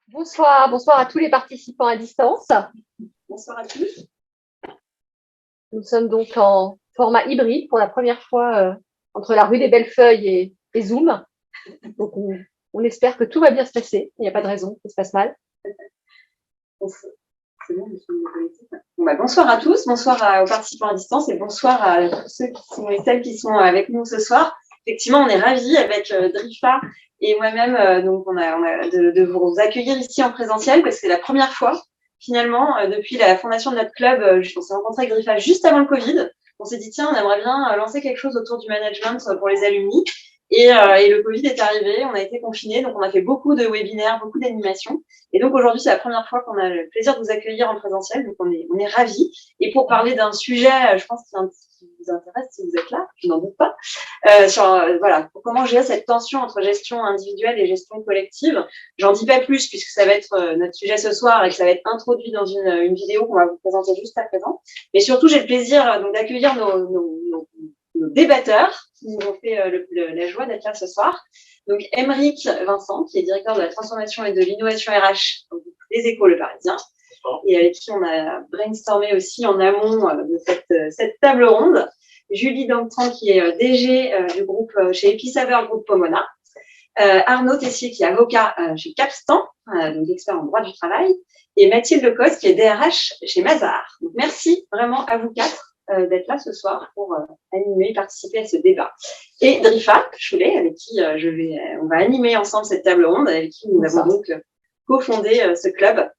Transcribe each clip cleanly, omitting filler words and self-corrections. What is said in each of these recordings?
Bonsoir, bonsoir à tous les participants à distance. Bonsoir à tous. Nous sommes donc en format hybride pour la première fois entre la rue des Bellefeuilles et Zoom. Donc on espère que tout va bien se passer. Il n'y a pas de raison que ça se passe mal. C'est bon, bonsoir à tous, bonsoir aux participants à distance et bonsoir à tous ceux qui sont et celles qui sont avec nous ce soir. Effectivement, on est ravis avec Drifa et moi-même donc on a de vous accueillir ici en présentiel parce que c'est la première fois finalement depuis la fondation de notre club. On s'est rencontré avec Drifa juste avant le Covid. On s'est dit tiens, on aimerait bien lancer quelque chose autour du management pour les alumni. Et le Covid est arrivé, on a été confinés, donc on a fait beaucoup de webinaires, beaucoup d'animations. Et donc aujourd'hui, c'est la première fois qu'on a le plaisir de vous accueillir en présentiel, donc on est ravis. Et pour parler d'un sujet, je pense qui vous intéresse si vous êtes là, je n'en doute pas, voilà, pour comment gérer cette tension entre gestion individuelle et gestion collective. J'en dis pas plus puisque ça va être notre sujet ce soir et que ça va être introduit dans une vidéo qu'on va vous présenter juste à présent. Mais surtout, j'ai le plaisir donc d'accueillir nos débatteurs qui nous ont fait la joie d'être là ce soir. Donc, Émeric Vincent, qui est directeur de la transformation et de l'innovation RH des Échos Le Parisien, et avec qui on a brainstormé aussi en amont de cette table ronde. Julie Dangtran, qui est DG du groupe chez Episaver Groupe Pomona. Arnaud Tessier, qui est avocat chez Capstan, donc expert en droit du travail. Et Mathilde Lecoste, qui est DRH chez Mazars. Donc, merci vraiment à vous quatre d'être là ce soir pour animer, participer à ce débat. Et Drifa Choulet, avec qui on va animer ensemble cette table ronde, avec qui nous avons donc cofondé ce club.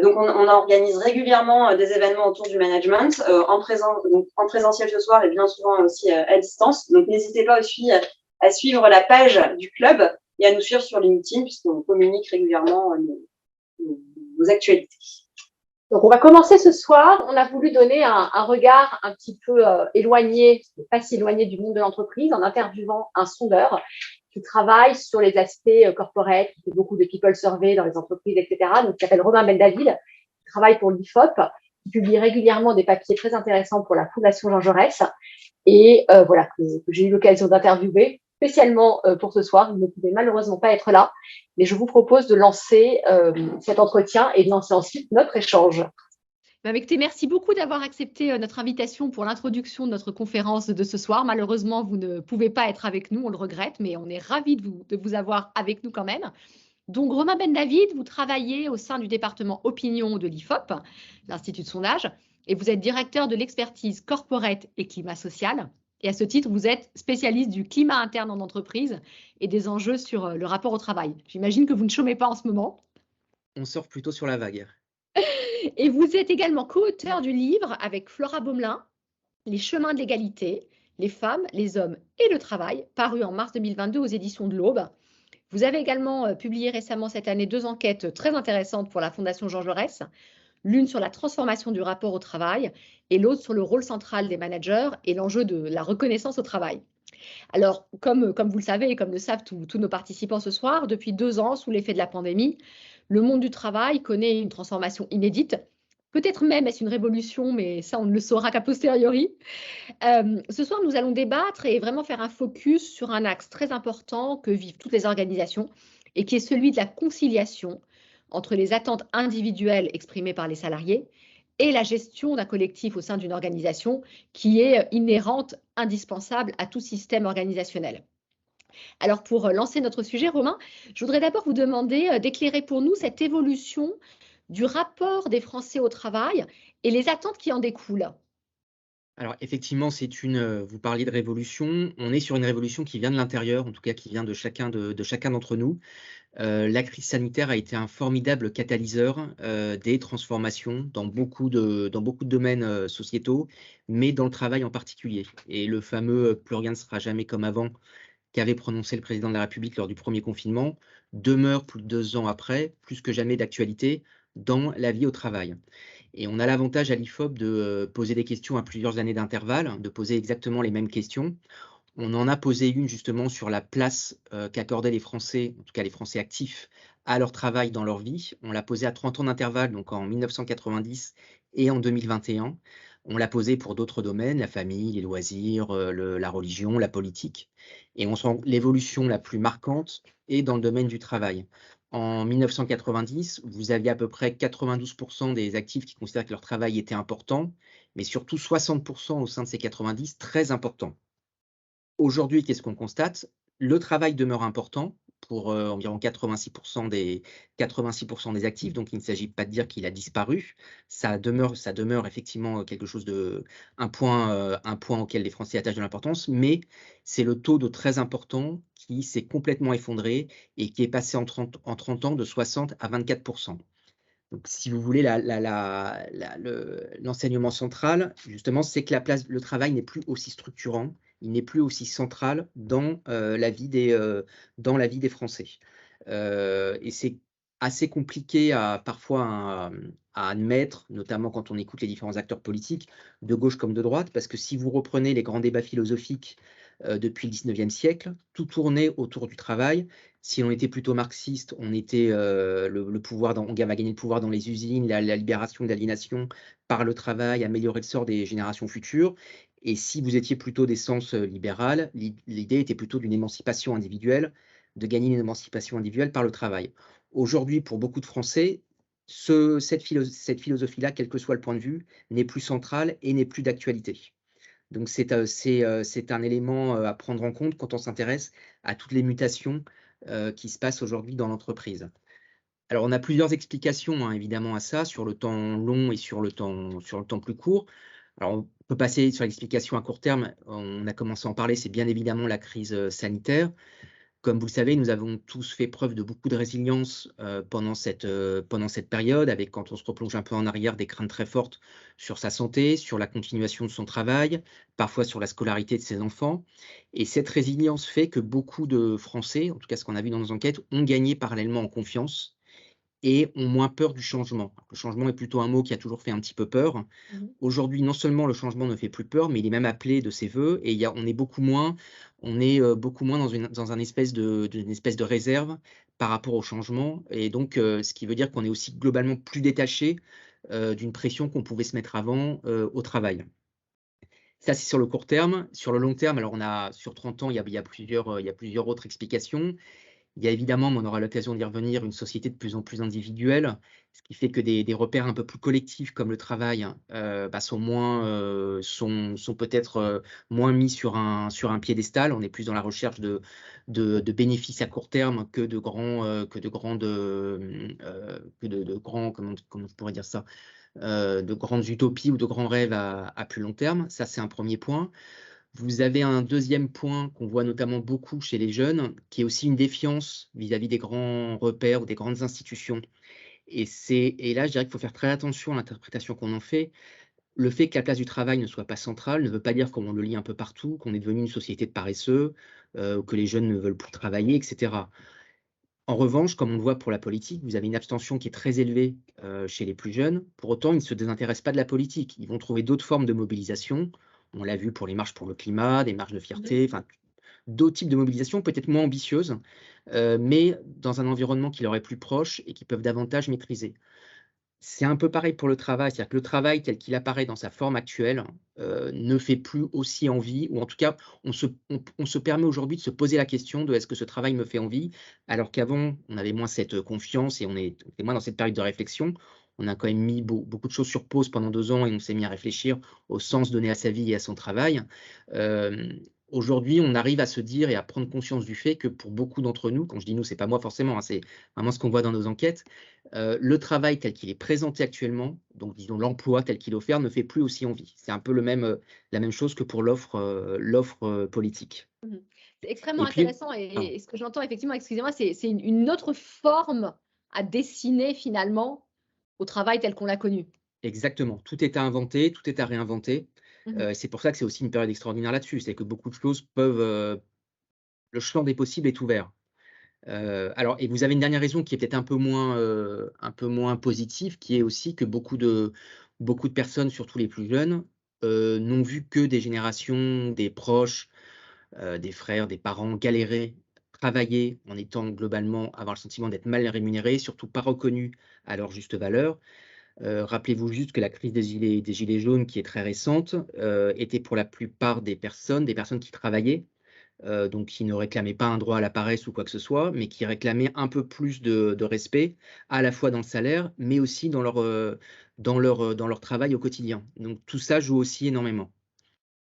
Donc, on organise régulièrement des événements autour du management, en présentiel ce soir et bien souvent aussi à distance. Donc, n'hésitez pas aussi à suivre la page du club et à nous suivre sur LinkedIn, puisqu'on communique régulièrement nos actualités. Donc on va commencer ce soir. On a voulu donner un regard un petit peu éloigné, pas si éloigné du monde de l'entreprise, en interviewant un sondeur qui travaille sur les aspects corporate, qui fait beaucoup de people survey dans les entreprises, etc. Donc, il s'appelle Romain Bendavid, qui travaille pour l'IFOP, qui publie régulièrement des papiers très intéressants pour la Fondation Jean Jaurès, et voilà, que j'ai eu l'occasion d'interviewer spécialement pour ce soir. Il ne pouvait malheureusement pas être là, mais je vous propose de lancer cet entretien et de lancer ensuite notre échange. Écoutez, merci beaucoup d'avoir accepté notre invitation pour l'introduction de notre conférence de ce soir. Malheureusement, vous ne pouvez pas être avec nous, on le regrette, mais on est ravis de vous avoir avec nous quand même. Donc, Romain Bendavid, vous travaillez au sein du département opinion de l'IFOP, l'Institut de sondage, et vous êtes directeur de l'expertise corporate et climat social. Et à ce titre, vous êtes spécialiste du climat interne en entreprise et des enjeux sur le rapport au travail. J'imagine que vous ne chômez pas en ce moment. On surfe plutôt sur la vague. Et vous êtes également co-auteur du livre avec Flora Baumelin, Les chemins de l'égalité, les femmes, les hommes et le travail, paru en mars 2022 aux éditions de l'Aube. Vous avez également publié récemment cette année 2 enquêtes très intéressantes pour la Fondation Jean Jaurès, l'une sur la transformation du rapport au travail et l'autre sur le rôle central des managers et l'enjeu de la reconnaissance au travail. Alors, comme vous le savez et comme le savent tous nos participants ce soir, depuis 2 ans, sous l'effet de la pandémie, le monde du travail connaît une transformation inédite. Peut-être même est-ce une révolution, mais ça, on ne le saura qu'à posteriori. Ce soir, nous allons débattre et vraiment faire un focus sur un axe très important que vivent toutes les organisations et qui est celui de la conciliation entre les attentes individuelles exprimées par les salariés et la gestion d'un collectif au sein d'une organisation qui est inhérente, indispensable à tout système organisationnel. Alors, pour lancer notre sujet, Romain, je voudrais d'abord vous demander d'éclairer pour nous cette évolution du rapport des Français au travail et les attentes qui en découlent. Alors effectivement, vous parliez de révolution, on est sur une révolution qui vient de l'intérieur, en tout cas qui vient de chacun d'entre nous. La crise sanitaire a été un formidable catalyseur des transformations dans beaucoup de domaines sociétaux, mais dans le travail en particulier. Et le fameux « plus rien ne sera jamais comme avant » qu'avait prononcé le président de la République lors du premier confinement demeure plus de 2 ans après, plus que jamais d'actualité dans la vie au travail. Et on a l'avantage à l'IFOP de poser des questions à plusieurs années d'intervalle, de poser exactement les mêmes questions. On en a posé une justement sur la place qu'accordaient les Français, en tout cas les Français actifs, à leur travail dans leur vie. On l'a posée à 30 ans d'intervalle, donc en 1990 et en 2021. On l'a posée pour d'autres domaines, la famille, les loisirs, la religion, la politique. Et on sent l'évolution la plus marquante est dans le domaine du travail. En 1990, vous aviez à peu près 92% des actifs qui considèrent que leur travail était important, mais surtout 60% au sein de ces 90, très important. Aujourd'hui, qu'est-ce qu'on constate? Le travail demeure important pour, environ 86% des actifs, donc il ne s'agit pas de dire qu'il a disparu. Ça demeure effectivement, quelque chose de un point auquel les Français attachent de l'importance, mais c'est le taux de très important qui s'est complètement effondré et qui est passé en 30 ans de 60 à 24%. Donc si vous voulez l'enseignement central, justement, c'est que le travail n'est plus aussi structurant, il n'est plus aussi central dans la vie des Français. Et c'est assez compliqué parfois à admettre, notamment quand on écoute les différents acteurs politiques, de gauche comme de droite, parce que si vous reprenez les grands débats philosophiques, depuis le 19e siècle, tout tournait autour du travail. Si on était plutôt marxiste, on était, le pouvoir on va gagner le pouvoir dans les usines, la libération de l'aliénation par le travail, améliorer le sort des générations futures. Et si vous étiez plutôt d'essence, libérale, l'idée était plutôt d'une émancipation individuelle, de gagner une émancipation individuelle par le travail. Aujourd'hui, pour beaucoup de Français, cette philosophie-là, quel que soit le point de vue, n'est plus centrale et n'est plus d'actualité. Donc c'est un élément, à prendre en compte quand on s'intéresse à toutes les mutations, qui se passent aujourd'hui dans l'entreprise. Alors on a plusieurs explications, hein, évidemment à ça, sur le temps long et sur le temps plus court. Alors on peut passer sur l'explication à court terme, on a commencé à en parler, c'est bien évidemment la crise, sanitaire. Comme vous le savez, nous avons tous fait preuve de beaucoup de résilience, pendant cette période, avec, quand on se replonge un peu en arrière, des craintes très fortes sur sa santé, sur la continuation de son travail, parfois sur la scolarité de ses enfants. Et cette résilience fait que beaucoup de Français, en tout cas ce qu'on a vu dans nos enquêtes, ont gagné parallèlement en confiance et ont moins peur du changement. Le changement est plutôt un mot qui a toujours fait un petit peu peur. Mmh. Aujourd'hui, non seulement le changement ne fait plus peur, mais il est même appelé de ses vœux et on est, beaucoup moins dans une espèce de réserve par rapport au changement et donc, ce qui veut dire qu'on est aussi globalement plus détaché, d'une pression qu'on pouvait se mettre avant, au travail. Ça, c'est sur le court terme. Sur le long terme, alors sur 30 ans, il y a plusieurs autres explications. Il y a évidemment, mais on aura l'occasion d'y revenir, une société de plus en plus individuelle, ce qui fait que des repères un peu plus collectifs comme le travail, sont peut-être, moins mis sur un piédestal. On est plus dans la recherche de bénéfices à court terme que de grands, comment je pourrais dire ça? De grandes utopies ou de grands rêves à plus long terme. Ça, c'est un premier point. Vous avez un deuxième point qu'on voit notamment beaucoup chez les jeunes, qui est aussi une défiance vis-à-vis des grands repères ou des grandes institutions. Et là, je dirais qu'il faut faire très attention à l'interprétation qu'on en fait. Le fait que la place du travail ne soit pas centrale ne veut pas dire, comme on le lit un peu partout, qu'on est devenu une société de paresseux, ou que les jeunes ne veulent plus travailler, et cetera. En revanche, comme on le voit pour la politique, vous avez une abstention qui est très élevée, chez les plus jeunes. Pour autant, ils ne se désintéressent pas de la politique. Ils vont trouver d'autres formes de mobilisation. On l'a vu pour les marches pour le climat, des marches de Mmh. fierté, enfin, d'autres types de mobilisation, peut-être moins ambitieuses, mais dans un environnement qui leur est plus proche et qu'ils peuvent davantage maîtriser. C'est un peu pareil pour le travail, c'est-à-dire que le travail tel qu'il apparaît dans sa forme actuelle, ne fait plus aussi envie, ou en tout cas, on se permet aujourd'hui de se poser la question de: «Est-ce que ce travail me fait envie?» alors qu'avant, on avait moins cette, confiance et on était moins dans cette période de réflexion. On a quand même mis beaucoup de choses sur pause pendant 2 ans et on s'est mis à réfléchir au sens donné à sa vie et à son travail. Aujourd'hui, on arrive à se dire et à prendre conscience du fait que pour beaucoup d'entre nous, quand je dis nous, c'est pas moi forcément, hein, c'est vraiment ce qu'on voit dans nos enquêtes, le travail tel qu'il est présenté actuellement, donc disons l'emploi tel qu'il est offert, ne fait plus aussi envie. C'est un peu la même chose que pour l'offre, politique. Mmh. C'est extrêmement Et puis intéressant pardon. et ce que j'entends effectivement, excusez-moi, c'est une autre forme à dessiner finalement au travail tel qu'on l'a connu. Exactement, tout est à inventer, tout est à réinventer. Mmh. C'est pour ça que c'est aussi une période extraordinaire là-dessus, c'est que beaucoup de choses peuvent, le champ des possibles est ouvert. Alors et vous avez une dernière raison qui est peut-être un peu moins positive, qui est aussi que beaucoup de personnes, surtout les plus jeunes, n'ont vu que des générations, des proches, des frères, des parents galérer, travailler en étant globalement avoir le sentiment d'être mal rémunérés, surtout pas reconnus à leur juste valeur. Rappelez-vous juste que la crise des gilets jaunes qui est très récente, était pour la plupart des personnes qui travaillaient, donc qui ne réclamaient pas un droit à la paresse ou quoi que ce soit, mais qui réclamaient un peu plus de respect, à la fois dans le salaire, mais aussi dans leur travail au quotidien. Donc tout ça joue aussi énormément.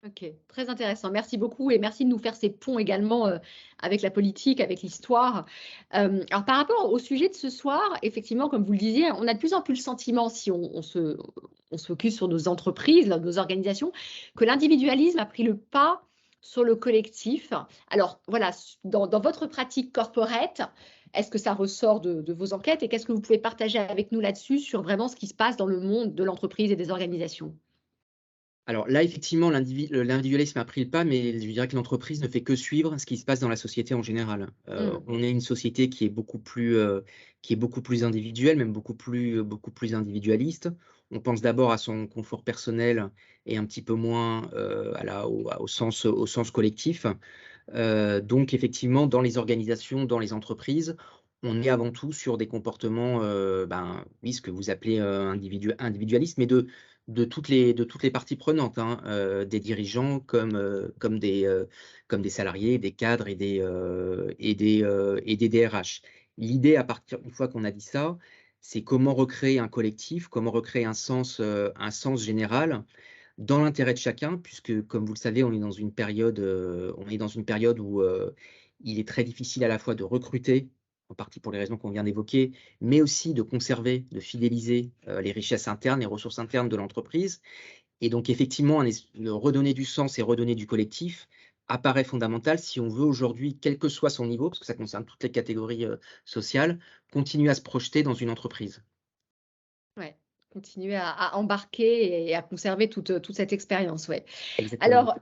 OK, très intéressant. Merci beaucoup et merci de nous faire ces ponts également, avec la politique, avec l'histoire. Alors par rapport au sujet de ce soir, effectivement, comme vous le disiez, on a de plus en plus le sentiment, si on se focus sur nos entreprises, nos organisations, que l'individualisme a pris le pas sur le collectif. Alors voilà, dans votre pratique corporate, est-ce que ça ressort de vos enquêtes et qu'est-ce que vous pouvez partager avec nous là-dessus sur vraiment ce qui se passe dans le monde de l'entreprise et des organisations? Alors là, effectivement, l'individualisme a pris le pas, mais je dirais que l'entreprise ne fait que suivre ce qui se passe dans la société en général. Mmh. On est une société qui est beaucoup plus individuelle, même beaucoup plus individualiste. On pense d'abord à son confort personnel et un petit peu moins, au sens collectif. Donc effectivement, dans les organisations, dans les entreprises, on est avant tout sur des comportements, oui, ce que vous appelez, individualistes, mais de toutes les parties prenantes, hein, des dirigeants comme des salariés, des cadres et des DRH. L'idée une fois qu'on a dit ça, c'est comment recréer un collectif, comment recréer un sens général dans l'intérêt de chacun, puisque comme vous le savez, on est dans une période où, il est très difficile à la fois de recruter, en partie pour les raisons qu'on vient d'évoquer, mais aussi de conserver, de fidéliser, les richesses internes, les ressources internes de l'entreprise. Et donc effectivement, redonner du sens et redonner du collectif apparaît fondamental si on veut aujourd'hui, quel que soit son niveau, parce que ça concerne toutes les catégories, sociales, continuer à se projeter dans une entreprise. Ouais, continuer à embarquer et à conserver toute cette expérience, ouais. Exactement. Alors,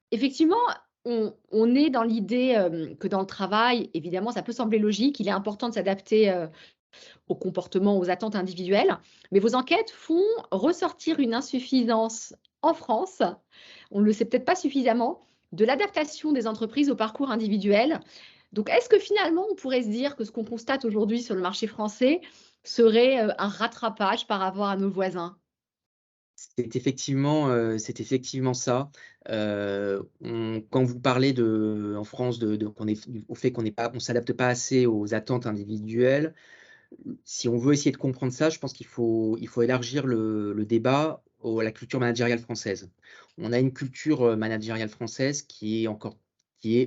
effectivement, on est dans l'idée, que dans le travail, évidemment, ça peut sembler logique, il est important de s'adapter, aux comportements, aux attentes individuelles, mais vos enquêtes font ressortir une insuffisance en France, on ne le sait peut-être pas suffisamment, de l'adaptation des entreprises au parcours individuel. Donc, est-ce que finalement, on pourrait se dire que ce qu'on constate aujourd'hui sur le marché français serait, un rattrapage par rapport à nos voisins? C'est effectivement ça. Quand vous parlez en France qu'on est au fait on s'adapte pas assez aux attentes individuelles, si on veut essayer de comprendre ça, je pense il faut élargir le débat à la culture managériale française. On a une culture, managériale française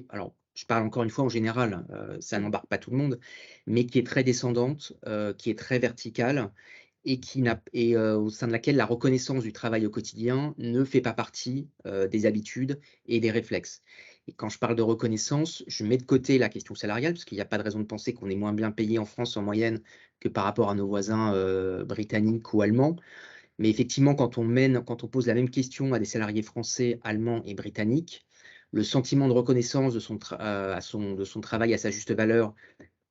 alors je parle encore une fois en général, ça Mmh. n'embarque pas tout le monde, mais qui est très descendante, qui est très verticale et au sein de laquelle la reconnaissance du travail au quotidien ne fait pas partie, des habitudes et des réflexes. Et quand je parle de reconnaissance, je mets de côté la question salariale, parce qu'il n'y a pas de raison de penser qu'on est moins bien payé en France en moyenne que par rapport à nos voisins, britanniques ou allemands. Mais effectivement, quand on pose la même question à des salariés français, allemands et britanniques, le sentiment de reconnaissance de son travail à sa juste valeur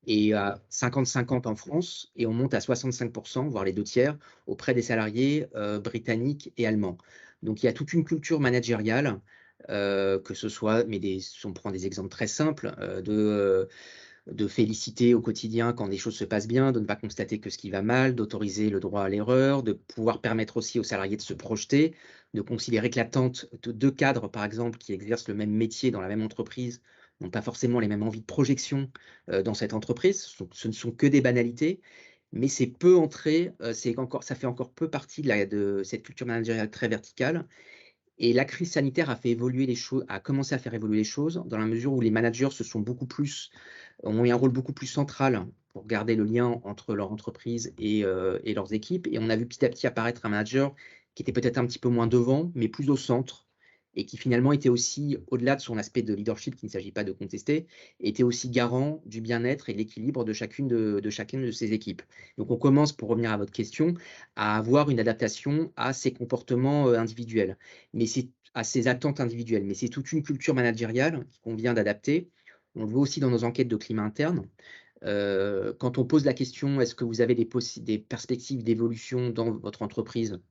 est à 50-50 en France et on monte à 65, voire les 2 tiers, auprès des salariés, britanniques et allemands. Donc il y a toute une culture managériale, que ce soit si on prend des exemples très simples, de féliciter au quotidien quand des choses se passent bien, de ne pas constater que ce qui va mal, d'autoriser le droit à l'erreur, de pouvoir permettre aussi aux salariés de se projeter, de considérer que l'attente de 2 cadres, par exemple, qui exercent le même métier dans la même entreprise, n'ont pas forcément les mêmes envies de projection, dans cette entreprise. Ce ne sont que des banalités, mais c'est peu entré, ça fait encore peu partie de cette culture managériale très verticale et la crise sanitaire a commencé à faire évoluer les choses dans la mesure où les managers ont eu un rôle beaucoup plus central pour garder le lien entre leur entreprise et leurs équipes. Et on a vu petit à petit apparaître un manager qui était peut-être un petit peu moins devant, mais plus au centre et qui finalement était aussi, au-delà de son aspect de leadership qu'il ne s'agit pas de contester, était aussi garant du bien-être et de l'équilibre de chacune de ses équipes. Donc on commence, pour revenir à votre question, à avoir une adaptation à ces comportements, individuels mais c'est à ses attentes individuelles. Mais c'est toute une culture managériale qu'il convient d'adapter. On le voit aussi dans nos enquêtes de climat interne. Quand on pose la question: «Est-ce que vous avez des perspectives d'évolution dans votre entreprise?»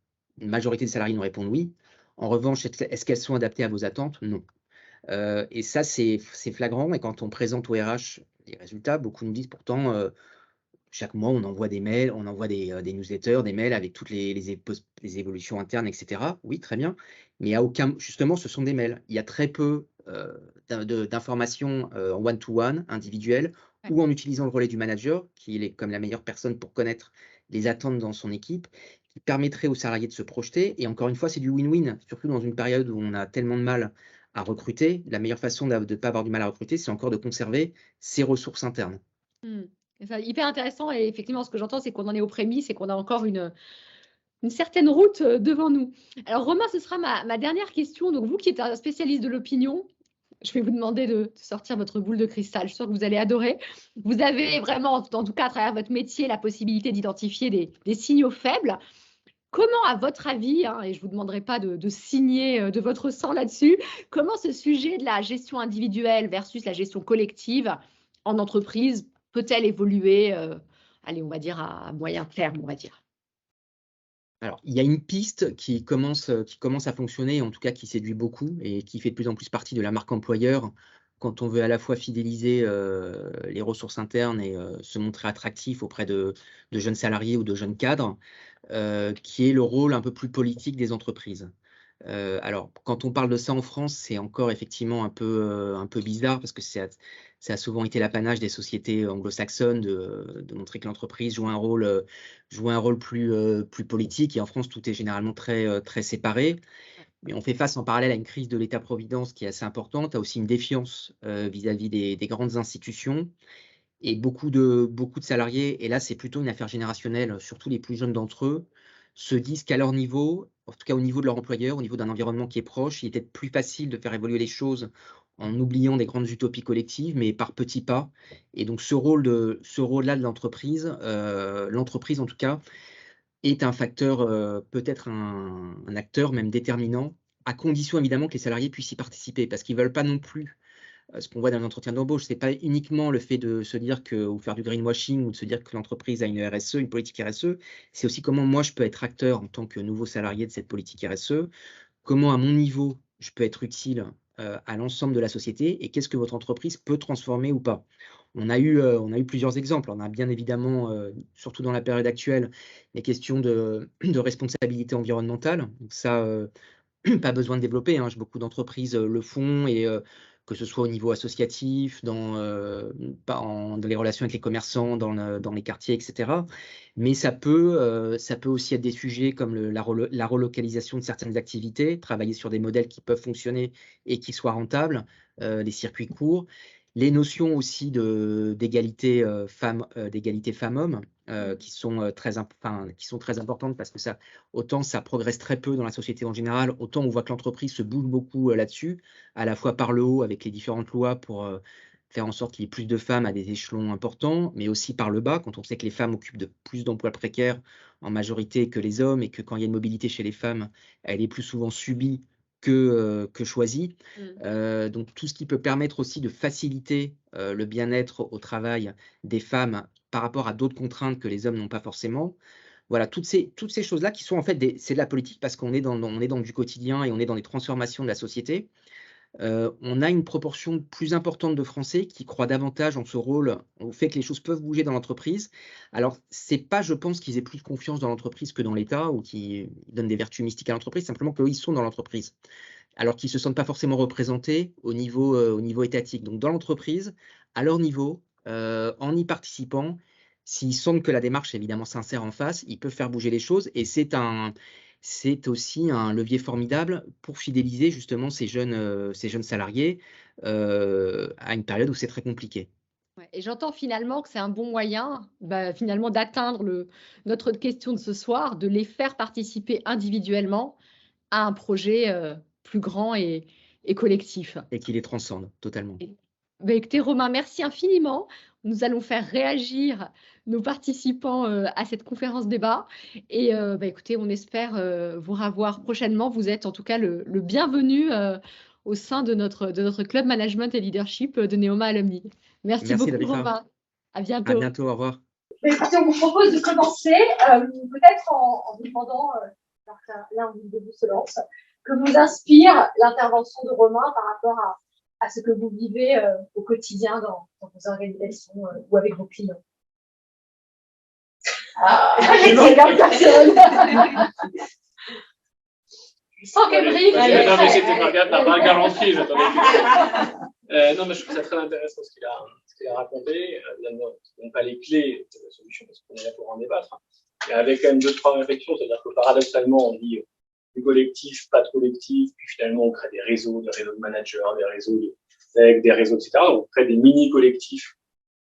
Une majorité des salariés nous répondent: «Oui». En revanche, est-ce qu'elles sont adaptées à vos attentes? Non. Et ça, c'est flagrant et quand on présente au RH les résultats, beaucoup nous disent pourtant, chaque mois, on envoie des mails, on envoie des newsletters, des mails avec toutes les évolutions internes et cetera. Oui, très bien, mais à aucun justement, ce sont des mails. Il y a très peu, d'informations en one-to-one, individuel, ou en utilisant le relais du manager, qui est comme la meilleure personne pour connaître les attentes dans son équipe, qui permettrait aux salariés de se projeter. Et encore une fois, c'est du win-win, surtout dans une période où on a tellement de mal à recruter. La meilleure façon de ne pas avoir du mal à recruter, c'est encore de conserver ses ressources internes. C'est hyper intéressant et effectivement, ce que j'entends, c'est qu'on en est aux prémices et qu'on a encore une certaine route devant nous. Alors Romain, ce sera ma dernière question. Donc vous qui êtes un spécialiste de l'opinion, je vais vous demander de sortir votre boule de cristal. Je suis sûre que vous allez adorer. Vous avez vraiment, en tout cas à travers votre métier, la possibilité d'identifier des signaux faibles. Comment, à votre avis, et je ne vous demanderai pas de signer de votre sang là-dessus, comment ce sujet de la gestion individuelle versus la gestion collective en entreprise peut-elle évoluer, allez, on va dire à moyen terme, on va dire? Alors, il y a une piste qui commence à fonctionner, en tout cas qui séduit beaucoup et qui fait de plus en plus partie de la marque employeur quand on veut à la fois fidéliser les ressources internes et se montrer attractif auprès de jeunes salariés ou de jeunes cadres, qui est le rôle un peu plus politique des entreprises. Alors, quand on parle de ça en France, c'est encore effectivement un peu bizarre parce que ça a souvent été l'apanage des sociétés anglo-saxonnes de montrer que l'entreprise joue un rôle plus politique. Et en France, tout est généralement très séparé. Mais on fait face en parallèle à une crise de l'État-providence qui est assez importante, à aussi une défiance vis-à-vis des grandes institutions. Et beaucoup de salariés, et là c'est plutôt une affaire générationnelle, surtout les plus jeunes d'entre eux, se disent qu'à leur niveau, en tout cas au niveau de leur employeur, au niveau d'un environnement qui est proche, il est peut-être plus facile de faire évoluer les choses en oubliant des grandes utopies collectives, mais par petits pas. Et donc ce rôle-là de l'entreprise, l'entreprise en tout cas, est un facteur, peut-être un acteur même déterminant, à condition évidemment que les salariés puissent y participer, parce qu'ils ne veulent pas non plus ce qu'on voit dans l'entretien d'embauche, c'est pas uniquement le fait de se dire que, ou faire du greenwashing, ou de se dire que l'entreprise a une RSE, une politique RSE, c'est aussi comment moi je peux être acteur en tant que nouveau salarié de cette politique RSE, comment à mon niveau je peux être utile à l'ensemble de la société et qu'est-ce que votre entreprise peut transformer ou pas. On a eu plusieurs exemples. On a bien évidemment, surtout dans la période actuelle, les questions de responsabilité environnementale. Donc ça, pas besoin de développer, hein. Beaucoup d'entreprises le font et que ce soit au niveau associatif, dans les relations avec les commerçants, dans les quartiers, etc. Mais ça peut aussi être des sujets comme la relocalisation de certaines activités, travailler sur des modèles qui peuvent fonctionner et qui soient rentables, des circuits courts. Les notions aussi d'égalité femmes-hommes qui sont très importantes parce que autant ça progresse très peu dans la société en général, autant on voit que l'entreprise se bouge beaucoup là-dessus, à la fois par le haut avec les différentes lois pour faire en sorte qu'il y ait plus de femmes à des échelons importants, mais aussi par le bas, quand on sait que les femmes occupent de plus d'emplois précaires en majorité que les hommes et que quand il y a une mobilité chez les femmes, elle est plus souvent subie que choisie. Donc tout ce qui peut permettre aussi de faciliter le bien-être au travail des femmes par rapport à d'autres contraintes que les hommes n'ont pas forcément. Voilà, toutes ces choses-là qui sont en fait c'est de la politique parce qu'on est dans du quotidien et on est dans des transformations de la société. On a une proportion plus importante de Français qui croient davantage en ce rôle, au fait que les choses peuvent bouger dans l'entreprise. Alors, c'est pas, je pense, qu'ils aient plus confiance dans l'entreprise que dans l'État ou qu'ils donnent des vertus mystiques à l'entreprise, simplement qu'eux, ils sont dans l'entreprise, alors qu'ils ne se sentent pas forcément représentés au niveau étatique. Donc, dans l'entreprise, à leur niveau, en y participant, s'ils sentent que la démarche est évidemment sincère en face, ils peuvent faire bouger les choses et c'est aussi un levier formidable pour fidéliser justement ces jeunes salariés à une période où c'est très compliqué. Ouais, et j'entends finalement que c'est un bon moyen, finalement d'atteindre notre question de ce soir, de les faire participer individuellement à un projet plus grand et collectif. Et qui les transcende totalement. Écoutez, Romain, merci infiniment. Nous allons faire réagir nos participants à cette conférence débat. Et écoutez, on espère vous revoir prochainement. Vous êtes en tout cas le bienvenu au sein de notre club management et leadership de Neoma Alumni. Merci beaucoup, Drifla. Romain. À bientôt. À bientôt, au revoir. Écoutez, on vous propose de commencer, peut-être en vous demandant, là où vous se lance, que vous inspire l'intervention de Romain par rapport à ce que vous vivez au quotidien dans vos organisations ou avec vos clients. Je Sans brique. Non, mais c'était pas garanti, j'attendais. Non, mais je trouve ça très intéressant ce qu'il a raconté. Donc, pas les clés de la solution, parce qu'on est là pour en débattre. Mais avec quand même 2-3 réflexions, c'est-à-dire que paradoxalement, on dit du collectif, pas de collectif, puis finalement, on crée des réseaux de managers, des réseaux de tech, des réseaux, etc. Donc, on crée des mini-collectifs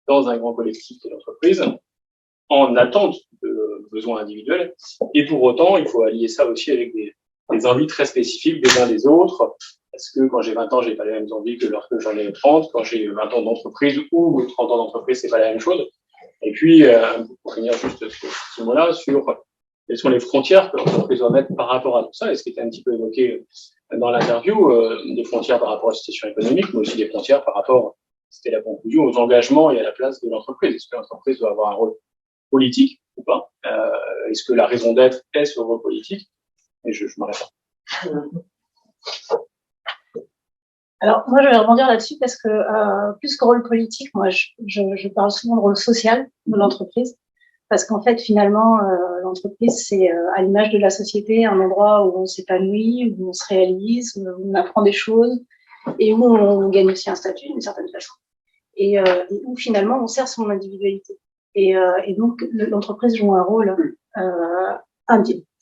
dans un grand collectif qui est l'entreprise, en attente de besoins individuels. Et pour autant, il faut allier ça aussi avec des envies très spécifiques des uns des autres. Parce que quand j'ai 20 ans, j'ai pas les mêmes envies que lorsque j'en ai 30. Quand j'ai 20 ans d'entreprise ou 30 ans d'entreprise, c'est pas la même chose. Et puis, pour finir juste ce mot-là, sur quelles sont les frontières que l'entreprise doit mettre par rapport à tout ça, et ce qui était un petit peu évoqué dans l'interview, des frontières par rapport à la situation économique, mais aussi des frontières par rapport, c'était la conclusion, aux engagements et à la place de l'entreprise. Est-ce que l'entreprise doit avoir un rôle politique ou pas? Est-ce que la raison d'être est ce rôle politique? Et je m'arrête là. Alors, moi, je vais rebondir là-dessus parce que plus que rôle politique, moi, je parle souvent de rôle social de l'entreprise. Parce qu'en fait, finalement, l'entreprise, c'est à l'image de la société, un endroit où on s'épanouit, où on se réalise, où on apprend des choses et où on gagne aussi un statut d'une certaine façon. Et où finalement, on sert son individualité. Et donc, l'entreprise joue un rôle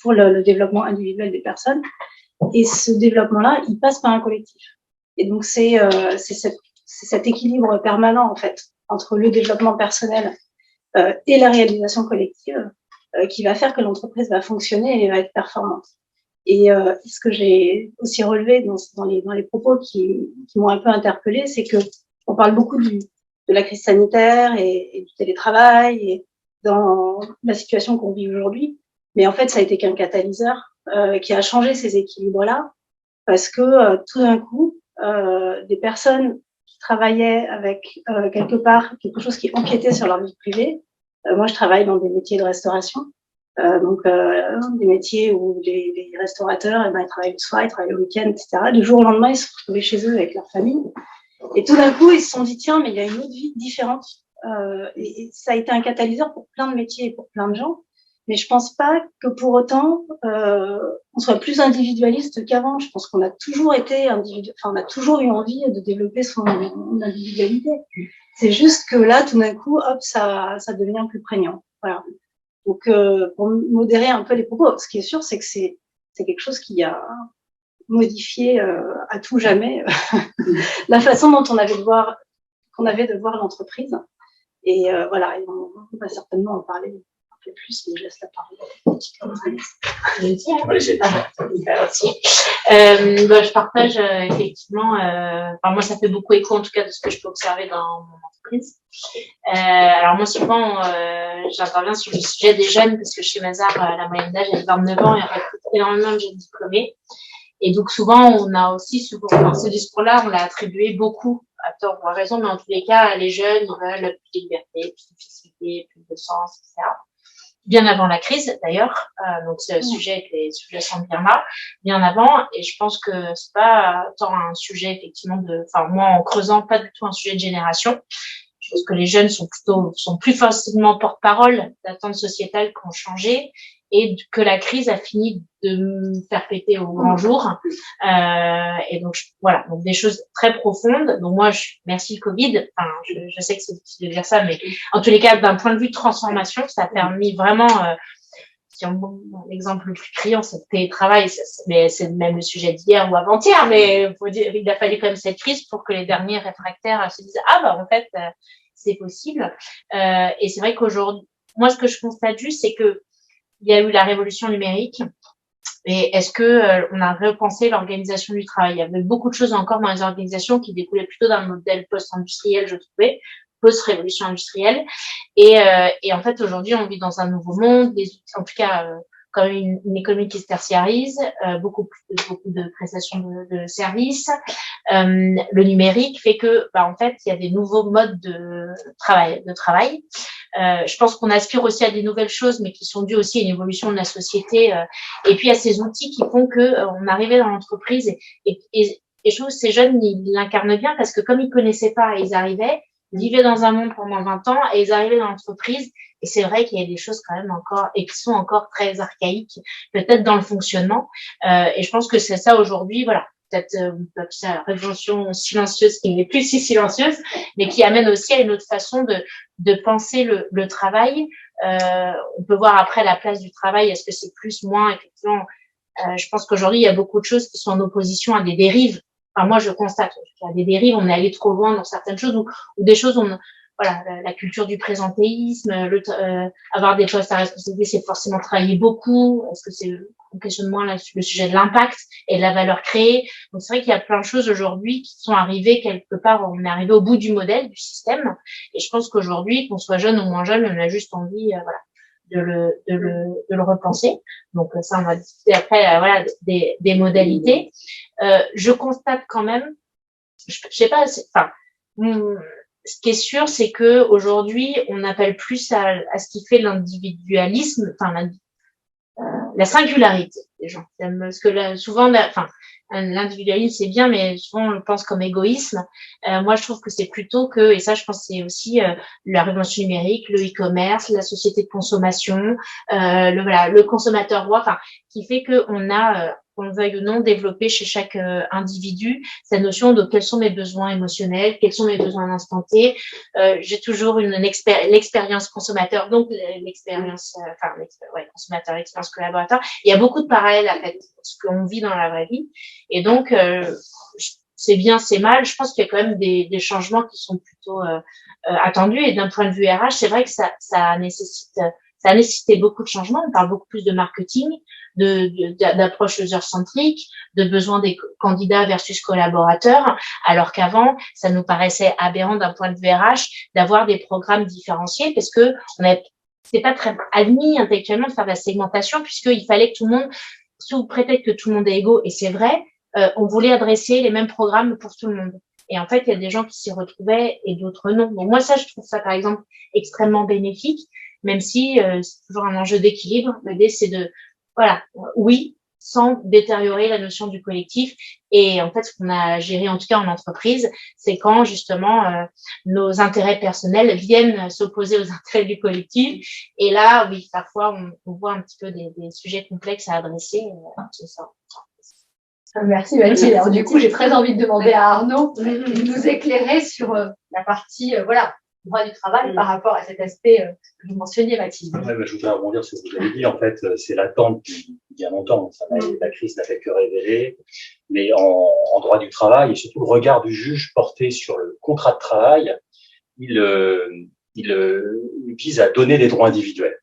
pour le développement individuel des personnes. Et ce développement-là, il passe par un collectif. Et donc, c'est cet équilibre permanent, en fait, entre le développement personnel et la réalisation collective qui va faire que l'entreprise va fonctionner et va être performante. Et ce que j'ai aussi relevé dans les propos qui m'ont un peu interpellée, c'est que on parle beaucoup de la crise sanitaire et du télétravail et dans la situation qu'on vit aujourd'hui. Mais en fait, ça a été qu'un catalyseur qui a changé ces équilibres-là parce que tout d'un coup, des personnes qui travaillaient avec quelque part quelque chose qui empiétait sur leur vie privée. Moi, je travaille dans des métiers de restauration, donc des métiers où les restaurateurs, ils travaillent le soir, ils travaillent le week-end, etc. Du jour au lendemain, ils se retrouvaient chez eux avec leur famille. Et tout d'un coup, ils se sont dit, tiens, mais il y a une autre vie différente. Et ça a été un catalyseur pour plein de métiers et pour plein de gens. Mais je pense pas que pour autant on soit plus individualiste qu'avant. Je pense qu'on a toujours été on a toujours eu envie de développer son individualité. C'est juste que là, tout d'un coup, hop, ça devient plus prégnant. Voilà. Donc, pour modérer un peu les propos, ce qui est sûr, c'est que c'est quelque chose qui a modifié à tout jamais la façon dont qu'on avait de voir l'entreprise. Et voilà, et on va certainement en parler plus, mais je laisse la parole. Je partage effectivement, moi ça fait beaucoup écho en tout cas de ce que je peux observer dans mon entreprise. Alors moi souvent j'interviens sur le sujet des jeunes parce que chez Mazars la moyenne d'âge est de 29 ans et on recrute énormément de jeunes diplômés. Et donc souvent on a aussi ce discours-là, on l'a attribué beaucoup à tort ou à raison, mais en tous les cas les jeunes ils veulent plus de liberté, plus de facilité, plus de sens, etc. Bien avant la crise d'ailleurs, donc ce sujet avec les sous-jacents bien là, bien avant, et je pense que c'est pas tant un sujet effectivement moi en creusant pas du tout un sujet de génération. Je pense que les jeunes sont plus facilement porte-parole d'attentes sociétales qui ont changé et que la crise a fini de me faire péter au grand jour. Et donc voilà, donc des choses très profondes. Donc moi, merci le Covid. Enfin, je sais que c'est difficile de dire ça, mais en tous les cas, d'un point de vue de transformation, ça a permis vraiment. L'exemple le plus criant, c'est le télétravail, mais c'est même le sujet d'hier ou avant-hier. Mais faut dire, il a fallu quand même cette crise pour que les derniers réfractaires se disent en fait, c'est possible. Et c'est vrai qu'aujourd'hui, moi, ce que je constate juste, c'est que il y a eu la révolution numérique. Et est-ce que on a repensé l'organisation du travail? Il y avait beaucoup de choses encore dans les organisations qui découlaient plutôt d'un modèle post-industriel, je trouvais, post-révolution industrielle. Et en fait, aujourd'hui, on vit dans un nouveau monde, en tout cas, comme une économie qui se tertiarise, beaucoup de prestations de services. Le numérique fait que, en fait, il y a des nouveaux modes de travail. Je pense qu'on aspire aussi à des nouvelles choses, mais qui sont dues aussi à une évolution de la société, et puis à ces outils qui font que on arrivait dans l'entreprise et je trouve que ces jeunes ils l'incarnent bien parce que comme ils connaissaient pas, ils arrivaient, vivaient dans un monde pendant 20 ans et ils arrivaient dans l'entreprise. Et c'est vrai qu'il y a des choses quand même encore, et qui sont encore très archaïques, peut-être dans le fonctionnement. Et je pense que c'est ça aujourd'hui, voilà. Peut-être on peut appeler ça la révolution silencieuse qui n'est plus si silencieuse, mais qui amène aussi à une autre façon de penser le travail. On peut voir après la place du travail, est-ce que c'est plus, moins, effectivement. Je pense qu'aujourd'hui, il y a beaucoup de choses qui sont en opposition à des dérives. Enfin, moi, je constate qu'il y a des dérives, on est allé trop loin dans certaines choses, ou des choses, voilà, la culture du présentéisme, avoir des postes à responsabilité, c'est forcément travailler beaucoup. Est-ce que on questionne moins le sujet de l'impact et de la valeur créée. Donc, c'est vrai qu'il y a plein de choses aujourd'hui qui sont arrivées quelque part, on est arrivé au bout du modèle, du système. Et je pense qu'aujourd'hui, qu'on soit jeune ou moins jeune, on a juste envie, voilà, de le repenser. Donc ça, on va discuter après, voilà, des modalités. Je constate quand même, je sais pas, enfin, ce qui est sûr, c'est que aujourd'hui, on appelle plus à ce qui fait l'individualisme, enfin la singularité des gens. Parce que là, souvent, enfin, l'individualisme c'est bien, mais souvent on le pense comme égoïsme. Moi, je trouve que c'est plutôt que, et ça, je pense, que c'est aussi la révolution numérique, le e-commerce, la société de consommation, le consommateur roi, enfin, qui fait que on a qu'on le veuille ou non, développer chez chaque individu cette notion de quels sont mes besoins émotionnels, quels sont mes besoins à l'instant T. J'ai toujours l'expérience consommateur, donc l'expérience, consommateur, l'expérience collaborateur. Il y a beaucoup de parallèles à fait, ce qu'on vit dans la vraie vie. Et donc, c'est bien, c'est mal. Je pense qu'il y a quand même des changements qui sont plutôt attendus. Et d'un point de vue RH, c'est vrai que ça a nécessité beaucoup de changements. On parle beaucoup plus de marketing, d'approche user-centrique, de besoin des candidats versus collaborateurs, alors qu'avant, ça nous paraissait aberrant d'un point de vue RH d'avoir des programmes différenciés parce que c'est pas très admis intellectuellement de faire de la segmentation puisqu'il fallait que tout le monde, sous prétexte que tout le monde est égaux, et c'est vrai, on voulait adresser les mêmes programmes pour tout le monde. Et en fait, il y a des gens qui s'y retrouvaient et d'autres non. Donc moi, ça, je trouve ça, par exemple, extrêmement bénéfique, même si c'est toujours un enjeu d'équilibre. L'idée, c'est voilà, oui, sans détériorer la notion du collectif. Et en fait, ce qu'on a géré, en tout cas en entreprise, c'est quand justement nos intérêts personnels viennent s'opposer aux intérêts du collectif. Et là, oui, parfois, on voit un petit peu des sujets complexes à adresser. C'est ça. Merci Mathilde. Alors du coup, j'ai très envie de demander à Arnaud de nous éclairer sur la partie droit du travail par rapport à cet aspect que vous mentionniez, Mathilde. Ouais, je voudrais rebondir sur ce que vous avez dit. En fait, c'est l'attente depuis bien longtemps. La crise n'a fait que révéler. Mais en droit du travail, et surtout le regard du juge porté sur le contrat de travail, il vise à donner des droits individuels.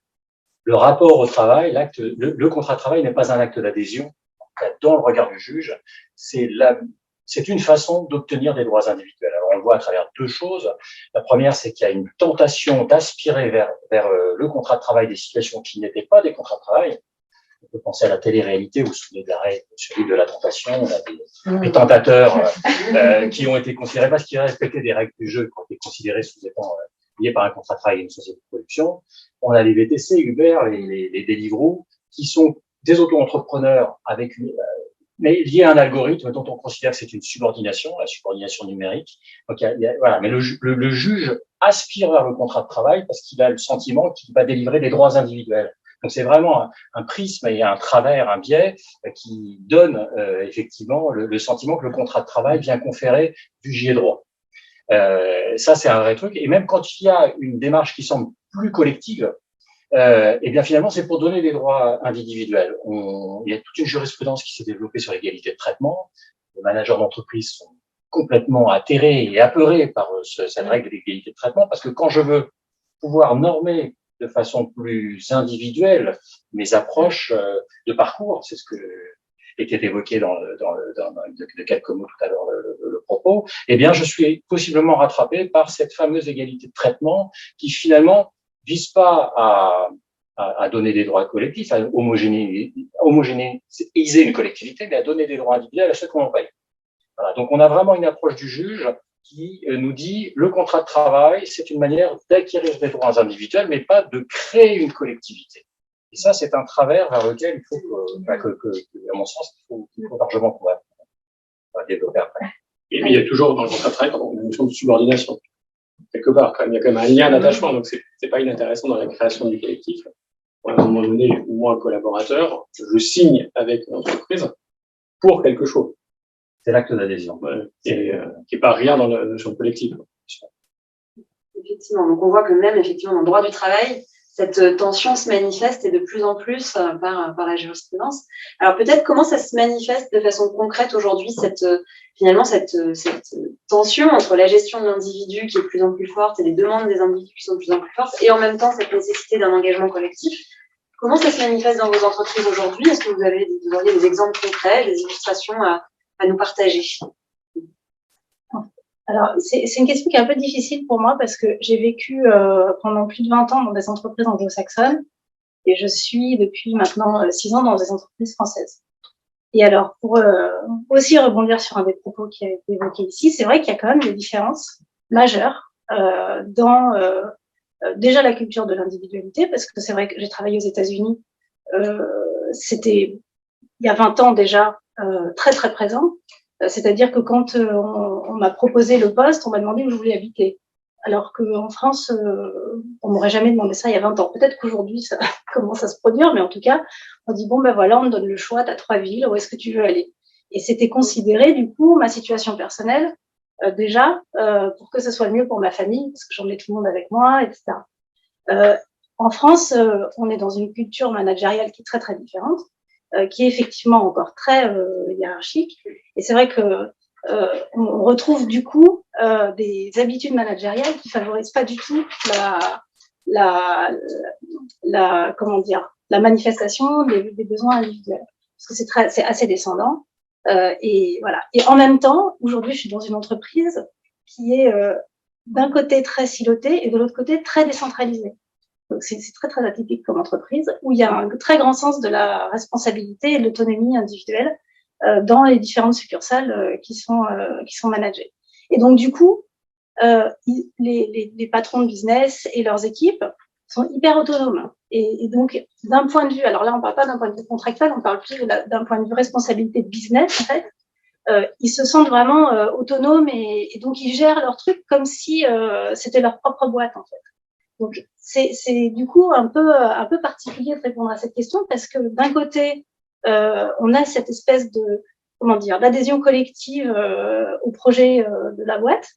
Le rapport au travail, le contrat de travail n'est pas un acte d'adhésion. Dans le regard du juge, c'est une façon d'obtenir des droits individuels. Alors, on le voit à travers deux choses. La première, c'est qu'il y a une tentation d'aspirer vers le contrat de travail des situations qui n'étaient pas des contrats de travail. On peut penser à la télé-réalité, vous vous souvenez de l'arrêt celui de la tentation. On a des tentateurs qui ont été considérés parce qu'ils respectaient des règles du jeu, qui ont été considérés sous étant liés par un contrat de travail et une société de production. On a les VTC, Uber, les Deliveroo, qui sont des auto-entrepreneurs mais liés à un algorithme dont on considère que c'est une subordination, la subordination numérique. Donc, voilà. Mais le juge aspire vers le contrat de travail parce qu'il a le sentiment qu'il va délivrer des droits individuels. Donc, c'est vraiment un prisme et un travers, un biais qui donne effectivement le sentiment que le contrat de travail vient conférer du gilet droit. Ça, c'est un vrai truc. Et même quand il y a une démarche qui semble plus collective, et bien finalement, c'est pour donner des droits individuels. Il y a toute une jurisprudence qui s'est développée sur l'égalité de traitement. Les managers d'entreprise sont complètement atterrés et apeurés par cette règle d'égalité de traitement, parce que quand je veux pouvoir normer de façon plus individuelle mes approches de parcours, c'est ce que était évoqué de quelques mots tout à l'heure le propos, eh bien je suis possiblement rattrapé par cette fameuse égalité de traitement qui finalement vise pas à donner des droits collectifs, à homogénéiser une collectivité, mais à donner des droits individuels à ceux qui en payent. Voilà. Donc, on a vraiment une approche du juge qui nous dit le contrat de travail, c'est une manière d'acquérir des droits individuels, mais pas de créer une collectivité. Et ça, c'est un travers vers lequel il faut à mon sens, il faut largement qu'on va développer après. Et il y a toujours dans le contrat de travail une notion de subordination. quelque part. Il y a quand même un lien d'attachement, donc c'est pas inintéressant dans la création du collectif. À un moment donné, moi, collaborateur, je signe avec une entreprise pour quelque chose. C'est l'acte d'adhésion. Ouais, et qui n'est pas rien dans la notion collective. Effectivement, donc on voit que même effectivement dans le droit du travail, cette tension se manifeste et de plus en plus par la jurisprudence. Alors peut-être comment ça se manifeste de façon concrète aujourd'hui, finalement cette tension entre la gestion de l'individu qui est de plus en plus forte et les demandes des individus qui sont de plus en plus fortes, et en même temps cette nécessité d'un engagement collectif. Comment ça se manifeste dans vos entreprises aujourd'hui? Est-ce que vous auriez des exemples concrets, des illustrations à nous partager? Alors, c'est une question qui est un peu difficile pour moi parce que j'ai vécu pendant plus de 20 ans dans des entreprises anglo-saxonnes et je suis depuis maintenant 6 ans dans des entreprises françaises. Et alors, pour aussi rebondir sur un des propos qui a été évoqué ici, c'est vrai qu'il y a quand même des différences majeures dans déjà la culture de l'individualité, parce que c'est vrai que j'ai travaillé aux États-Unis, c'était il y a 20 ans déjà très très présent. C'est-à-dire que quand on m'a proposé le poste, on m'a demandé où je voulais habiter. Alors qu'en France, on m'aurait jamais demandé ça il y a 20 ans. Peut-être qu'aujourd'hui, ça commence à se produire, mais en tout cas, on dit, bon, ben voilà, on me donne le choix, t'as 3 villes, où est-ce que tu veux aller? Et c'était considéré, du coup, ma situation personnelle, déjà, pour que ce soit le mieux pour ma famille, parce que j'emmenais tout le monde avec moi, etc. En France, on est dans une culture managériale qui est très, très différente, qui est effectivement encore très hiérarchique. Et c'est vrai que on retrouve du coup des habitudes managériales qui favorisent pas du tout comment dire, la manifestation des besoins individuels, parce que c'est assez descendant. Et voilà. Et en même temps, aujourd'hui, je suis dans une entreprise qui est d'un côté très silotée et de l'autre côté très décentralisée. Donc c'est très très atypique comme entreprise où il y a un très grand sens de la responsabilité et de l'autonomie individuelle dans les différentes succursales qui sont managées. Et donc du coup, les patrons de business et leurs équipes sont hyper autonomes. Et donc d'un point de vue, alors là on parle pas d'un point de vue contractuel, on parle plus d'un point de vue responsabilité de business en fait. Ils se sentent vraiment autonomes et donc ils gèrent leur truc comme si c'était leur propre boîte en fait. Donc c'est du coup un peu particulier de répondre à cette question parce que d'un côté on a cette espèce de d'adhésion collective au projet de la boîte,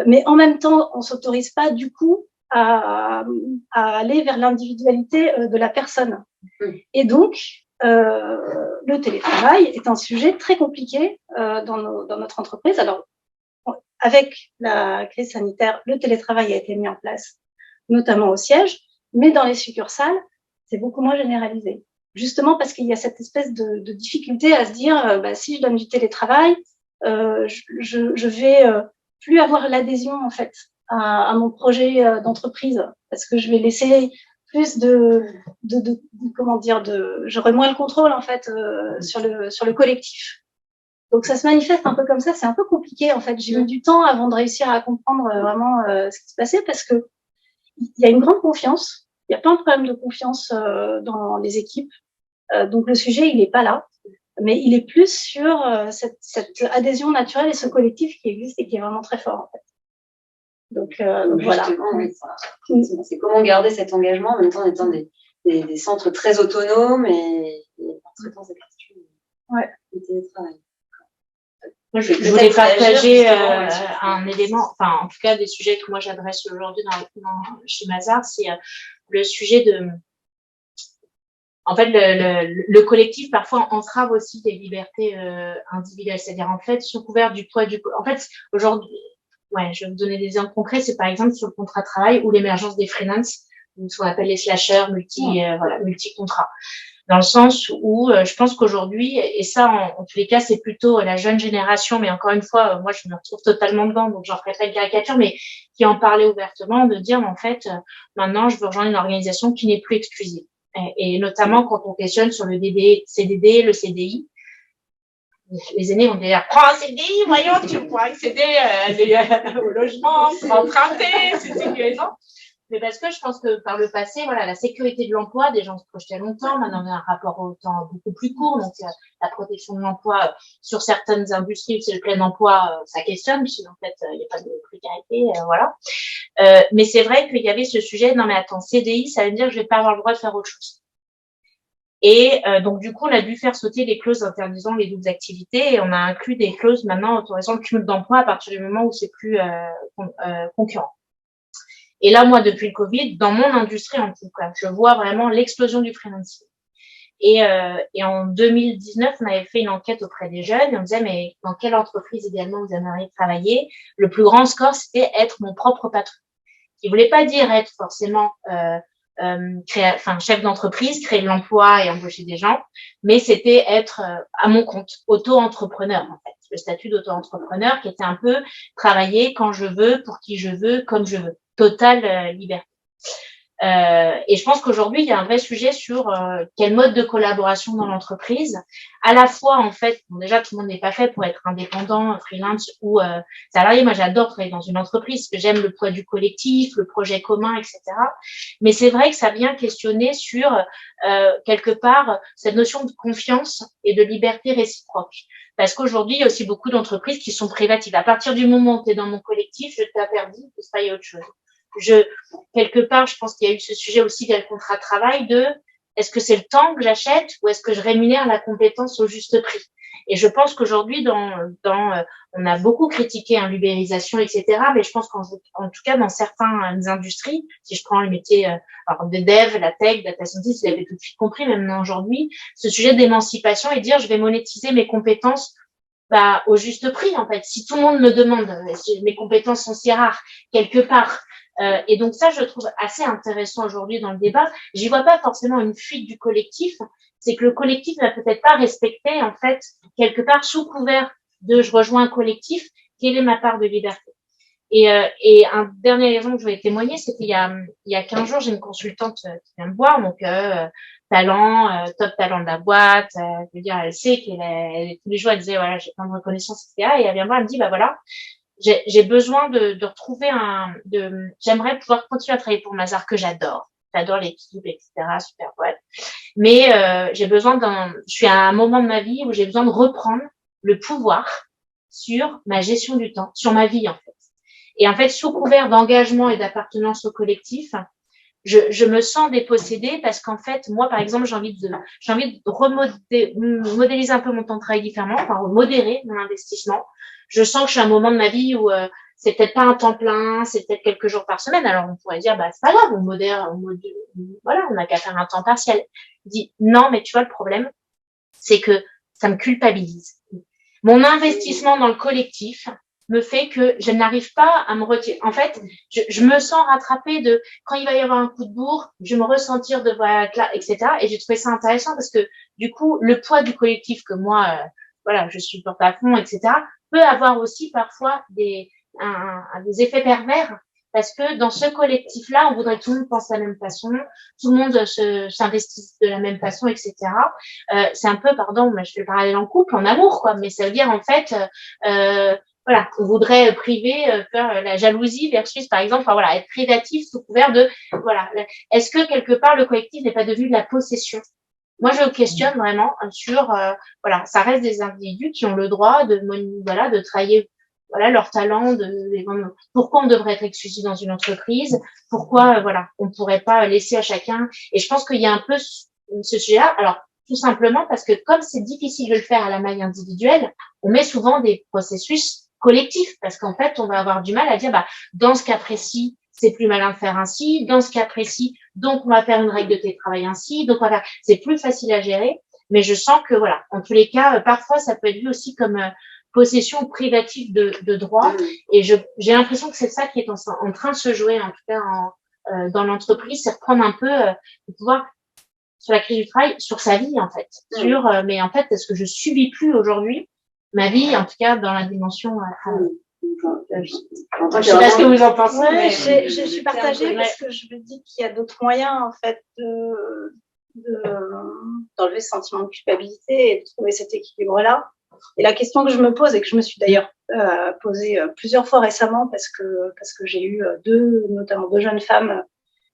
mais en même temps on s'autorise pas du coup à aller vers l'individualité de la personne. Et donc le télétravail est un sujet très compliqué dans notre entreprise. Alors avec la crise sanitaire, le télétravail a été mis en place, notamment au siège, mais dans les succursales, c'est beaucoup moins généralisé. Justement parce qu'il y a cette espèce de difficulté à se dire, si je donne du télétravail, je vais plus avoir l'adhésion en fait à mon projet d'entreprise, parce que je vais laisser plus j'aurai moins le contrôle en fait sur le collectif. Donc ça se manifeste un peu comme ça, c'est un peu compliqué en fait. J'ai eu du temps avant de réussir à comprendre vraiment ce qui se passait parce que il y a une grande confiance, il y a plein de problèmes de confiance dans les équipes. Donc le sujet, il n'est pas là, mais il est plus sur cette adhésion naturelle et ce collectif qui existe et qui est vraiment très fort en fait. Donc voilà. Oui, c'est comment garder cet engagement en même temps en étant des centres très autonomes et en traitant cette question du télétravail. Moi, je voulais partager un élément, enfin, en tout cas, des sujets que moi j'adresse aujourd'hui chez Mazars, c'est le sujet de, en fait, le collectif parfois entrave aussi des libertés individuelles, c'est-à-dire en fait sous couvert du poids en fait aujourd'hui, je vais vous donner des exemples concrets, c'est par exemple sur le contrat de travail ou l'émergence des freelances, ce qu'on appelle les slashers, multi-contrats. Dans le sens où je pense qu'aujourd'hui, et ça en tous les cas c'est plutôt la jeune génération, mais encore une fois moi je me retrouve totalement dedans, donc j'en ferai pas une caricature, mais qui en parlait ouvertement, de dire en fait maintenant je veux rejoindre une organisation qui n'est plus exclusive, et notamment quand on questionne sur le CDD, le CDI, les aînés vont dire prends un CDI, voyons, tu pourras accéder au logement, emprunter, c'est sécurisant. Mais parce que je pense que par le passé, voilà, la sécurité de l'emploi, des gens se projetaient longtemps, maintenant on a un rapport au temps beaucoup plus court, donc la protection de l'emploi sur certaines industries, c'est le plein emploi, ça questionne, puisqu'en fait il n'y a pas de précarité, voilà. Mais c'est vrai qu'il y avait ce sujet, non mais attends, CDI, ça veut dire que je vais pas avoir le droit de faire autre chose. Et donc, du coup, on a dû faire sauter les clauses interdisant les doubles activités et on a inclus des clauses maintenant autorisant le cumul d'emploi à partir du moment où c'est plus concurrent. Et là, moi, depuis le Covid, dans mon industrie en tout cas, je vois vraiment l'explosion du freelancing. Et en 2019, on avait fait une enquête auprès des jeunes et on disait, mais dans quelle entreprise idéalement vous aimeriez travailler? Le plus grand score, c'était être mon propre patron. Qui voulait pas dire être forcément chef d'entreprise, créer de l'emploi et embaucher des gens, mais c'était être à mon compte, auto-entrepreneur en fait. Le statut d'auto-entrepreneur qui était un peu travailler quand je veux, pour qui je veux, comme je veux. Totale liberté. Et je pense qu'aujourd'hui, il y a un vrai sujet sur quel mode de collaboration dans l'entreprise. À la fois, en fait, bon, déjà, tout le monde n'est pas fait pour être indépendant, freelance ou salarié. Moi, j'adore travailler dans une entreprise, parce que j'aime le poids du collectif, le projet commun, etc. Mais c'est vrai que ça vient questionner sur, quelque part, cette notion de confiance et de liberté réciproque. Parce qu'aujourd'hui, il y a aussi beaucoup d'entreprises qui sont privatives. À partir du moment où tu es dans mon collectif, je t'interdis de travailler autre chose. Quelque part, je pense qu'il y a eu ce sujet aussi via le contrat de travail de est-ce que c'est le temps que j'achète ou est-ce que je rémunère la compétence au juste prix? Et je pense qu'aujourd'hui, on a beaucoup critiqué l'ubérisation, etc. Mais je pense qu'en tout cas, dans certaines industries, si je prends les métiers de dev, la tech, data scientist, vous l'avez tout de suite compris, même aujourd'hui, ce sujet d'émancipation et dire je vais monétiser mes compétences au juste prix, en fait. Si tout le monde me demande, si mes compétences sont si rares, quelque part, et donc ça, je trouve assez intéressant aujourd'hui dans le débat. J'y vois pas forcément une fuite du collectif. C'est que le collectif n'a peut-être pas respecté, en fait, quelque part, sous couvert de je rejoins un collectif, quelle est ma part de liberté. Et un dernier exemple que je voulais témoigner, c'est qu'il y a 15 jours, j'ai une consultante qui vient me voir, donc talent, top talent de la boîte. Je veux dire, elle sait tous les jours, elle disait voilà, j'ai plein de reconnaissance, etc. Et elle vient me voir, elle me dit bah voilà. J'ai besoin de retrouver j'aimerais pouvoir continuer à travailler pour Mazars que j'adore. J'adore l'équipe, etc. Super boîte. Mais, je suis à un moment de ma vie où j'ai besoin de reprendre le pouvoir sur ma gestion du temps, sur ma vie, en fait. Et en fait, sous couvert d'engagement et d'appartenance au collectif, je me sens dépossédée parce qu'en fait, moi, par exemple, j'ai envie de modéliser un peu mon temps de travail différemment, enfin, modérer mon investissement. Je sens que je suis à un moment de ma vie où c'est peut-être pas un temps plein, c'est peut-être quelques jours par semaine. Alors, on pourrait dire, c'est pas grave, voilà, on n'a qu'à faire un temps partiel. Je dis, non, mais tu vois, le problème, c'est que ça me culpabilise. Mon investissement dans le collectif me fait que je n'arrive pas à me retirer. En fait, je me sens rattrapée quand il va y avoir un coup de bourre, je vais me ressentir de voilà, etc. Et j'ai trouvé ça intéressant parce que du coup, le poids du collectif que moi, je supporte à fond, etc., peut avoir aussi parfois des effets pervers parce que dans ce collectif-là, on voudrait que tout le monde pense de la même façon, tout le monde s'investisse de la même façon, etc. C'est un peu, pardon, mais je fais le parallèle en couple, en amour, quoi. Mais ça veut dire en fait, voilà, on voudrait faire la jalousie versus, par exemple, être privatif sous couvert de, voilà. Est-ce que quelque part le collectif n'est pas devenu de la possession? Moi, je questionne vraiment sur, ça reste des individus qui ont le droit de travailler, leur talent, pourquoi on devrait être exclusif dans une entreprise, pourquoi, on pourrait pas laisser à chacun. Et je pense qu'il y a un peu ce sujet-là. Alors, tout simplement parce que comme c'est difficile de le faire à la maille individuelle, on met souvent des processus collectifs parce qu'en fait, on va avoir du mal à dire, dans ce cas précis, c'est plus malin de faire ainsi, dans ce cas précis, donc on va faire une règle de télétravail ainsi, donc c'est plus facile à gérer, mais je sens que en tous les cas, parfois ça peut être vu aussi comme possession privative de droit, et j'ai l'impression que c'est ça qui est en train de se jouer, en tout cas dans l'entreprise, c'est reprendre un peu le pouvoir sur la crise du travail, sur sa vie en fait, mais en fait, est-ce que je subis plus aujourd'hui ma vie, en tout cas dans la dimension travail. Je sais pas ce que vous en pensez. Ouais, je suis partagée parce que je me dis qu'il y a d'autres moyens en fait d'enlever ce sentiment de culpabilité et de trouver cet équilibre-là. Et la question que je me pose et que je me suis d'ailleurs posée plusieurs fois récemment parce que j'ai eu notamment deux jeunes femmes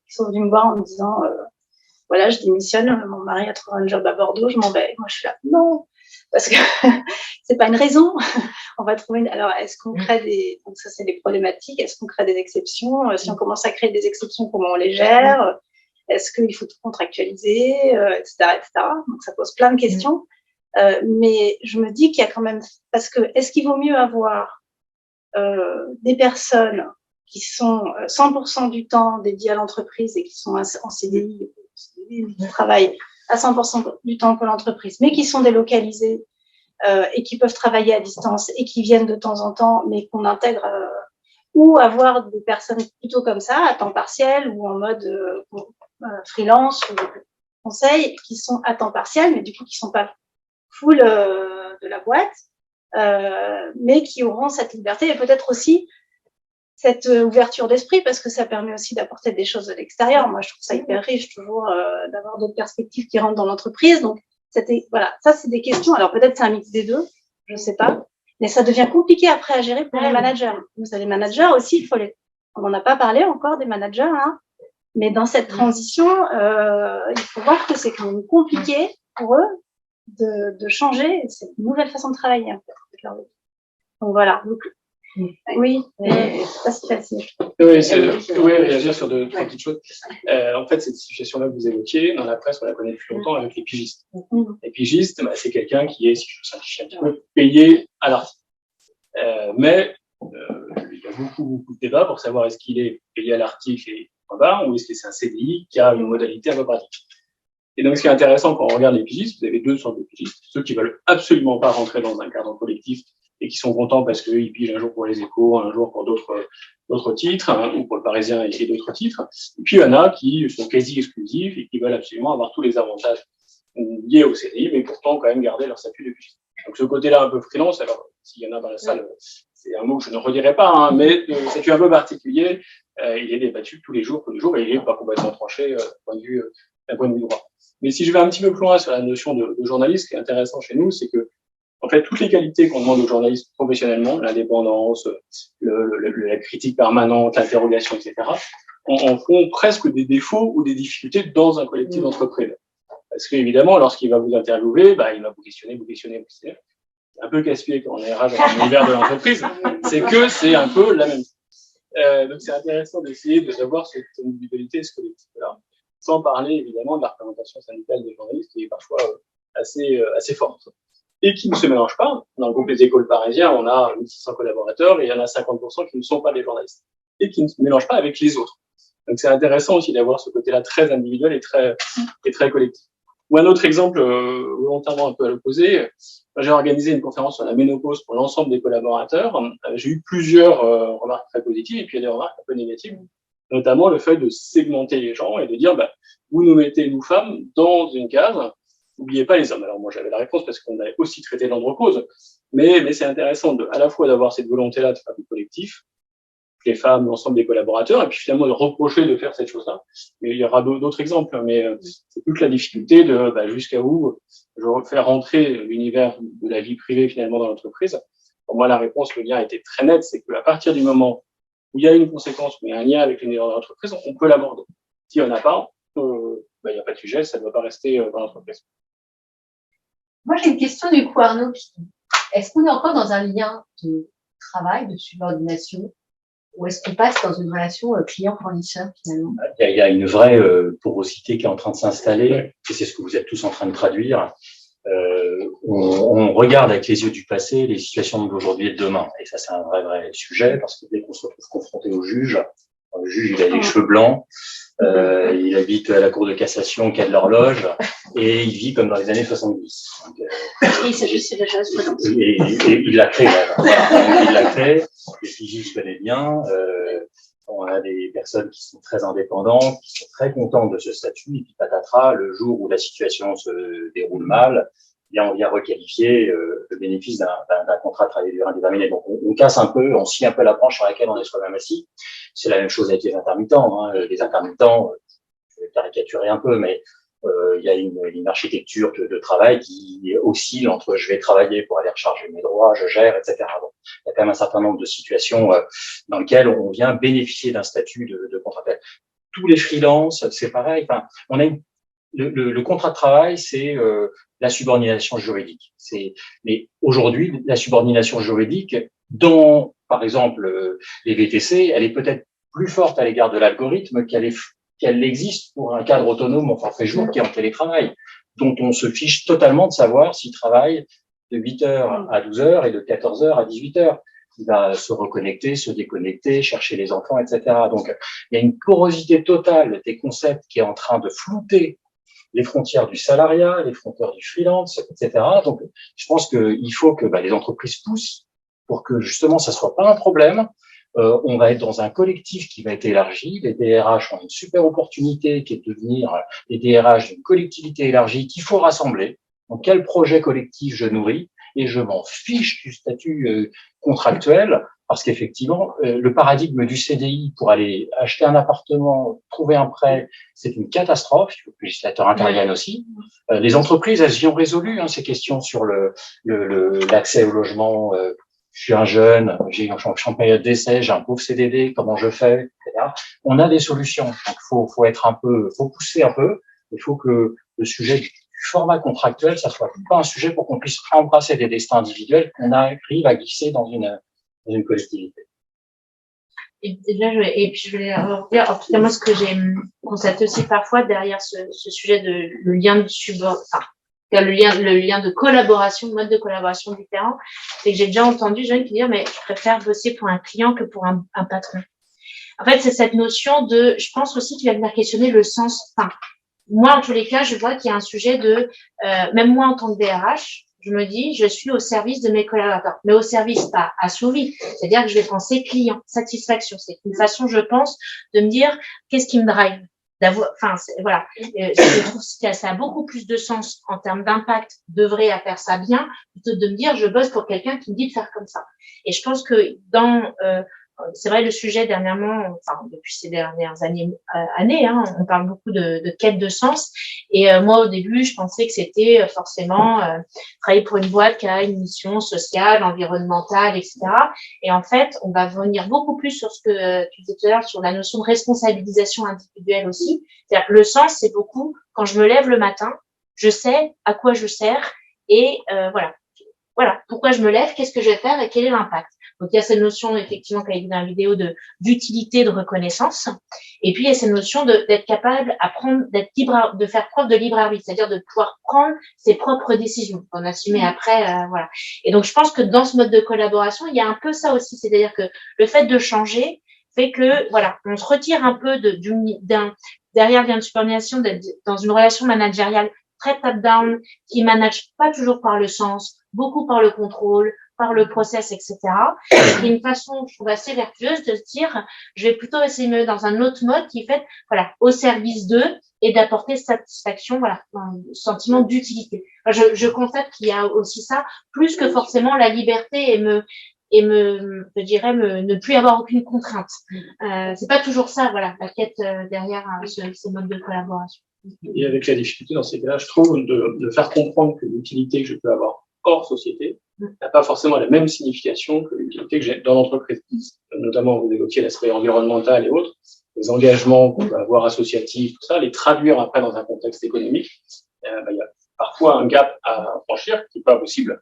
qui sont venues me voir en me disant je démissionne, mon mari a trouvé un job à Bordeaux, je m'en vais. Moi je suis là, non. parce que c'est pas une raison. On va trouver alors, est-ce qu'on crée des, donc ça c'est des problématiques, est-ce qu'on crée des exceptions? Si on commence à créer des exceptions, comment on les gère? Est-ce qu'il faut tout contractualiser, etc., etc. Donc ça pose plein de questions. Mais je me dis qu'il y a quand même, parce que est-ce qu'il vaut mieux avoir des personnes qui sont 100% du temps dédiées à l'entreprise et qui sont en CDI, qui travaillent à 100% du temps pour l'entreprise, mais qui sont délocalisées et qui peuvent travailler à distance et qui viennent de temps en temps, mais qu'on intègre, ou avoir des personnes plutôt comme ça, à temps partiel ou en mode freelance ou conseil, qui sont à temps partiel, mais du coup qui sont pas full de la boîte, mais qui auront cette liberté et peut-être aussi cette ouverture d'esprit, parce que ça permet aussi d'apporter des choses de l'extérieur. Moi, je trouve ça hyper riche toujours d'avoir d'autres perspectives qui rentrent dans l'entreprise. Donc, voilà, ça c'est des questions. Alors peut-être c'est un mix des deux, je sais pas, mais ça devient compliqué après à gérer pour les managers. Vous avez les managers aussi, on n'en a pas parlé encore des managers, hein, mais dans cette transition, il faut voir que c'est quand même compliqué pour eux de changer. C'est une nouvelle façon de travailler, en fait. Donc voilà. Donc, oui, c'est pas si facile. Oui, réagir sur trois petites choses. En fait, cette situation-là que vous évoquiez, dans la presse, on la connaît depuis longtemps avec les pigistes. Les pigistes, c'est quelqu'un qui est, si je simplifie un petit peu, payé à l'article. Mais il y a beaucoup de débats pour savoir est-ce qu'il est payé à l'article et point barre, ou est-ce que c'est un CDI qui a une modalité un peu pratique. Et donc, ce qui est intéressant quand on regarde les pigistes, vous avez deux sortes de pigistes. Ceux qui veulent absolument pas rentrer dans un cadre collectif et qui sont contents parce qu'ils pigent un jour pour les Échos, un jour pour d'autres titres, hein, ou pour le Parisien et d'autres titres. Et puis, il y en a qui sont quasi exclusifs et qui veulent absolument avoir tous les avantages liés au CDI, mais pourtant quand même garder leur statut de pigiste. Donc, ce côté-là un peu freelance, alors, s'il y en a dans la salle, c'est un mot que je ne redirai pas, hein, mais statut un peu particulier, il est débattu tous les jours, et il n'est pas complètement tranché d'un point de vue droit. Mais si je vais un petit peu plus loin sur la notion de journaliste, ce qui est intéressant chez nous, c'est que, en fait, toutes les qualités qu'on demande aux journalistes professionnellement, l'indépendance, la critique permanente, l'interrogation, etc., en font presque des défauts ou des difficultés dans un collectif d'entreprise. Parce qu'évidemment, lorsqu'il va vous interviewer, il va vous questionner. C'est un peu casse-pied quand on est RH dans l'univers de l'entreprise, c'est que c'est un peu la même chose. Donc c'est intéressant d'essayer d'avoir cette individualité, ce collectif-là, sans parler évidemment de la représentation syndicale des journalistes qui est parfois assez forte et qui ne se mélange pas. Dans le groupe Les Échos Parisiens, on a 1600 collaborateurs et il y en a 50% qui ne sont pas des journalistes et qui ne se mélangent pas avec les autres. Donc c'est intéressant aussi d'avoir ce côté-là très individuel et très collectif. Ou un autre exemple volontairement un peu à l'opposé, j'ai organisé une conférence sur la ménopause pour l'ensemble des collaborateurs. J'ai eu plusieurs remarques très positives et puis il y a des remarques un peu négatives, notamment le fait de segmenter les gens et de dire vous nous mettez, nous femmes, dans une case, n'oubliez pas les hommes. Alors moi j'avais la réponse parce qu'on avait aussi traité l'andropause, mais c'est intéressant à la fois d'avoir cette volonté-là de faire du collectif, les femmes, l'ensemble des collaborateurs, et puis finalement de reprocher de faire cette chose-là. Mais il y aura d'autres exemples, mais c'est toute la difficulté de jusqu'à où je faire rentrer l'univers de la vie privée finalement dans l'entreprise. Pour moi, la réponse, le lien était très net, c'est qu'à partir du moment où il y a une conséquence, où il y a un lien avec l'univers de l'entreprise, on peut l'aborder. S'il n'y en a pas, il n'y a pas de sujet, ça ne doit pas rester dans l'entreprise. Moi, j'ai une question du coup, Arnaud. Est-ce qu'on est encore dans un lien de travail, de subordination, ou est-ce qu'on passe dans une relation client-fournisseur finalement? Il y a une vraie porosité qui est en train de s'installer, et c'est ce que vous êtes tous en train de traduire. On regarde avec les yeux du passé les situations d'aujourd'hui et de demain, et ça c'est un vrai sujet, parce que dès qu'on se retrouve confronté au juge, le juge il a les cheveux blancs, il habite à la cour de cassation qui a de l'horloge, et il vit comme dans les années 70. Donc, il s'agit de la et il l'a créé, voilà. Il l'a créé, les pigistes se connaissent bien, on a des personnes qui sont très indépendantes, qui sont très contentes de ce statut, et puis patatras, le jour où la situation se déroule mal, on vient requalifier le bénéfice d'un contrat de travail durée indéterminée. Donc on casse un peu, on scie un peu la branche sur laquelle on est soi-même assis. C'est la même chose avec les intermittents. Hein. Les intermittents, je vais caricaturer un peu, mais il y a une architecture de travail qui oscille entre je vais travailler pour aller recharger mes droits, je gère, etc. Donc, il y a quand même un certain nombre de situations dans lesquelles on vient bénéficier d'un statut de contractuel. Tous les freelances, c'est pareil. Enfin, on a une le contrat de travail, c'est la subordination juridique. Mais aujourd'hui, la subordination juridique, dans, par exemple, les VTC, elle est peut-être plus forte à l'égard de l'algorithme qu'elle existe pour un cadre autonome en forfait jour qui est en télétravail, dont on se fiche totalement de savoir s'il travaille de 8 heures à 12 heures et de 14 heures à 18 heures. Il va se reconnecter, se déconnecter, chercher les enfants, etc. Donc, il y a une porosité totale des concepts qui est en train de flouter les frontières du salariat, les frontières du freelance, etc. Donc, je pense qu'il faut que les entreprises poussent pour que justement ça soit pas un problème. On va être dans un collectif qui va être élargi. Les DRH ont une super opportunité qui est de devenir les DRH d'une collectivité élargie qu'il faut rassembler. Donc, quel projet collectif je nourris? Et je m'en fiche du statut contractuel, parce qu'effectivement, le paradigme du CDI pour aller acheter un appartement, trouver un prêt, c'est une catastrophe. Il faut que le législateur intervienne aussi. Les entreprises, elles y ont résolu ces questions sur l'accès au logement. Je suis un jeune, je suis en période d'essai, j'ai un pauvre CDD, comment je fais, etc. On a des solutions. Donc, faut pousser un peu. Il faut que le sujet du format contractuel, ça soit pas un sujet pour qu'on puisse embrasser des destins individuels qu'on arrive à glisser dans une collectivité. Et puis je voulais revenir, en tout cas moi ce que j'ai constaté aussi parfois derrière ce sujet de le lien de le lien de collaboration, mode de collaboration différent, c'est que j'ai déjà entendu gens qui dire mais je préfère bosser pour un client que pour un patron. En fait, c'est cette notion de, je pense aussi qu'il va venir questionner le sens. Enfin, moi en tous les cas, je vois qu'il y a un sujet de, même moi en tant que DRH, je me dis, je suis au service de mes collaborateurs, mais au service pas assouvi. C'est-à-dire que je vais penser client, satisfaction. C'est une façon, je pense, de me dire qu'est-ce qui me drive. Voilà. Je trouve que ça a beaucoup plus de sens en termes d'impact d'œuvrer à faire ça bien, plutôt de me dire je bosse pour quelqu'un qui me dit de faire comme ça. Et je pense que c'est vrai, le sujet dernièrement, depuis ces dernières années, on parle beaucoup de quête de sens. Et moi, au début, je pensais que c'était forcément travailler pour une boîte qui a une mission sociale, environnementale, etc. Et en fait, on va venir beaucoup plus sur ce que tu disais tout à l'heure, sur la notion de responsabilisation individuelle aussi. C'est-à-dire que le sens, c'est beaucoup quand je me lève le matin, je sais à quoi je sers et voilà, pourquoi je me lève, qu'est-ce que je vais faire et quel est l'impact. Donc, il y a cette notion, effectivement, qu'il y a dit dans la vidéo, d'utilité, de reconnaissance. Et puis, il y a cette notion d'être capable d'être libre, de faire preuve de libre arbitre, c'est-à-dire de pouvoir prendre ses propres décisions, en assumer après, voilà. Et donc, je pense que dans ce mode de collaboration, il y a un peu ça aussi, c'est-à-dire que le fait de changer fait que, voilà, on se retire un peu derrière lien de subordination, d'être dans une relation managériale très top-down, qui manage pas toujours par le sens, beaucoup par le contrôle, par le process, etc. C'est une façon, je trouve, assez vertueuse de se dire, je vais plutôt essayer de me mettre dans un autre mode qui fait, voilà, au service d'eux et d'apporter satisfaction, voilà, un sentiment d'utilité. Enfin, je constate qu'il y a aussi ça, plus que forcément la liberté je dirais, ne plus avoir aucune contrainte. C'est pas toujours ça, voilà, la quête derrière ce mode de collaboration. Et avec la difficulté dans ces cas-là, je trouve, de faire comprendre que l'utilité que je peux avoir hors société n'a pas forcément la même signification que l'utilité que j'ai dans l'entreprise. Notamment, vous évoquiez l'aspect environnemental et autres, les engagements qu'on peut avoir associatifs, tout ça, les traduire après dans un contexte économique, il y a parfois un gap à franchir qui n'est pas possible.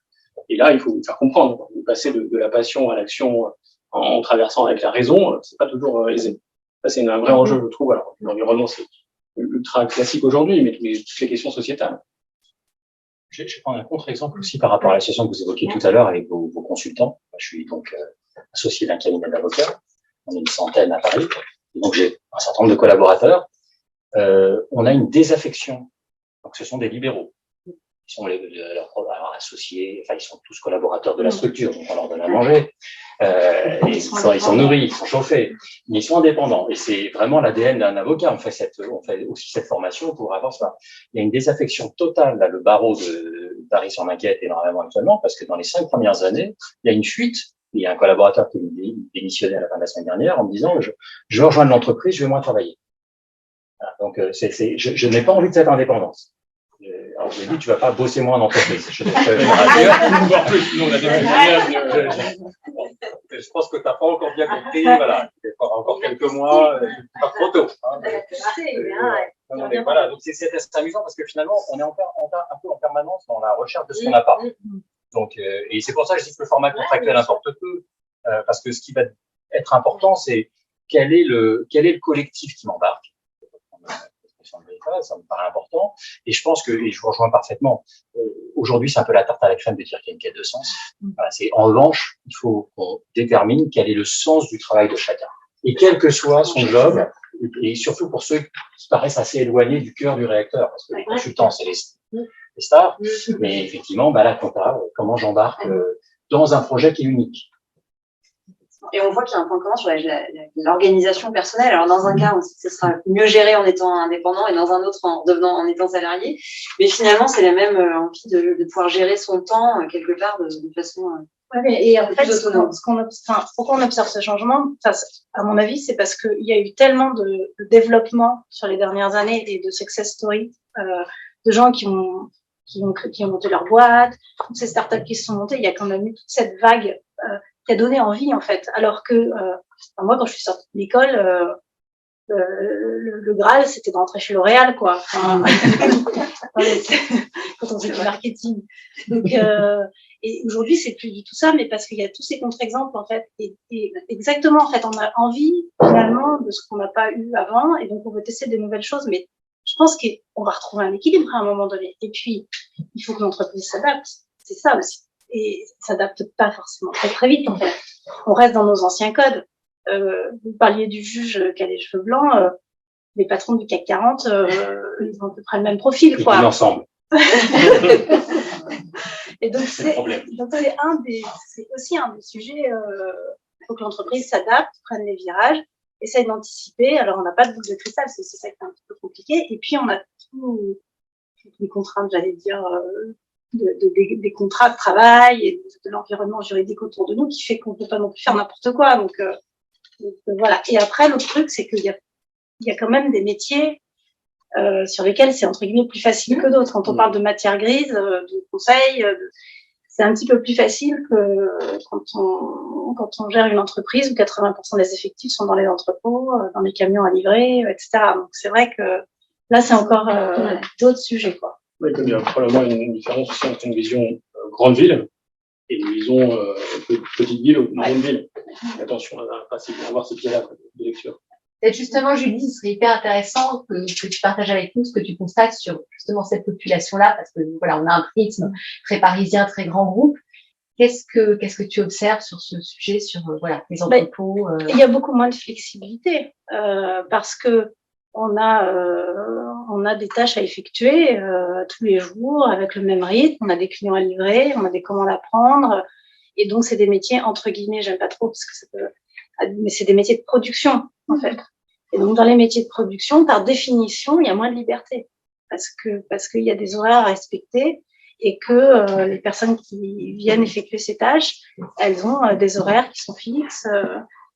Et là, il faut vous faire comprendre. Vous passez de la passion à l'action en traversant avec la raison, c'est pas toujours aisé. Ça, c'est un vrai enjeu, je trouve. Alors, l'environnement, c'est ultra classique aujourd'hui, mais toutes les questions sociétales. Je vais prendre un contre-exemple aussi par rapport à la situation que vous évoquiez tout à l'heure avec vos consultants. Je suis donc associé d'un cabinet d'avocats. On est une centaine à Paris. Et donc, j'ai un certain nombre de collaborateurs. On a une désaffection. Donc, ce sont des libéraux. Ils sont leurs associés, enfin, ils sont tous collaborateurs de la structure, donc on leur donne à manger. Ils sont nourris, ils sont chauffés, mais ils sont indépendants. Et c'est vraiment l'ADN d'un avocat. On fait aussi cette formation pour avoir ça. Il y a une désaffection totale, là, le barreau de Paris s'en inquiète énormément actuellement, parce que dans les 5 premières années, il y a une fuite. Il y a un collaborateur qui est démissionné à la fin de la semaine dernière en me disant, je veux rejoindre l'entreprise, je vais moins travailler. Voilà, donc, je n'ai pas envie de cette indépendance. Alors, je lui ai dit, tu vas pas bosser moins en entreprise. Je pense que tu n'as pas encore bien compris. Voilà. Encore quelques mois, pas trop tôt. Non, mais voilà, donc c'est assez amusant parce que finalement, on est un peu en permanence dans la recherche de ce qu'on n'a pas. Donc, et c'est pour ça que je dis que le format contractuel importe peu, parce que ce qui va être important, c'est quel est le collectif qui m'embarque. Ça me paraît important. Et je pense et je vous rejoins parfaitement, aujourd'hui, c'est un peu la tarte à la crème de dire qu'il y a une quête de sens. Voilà, en revanche, il faut qu'on détermine quel est le sens du travail de chacun. Et quel que soit son job, et surtout pour ceux qui paraissent assez éloignés du cœur du réacteur, parce que les consultants, c'est les stars, mais effectivement, la compta, comment j'embarque dans un projet qui est unique. Et on voit qu'il y a un point commun sur l'organisation personnelle. Alors, dans un cas, on sait que ce sera mieux géré en étant indépendant et dans un autre en étant salarié. Mais finalement, c'est la même envie de pouvoir gérer son temps quelque part de façon et en fait, pourquoi on observe ce changement, à mon avis, c'est parce qu'il y a eu tellement de développement sur les dernières années et de success stories, de gens qui ont monté leur boîte, toutes ces startups qui se sont montées. Il y a quand même eu toute cette vague qui a donné envie, en fait. Alors que moi, quand je suis sortie de l'école, le Graal, c'était de rentrer chez L'Oréal, quoi. Enfin, quand on faisait du marketing. Donc, et aujourd'hui, c'est plus du tout ça, mais parce qu'il y a tous ces contre-exemples, en fait. Et exactement, en fait, on a envie, finalement, de ce qu'on n'a pas eu avant, et donc on veut tester des nouvelles choses, mais je pense qu'on va retrouver un équilibre à un moment donné. Et puis, il faut que l'entreprise s'adapte. C'est ça aussi. Et s'adapte pas forcément très vite, en fait. On reste dans nos anciens codes. Vous parliez du juge qui a les cheveux blancs, les patrons du CAC 40, ils ont à peu près le même profil, quoi. Ils ensemble. Et donc c'est aussi un des sujets. Il faut que l'entreprise s'adapte, prenne les virages, essaye d'anticiper. Alors on n'a pas de boule de cristal, c'est ça qui est un petit peu compliqué. Et puis on a toutes les contraintes, j'allais dire, des contrats de travail et de l'environnement juridique autour de nous qui fait qu'on peut pas non plus faire n'importe quoi. Donc voilà. Et après l'autre truc, c'est qu'il y a quand même des métiers sur lesquels c'est entre guillemets plus facile que d'autres. Quand on parle de matière grise, de conseil, c'est un petit peu plus facile que quand on gère une entreprise où 80% des effectifs sont dans les entrepôts, dans les camions à livrer, etc. Donc c'est vrai que là c'est encore d'autres sujets, quoi. Oui, comme il y a probablement une différence aussi entre une vision grande ville et une vision petite ville ou moyenne ville. Attention à pas avoir ces pieds-là de lecture. Et justement, Julie, ce serait hyper intéressant que tu partages avec nous ce que tu constates sur justement cette population-là, parce que voilà, on a un prisme très parisien, très grand groupe. Qu'est-ce que tu observes sur ce sujet, sur voilà, les entrepôts Il y a beaucoup moins de flexibilité parce que on a des tâches à effectuer tous les jours avec le même rythme. On a des clients à livrer, on a des commandes à prendre, et donc c'est des métiers entre guillemets, j'aime pas trop parce que mais c'est des métiers de production en fait. Et donc dans les métiers de production, par définition, il y a moins de liberté parce qu'il y a des horaires à respecter et que les personnes qui viennent effectuer ces tâches, elles ont des horaires qui sont fixes,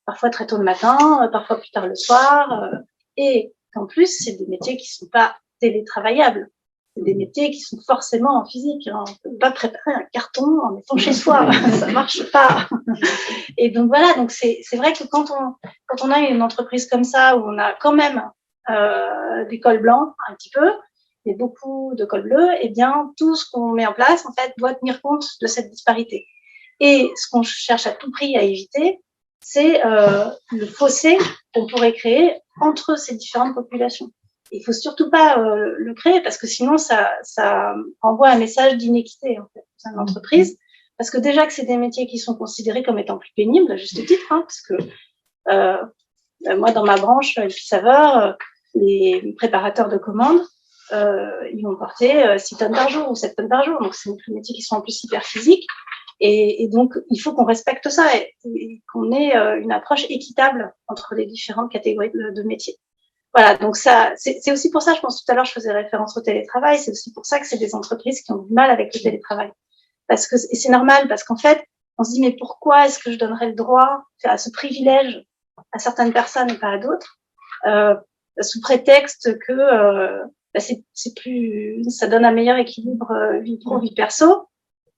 parfois très tôt le matin, parfois plus tard le soir, et qu'en plus c'est des métiers qui sont pas télétravaillables. C'est des métiers qui sont forcément en physique. On ne peut pas préparer un carton en étant chez soi. Ça marche pas. Et donc voilà. Donc c'est vrai que quand on a une entreprise comme ça où on a quand même des cols blancs un petit peu, et beaucoup de cols bleus, eh bien tout ce qu'on met en place en fait doit tenir compte de cette disparité. Et ce qu'on cherche à tout prix à éviter, c'est le fossé qu'on pourrait créer entre ces différentes populations. Il faut surtout pas le créer parce que sinon ça envoie un message d'inéquité en fait dans l'entreprise, parce que déjà que c'est des métiers qui sont considérés comme étant plus pénibles à juste titre, hein, parce que moi dans ma branche Épices Saveurs, les préparateurs de commandes ils vont porter 6 tonnes par jour ou 7 tonnes par jour, donc c'est des métiers qui sont en plus hyper physiques et donc il faut qu'on respecte ça et qu'on ait une approche équitable entre les différentes catégories de métiers. Voilà, donc ça, c'est aussi pour ça, je pense tout à l'heure, je faisais référence au télétravail, c'est aussi pour ça que c'est des entreprises qui ont du mal avec le télétravail. Et c'est normal, parce qu'en fait, on se dit, mais pourquoi est-ce que je donnerais le droit à ce privilège à certaines personnes et pas à d'autres, sous prétexte que c'est plus, ça donne un meilleur équilibre vie pro, vie perso,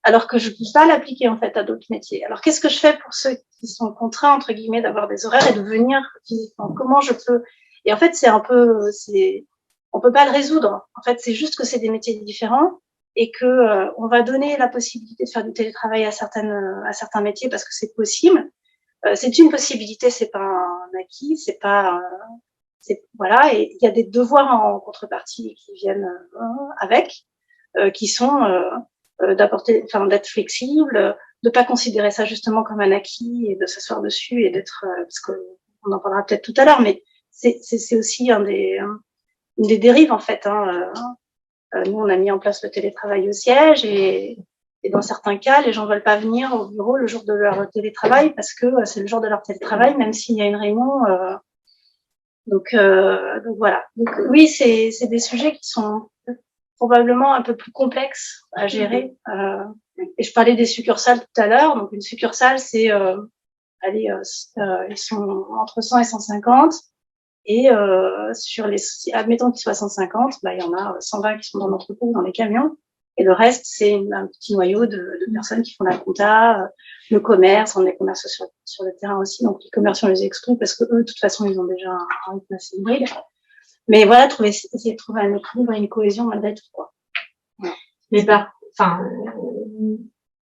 alors que je ne peux pas l'appliquer en fait à d'autres métiers. Alors qu'est-ce que je fais pour ceux qui sont contraints, entre guillemets, d'avoir des horaires et de venir physiquement? Comment je peux... Et en fait, c'est un peu, on peut pas le résoudre. En fait, c'est juste que c'est des métiers différents et que on va donner la possibilité de faire du télétravail à certains métiers parce que c'est possible. C'est une possibilité, c'est pas un acquis, c'est pas voilà, et il y a des devoirs en contrepartie qui viennent avec, qui sont d'être flexible, de pas considérer ça justement comme un acquis et de s'asseoir dessus et d'être parce que on en parlera peut-être tout à l'heure, mais c'est aussi une des dérives en fait. Nous, on a mis en place le télétravail au siège et dans certains cas, les gens veulent pas venir au bureau le jour de leur télétravail parce que c'est le jour de leur télétravail, même s'il y a une réunion. Donc voilà. Donc oui, c'est des sujets qui sont probablement un peu plus complexes à gérer. Et je parlais des succursales tout à l'heure. Donc une succursale, c'est ils sont entre 100 et 150. Et sur les, admettons qu'ils soient 150, il y en a 120 qui sont dans l'entrepôt ou dans les camions. Et le reste, c'est un petit noyau de personnes qui font la compta, le commerce, on est commerciaux sur le terrain aussi. Donc les commerciaux, on les exclut parce que eux, de toute façon, ils ont déjà un rythme assez hybride. Mais voilà, essayer de trouver un équilibre et une cohésion malgré tout, quoi. Voilà. Mais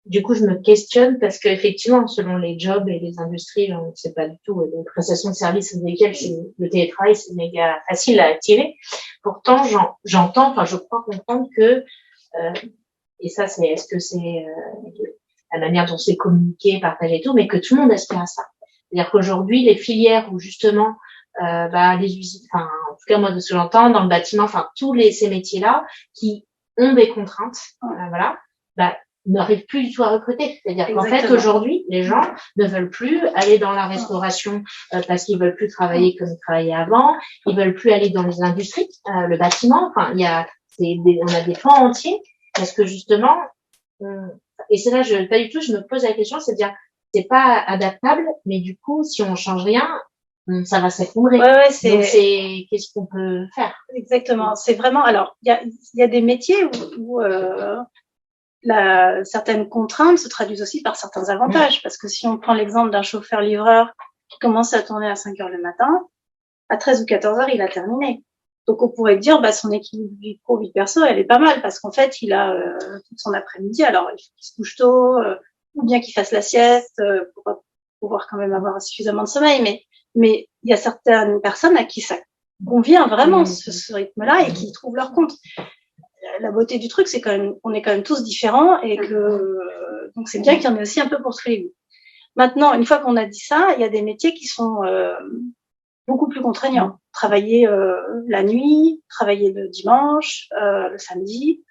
du coup, je me questionne parce qu'effectivement, selon les jobs et les industries, on ne sait pas du tout, les prestations de services dans lesquelles le télétravail, c'est méga facile à activer. Pourtant, je crois comprendre que, et ça, est-ce que c'est la manière dont c'est communiqué, partagé et tout, mais que tout le monde aspire à ça. C'est-à-dire qu'aujourd'hui, les filières où justement, les usines, en tout cas moi de ce que j'entends, dans le bâtiment, tous ces métiers-là qui ont des contraintes, n'arrivent plus du tout à recruter. C'est-à-dire qu'en fait, aujourd'hui, les gens ne veulent plus aller dans la restauration parce qu'ils veulent plus travailler comme ils travaillaient avant. Ils veulent plus aller dans les industries, le bâtiment. On a des pans entiers parce que justement, et c'est là, pas du tout, je me pose la question, c'est-à-dire, c'est pas adaptable, mais du coup, si on change rien, ça va s'effondrer. Ouais, donc c'est qu'est-ce qu'on peut faire? Exactement. C'est vraiment. Alors, il y a des métiers où certaines contraintes se traduisent aussi par certains avantages. Parce que si on prend l'exemple d'un chauffeur-livreur qui commence à tourner à 5 heures le matin, à 13 ou 14 heures, il a terminé. Donc, on pourrait dire, son équilibre vie pro, vie perso, elle est pas mal parce qu'en fait, il a tout son après-midi. Alors, il faut qu'il se couche tôt, ou bien qu'il fasse la sieste pour pouvoir quand même avoir suffisamment de sommeil. Mais il y a certaines personnes à qui ça convient vraiment ce rythme-là et qui trouvent leur compte. La beauté du truc, c'est on est quand même tous différents et que donc c'est bien qu'il y en ait aussi un peu pour tous les goûts. Maintenant, une fois qu'on a dit ça, il y a des métiers qui sont beaucoup plus contraignants. Travailler la nuit, travailler le dimanche, le samedi.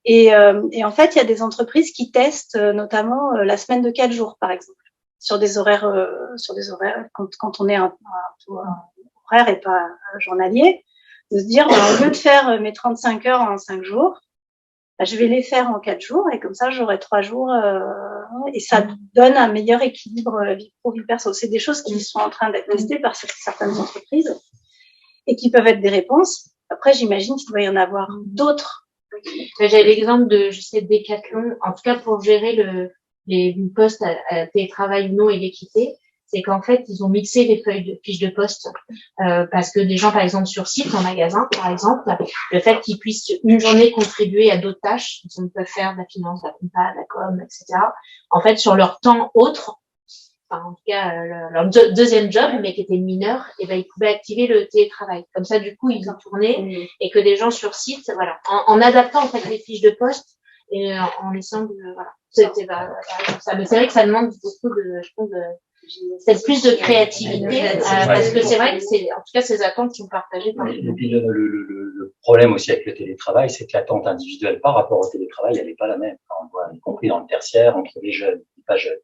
Et en fait, il y a des entreprises qui testent notamment la semaine de 4 jours, par exemple, sur des horaires quand on est un horaire et pas journalier, de se dire, au lieu de faire mes 35 heures en 5 jours, je vais les faire en 4 jours et comme ça, j'aurai 3 jours et ça donne un meilleur équilibre vie pro, vie perso. C'est des choses qui sont en train d'être testées par certaines entreprises et qui peuvent être des réponses. Après, j'imagine qu'il doit y en avoir d'autres. J'ai l'exemple de, Decathlon, en tout cas pour gérer les postes à télétravail ou non et l'équité. C'est qu'en fait, ils ont mixé les fiches de poste parce que des gens, par exemple, sur site, en magasin, par exemple, le fait qu'ils puissent une journée contribuer à d'autres tâches, ils peuvent faire de la finance, de la compta, de la com, etc. En fait, sur leur temps autre, en tout cas leur deuxième job, mais qui était mineur, ils pouvaient activer le télétravail. Comme ça, du coup, ils ont tourné et que des gens sur site, voilà, en adaptant en fait les fiches de poste et en laissant, voilà. C'est vrai que ça demande beaucoup c'est plus de créativité, parce que c'est vrai que en tout cas, ces attentes sont partagées par les gens. Le problème aussi avec le télétravail, c'est que l'attente individuelle par rapport au télétravail, elle n'est pas la même. On voit, y compris dans le tertiaire, entre les jeunes et les pas jeunes.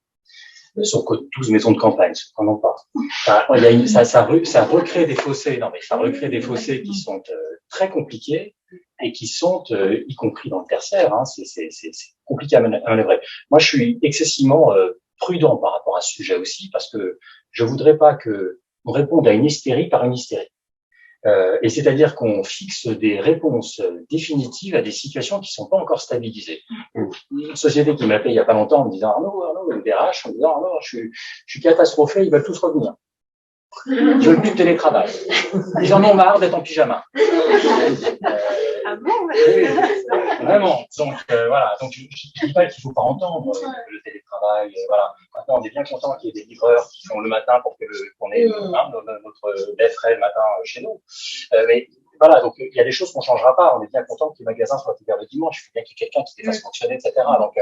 Sur 12 maisons de campagne, cependant pas. Ça recrée des fossés. Non, mais ça recrée des fossés qui sont très compliqués et qui sont, y compris dans le tertiaire, c'est compliqué à manœuvrer. Moi, je suis excessivement prudent par rapport à ce sujet aussi, parce que je voudrais pas que on réponde à une hystérie par une hystérie. Et c'est-à-dire qu'on fixe des réponses définitives à des situations qui sont pas encore stabilisées. Une société qui m'appelait il y a pas longtemps en me disant Arnaud, le DRH, en me disant Arnaud, je suis catastrophé, ils veulent tous revenir. Ils veulent plus de télétravail. Ils en ont marre d'être en pyjama. Ah bon? Oui, vraiment. Donc, voilà. Donc, je ne dis pas qu'il ne faut pas entendre le télétravail. Voilà. Maintenant, on est bien content qu'il y ait des livreurs qui font le matin pour qu'on ait notre lait frais le matin chez nous. Mais voilà, donc il y a des choses qu'on ne changera pas. On est bien content que les magasins soient ouverts le dimanche. Il faut bien qu'il y ait quelqu'un qui les fasse fonctionner, etc. Donc,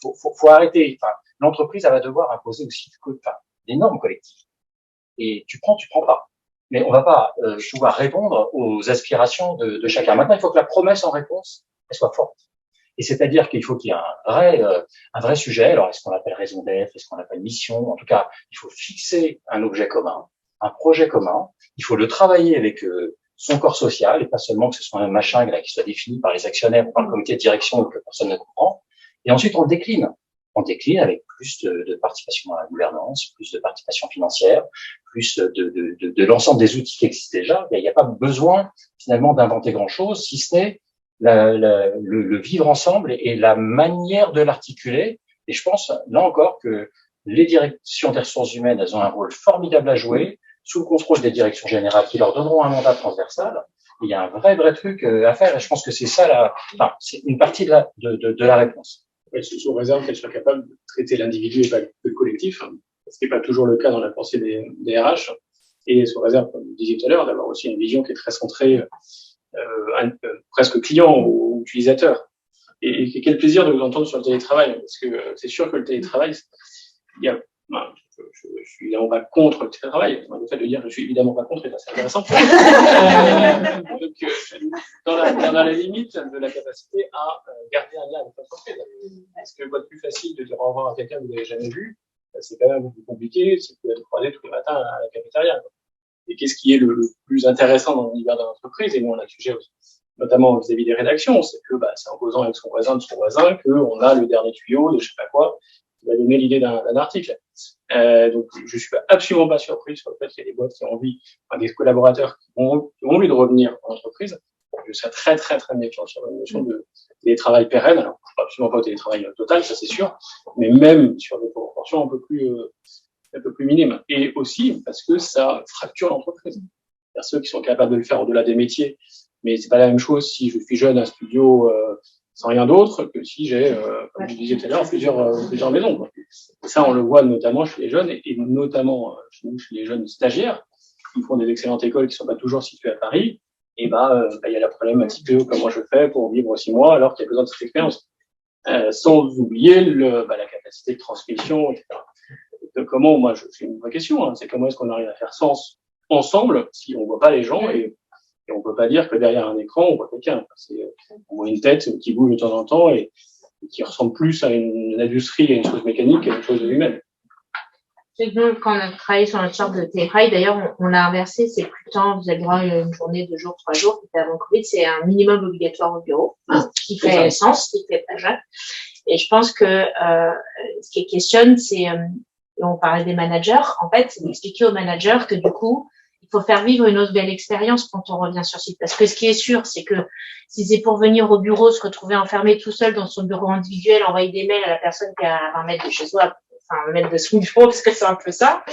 faut arrêter. Enfin, l'entreprise, elle va devoir imposer aussi des normes collectives. Et tu prends pas. Mais on va pas pouvoir répondre aux aspirations de chacun. Maintenant, il faut que la promesse en réponse, elle soit forte. Et c'est-à-dire qu'il faut qu'il y ait un vrai sujet. Alors, est-ce qu'on l'appelle raison d'être? Est-ce qu'on l'appelle mission? En tout cas, il faut fixer un objet commun, un projet commun. Il faut le travailler avec son corps social et pas seulement que ce soit un machin là, qui soit défini par les actionnaires ou par le comité de direction ou que personne ne comprend. Et ensuite, on le décline. On décline avec plus de participation dans la gouvernance, plus de participation financière, plus de l'ensemble des outils qui existent déjà. Il n'y a pas besoin finalement d'inventer grand-chose, si ce n'est le vivre ensemble et la manière de l'articuler. Et je pense, là encore, que les directions des ressources humaines, elles ont un rôle formidable à jouer, sous le contrôle des directions générales qui leur donneront un mandat transversal. Il y a un vrai truc à faire. Et je pense que c'est ça c'est une partie de la réponse. Sous réserve qu'elle soit capable de traiter l'individu et pas le collectif, ce qui n'est pas toujours le cas dans la pensée des RH, et sous réserve, comme vous disiez tout à l'heure, d'avoir aussi une vision qui est très centrée presque client ou utilisateur. Et quel plaisir de vous entendre sur le télétravail, parce que c'est sûr que le télétravail, je suis évidemment pas contre le télétravail. Le fait de dire je suis évidemment pas contre est assez intéressant. Dans la limite de la capacité à garder un lien avec l'entreprise. Parce que quoi de plus facile de dire au revoir à quelqu'un que vous n'avez jamais vu, c'est quand même un peu plus compliqué, c'est de croiser tous les matins à la cafétéria. Et qu'est-ce qui est le plus intéressant dans l'univers de l'entreprise, et nous on a le sujet aussi, notamment vis-à-vis des rédactions, c'est que c'est en causant avec son voisin de son voisin qu'on a le dernier tuyau de je sais pas quoi qui va donner l'idée d'un article. Donc je suis absolument pas surpris sur le fait qu'il y a des boîtes qui ont envie, des collaborateurs qui ont envie de revenir en entreprise. Je serais très méfiant sur la notion de télétravail pérenne. Alors, absolument pas au télétravail total, ça c'est sûr, mais même sur des proportions un peu plus minimes. Et aussi parce que ça fracture l'entreprise. Il y a ceux qui sont capables de le faire au-delà des métiers, mais c'est pas la même chose si je suis jeune à un studio sans rien d'autre que si j'ai, comme je disais tout à l'heure, plusieurs maisons. Quoi. Et ça, on le voit notamment chez les jeunes, et notamment chez les jeunes stagiaires qui font des excellentes écoles qui sont pas toujours situées à Paris. Et il y a la problématique de comment je fais pour vivre 6 mois alors qu'il y a besoin de cette expérience. Sans oublier la capacité de transmission, etc. Comment, moi, c'est une vraie question, c'est comment est-ce qu'on arrive à faire sens ensemble si on voit pas les gens et on peut pas dire que derrière un écran, on voit quelqu'un. On voit une tête qui bouge de temps en temps et qui ressemble plus à une industrie, à une chose mécanique qu'à une chose humaine. Nous, quand on a travaillé sur notre charte de télétravail, d'ailleurs, on l'a inversé, c'est plus le temps, vous avez droit à une journée, 2 jours, 3 jours, qui était avant Covid, c'est un minimum obligatoire au bureau, qui fait sens, qui fait pas jeune. Et je pense que ce qui questionne, c'est, on parlait des managers, en fait, c'est d'expliquer aux managers que du coup, il faut faire vivre une autre belle expérience quand on revient sur site. Parce que ce qui est sûr, c'est que si c'est pour venir au bureau, se retrouver enfermé tout seul dans son bureau individuel, envoyer des mails à la personne qui est à 20 mètres de chez soi, enfin 20 mètres de son bureau, parce que c'est un peu ça.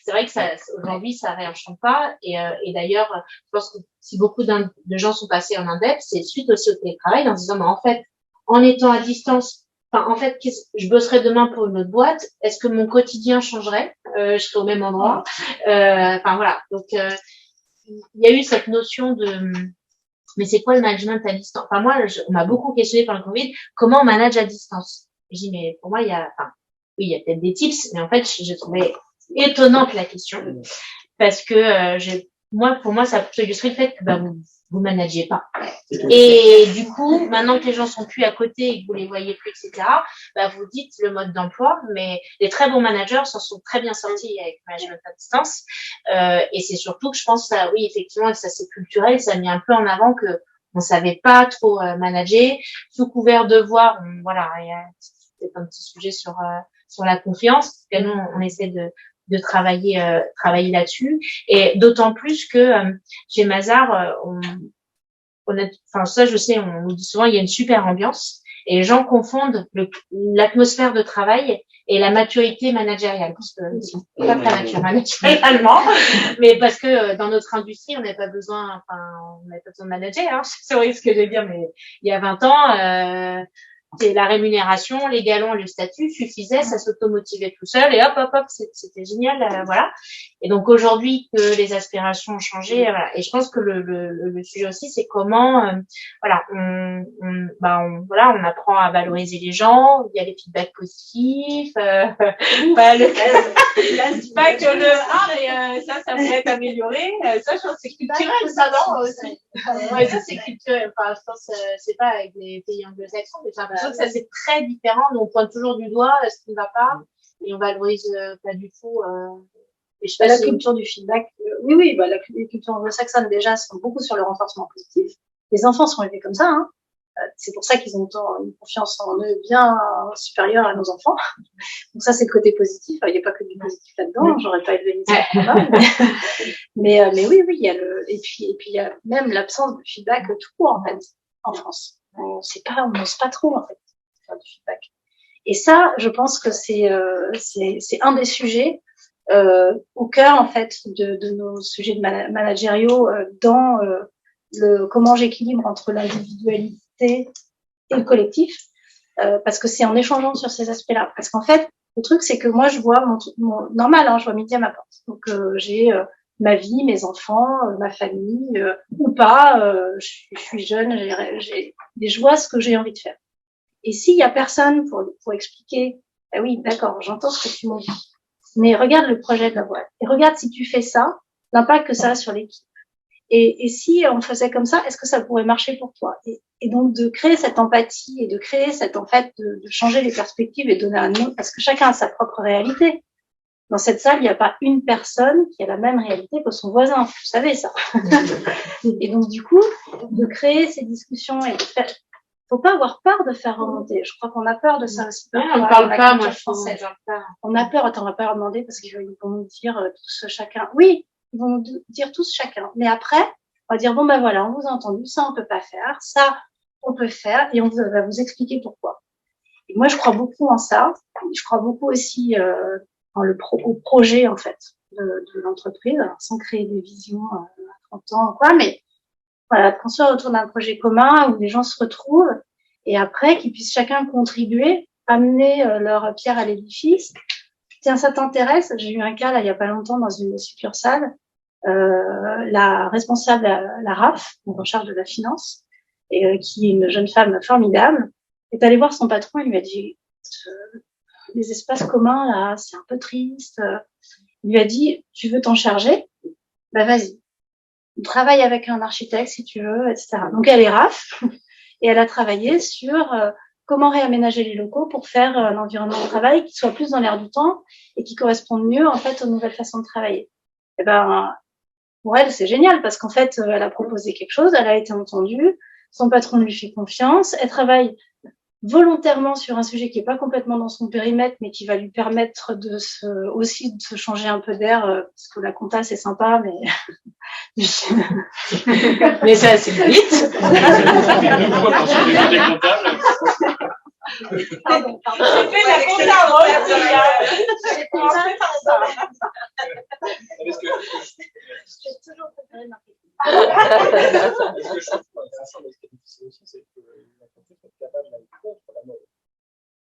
C'est vrai que aujourd'hui, ça réenchante pas. Et d'ailleurs, je pense que si beaucoup de gens sont passés en indep, c'est suite aussi au télétravail, en se disant, mais en fait, en étant à distance, je bosserai demain pour une autre boîte. Est-ce que mon quotidien changerait? Je serai au même endroit. Voilà. Donc, il y a eu cette notion mais c'est quoi le management à distance? Moi, on m'a beaucoup questionné par le Covid. Comment on manage à distance? Je dis, mais pour moi, il y a peut-être des tips, mais en fait, j'ai trouvé étonnante la question parce que pour moi, ça illustrait le fait que vous managez pas. Et du coup, maintenant que les gens sont plus à côté et que vous les voyez plus, etc., vous dites le mode d'emploi, mais les très bons managers s'en sont très bien sortis avec le management à distance. Et c'est surtout que je pense que oui, effectivement, ça c'est culturel, ça a mis un peu en avant que on savait pas trop manager, sous couvert de voir, il y a peut-être un petit sujet sur la confiance, parce que nous, on essaie de travailler là-dessus, et d'autant plus que chez Mazars, ça je sais, on nous dit souvent il y a une super ambiance, Et les gens confondent l'atmosphère de travail et la maturité managériale, parce que c'est pas très mature managérialement, mais parce que dans notre industrie, on n'a pas besoin de manager, hein. C'est horrible ce que je vais dire, mais il y a 20 ans, c'est la rémunération, les galons, le statut suffisait, ça s'automotivait tout seul et hop, c'était génial, voilà. Et donc aujourd'hui que les aspirations ont changé, voilà. Et je pense que le sujet aussi, c'est comment, voilà, on apprend à valoriser les gens. Il y a les feedbacks positifs, je dis pas que mais ça pourrait être amélioré. Ça, je pense que c'est culturel, ça, non, aussi. Ouais, ça, c'est culturel. Enfin, je pense, c'est pas avec les pays anglo-saxons, mais j'ai l'impression que ça, c'est très différent. Nous, on pointe toujours du doigt ce qui ne va pas et on valorise pas du tout. Et je sais pas la culture du feedback. Oui, les cultures anglo-saxonnes, déjà, sont beaucoup sur le renforcement positif. Les enfants sont élevés comme ça, hein. C'est pour ça qu'ils ont une confiance en eux bien supérieure à nos enfants. Donc ça, c'est le côté positif. Il n'y a pas que du positif là-dedans. J'aurais pas élevé les enfants. Mais oui, il y a et puis il y a même l'absence de feedback tout court, en fait, en France. On n'ose pas trop, en fait, faire du feedback. Et ça, je pense que c'est un des sujets, au cœur, en fait, de nos sujets managériaux, dans, comment j'équilibre entre l'individualité et le collectif, parce que c'est en échangeant sur ces aspects-là. Parce qu'en fait, le truc, c'est que moi, je vois normal, hein, je vois midi à ma porte. Donc, j'ai ma vie, mes enfants, ma famille, ou pas, je suis jeune, je vois ce que j'ai envie de faire. Et s'il y a personne pour expliquer, oui, d'accord, j'entends ce que tu m'as dit, mais regarde le projet de la boîte et regarde si tu fais ça, l'impact que ça a sur l'équipe. Et si on faisait comme ça, est-ce que ça pourrait marcher pour toi? Et donc de créer cette empathie et de créer de changer les perspectives et donner un nom, parce que chacun a sa propre réalité. Dans cette salle, il n'y a pas une personne qui a la même réalité que son voisin. Vous savez ça. Et donc du coup, de créer ces discussions et de faire. Faut pas avoir peur de faire remonter. Je crois qu'on a peur de ça aussi. Ouais, on parle pas, moi, française. On a peur. Attends, on va pas leur demander parce qu'ils vont nous dire tous chacun. Oui. Ils vont nous dire tous chacun. Mais après, on va dire, bon, ben voilà, on vous a entendu, ça, on peut pas faire, ça, on peut faire, et on va vous expliquer pourquoi. Et moi, je crois beaucoup en ça. Je crois beaucoup aussi au projet, en fait, de l'entreprise, sans créer des visions à 30 ans, quoi, mais voilà, qu'on soit autour d'un projet commun où les gens se retrouvent, et après, qu'ils puissent chacun contribuer, amener leur pierre à l'édifice. Tiens, ça t'intéresse? J'ai eu un cas, là, il y a pas longtemps, dans une succursale. La responsable, la RAF, donc en charge de la finance, et qui est une jeune femme formidable, est allée voir son patron et lui a dit les espaces communs là, c'est un peu triste. Il lui a dit tu veux t'en charger? Bah vas-y, travaille avec un architecte si tu veux, etc. Donc elle est RAF et elle a travaillé sur comment réaménager les locaux pour faire un environnement de travail qui soit plus dans l'air du temps et qui corresponde mieux en fait aux nouvelles façons de travailler. Et ben pour elle, c'est génial parce qu'en fait, elle a proposé quelque chose, elle a été entendue, son patron lui fait confiance, elle travaille volontairement sur un sujet qui est pas complètement dans son périmètre, mais qui va lui permettre aussi de se changer un peu d'air, parce que la compta, c'est sympa, mais mais ça, c'est vite. Pardon. J'ai fait la compta, J'ai toujours préféré marquer. Ce que je trouve intéressant dans ce qui est difficile aussi, c'est que l'entreprise est capable d'aller contre la mode.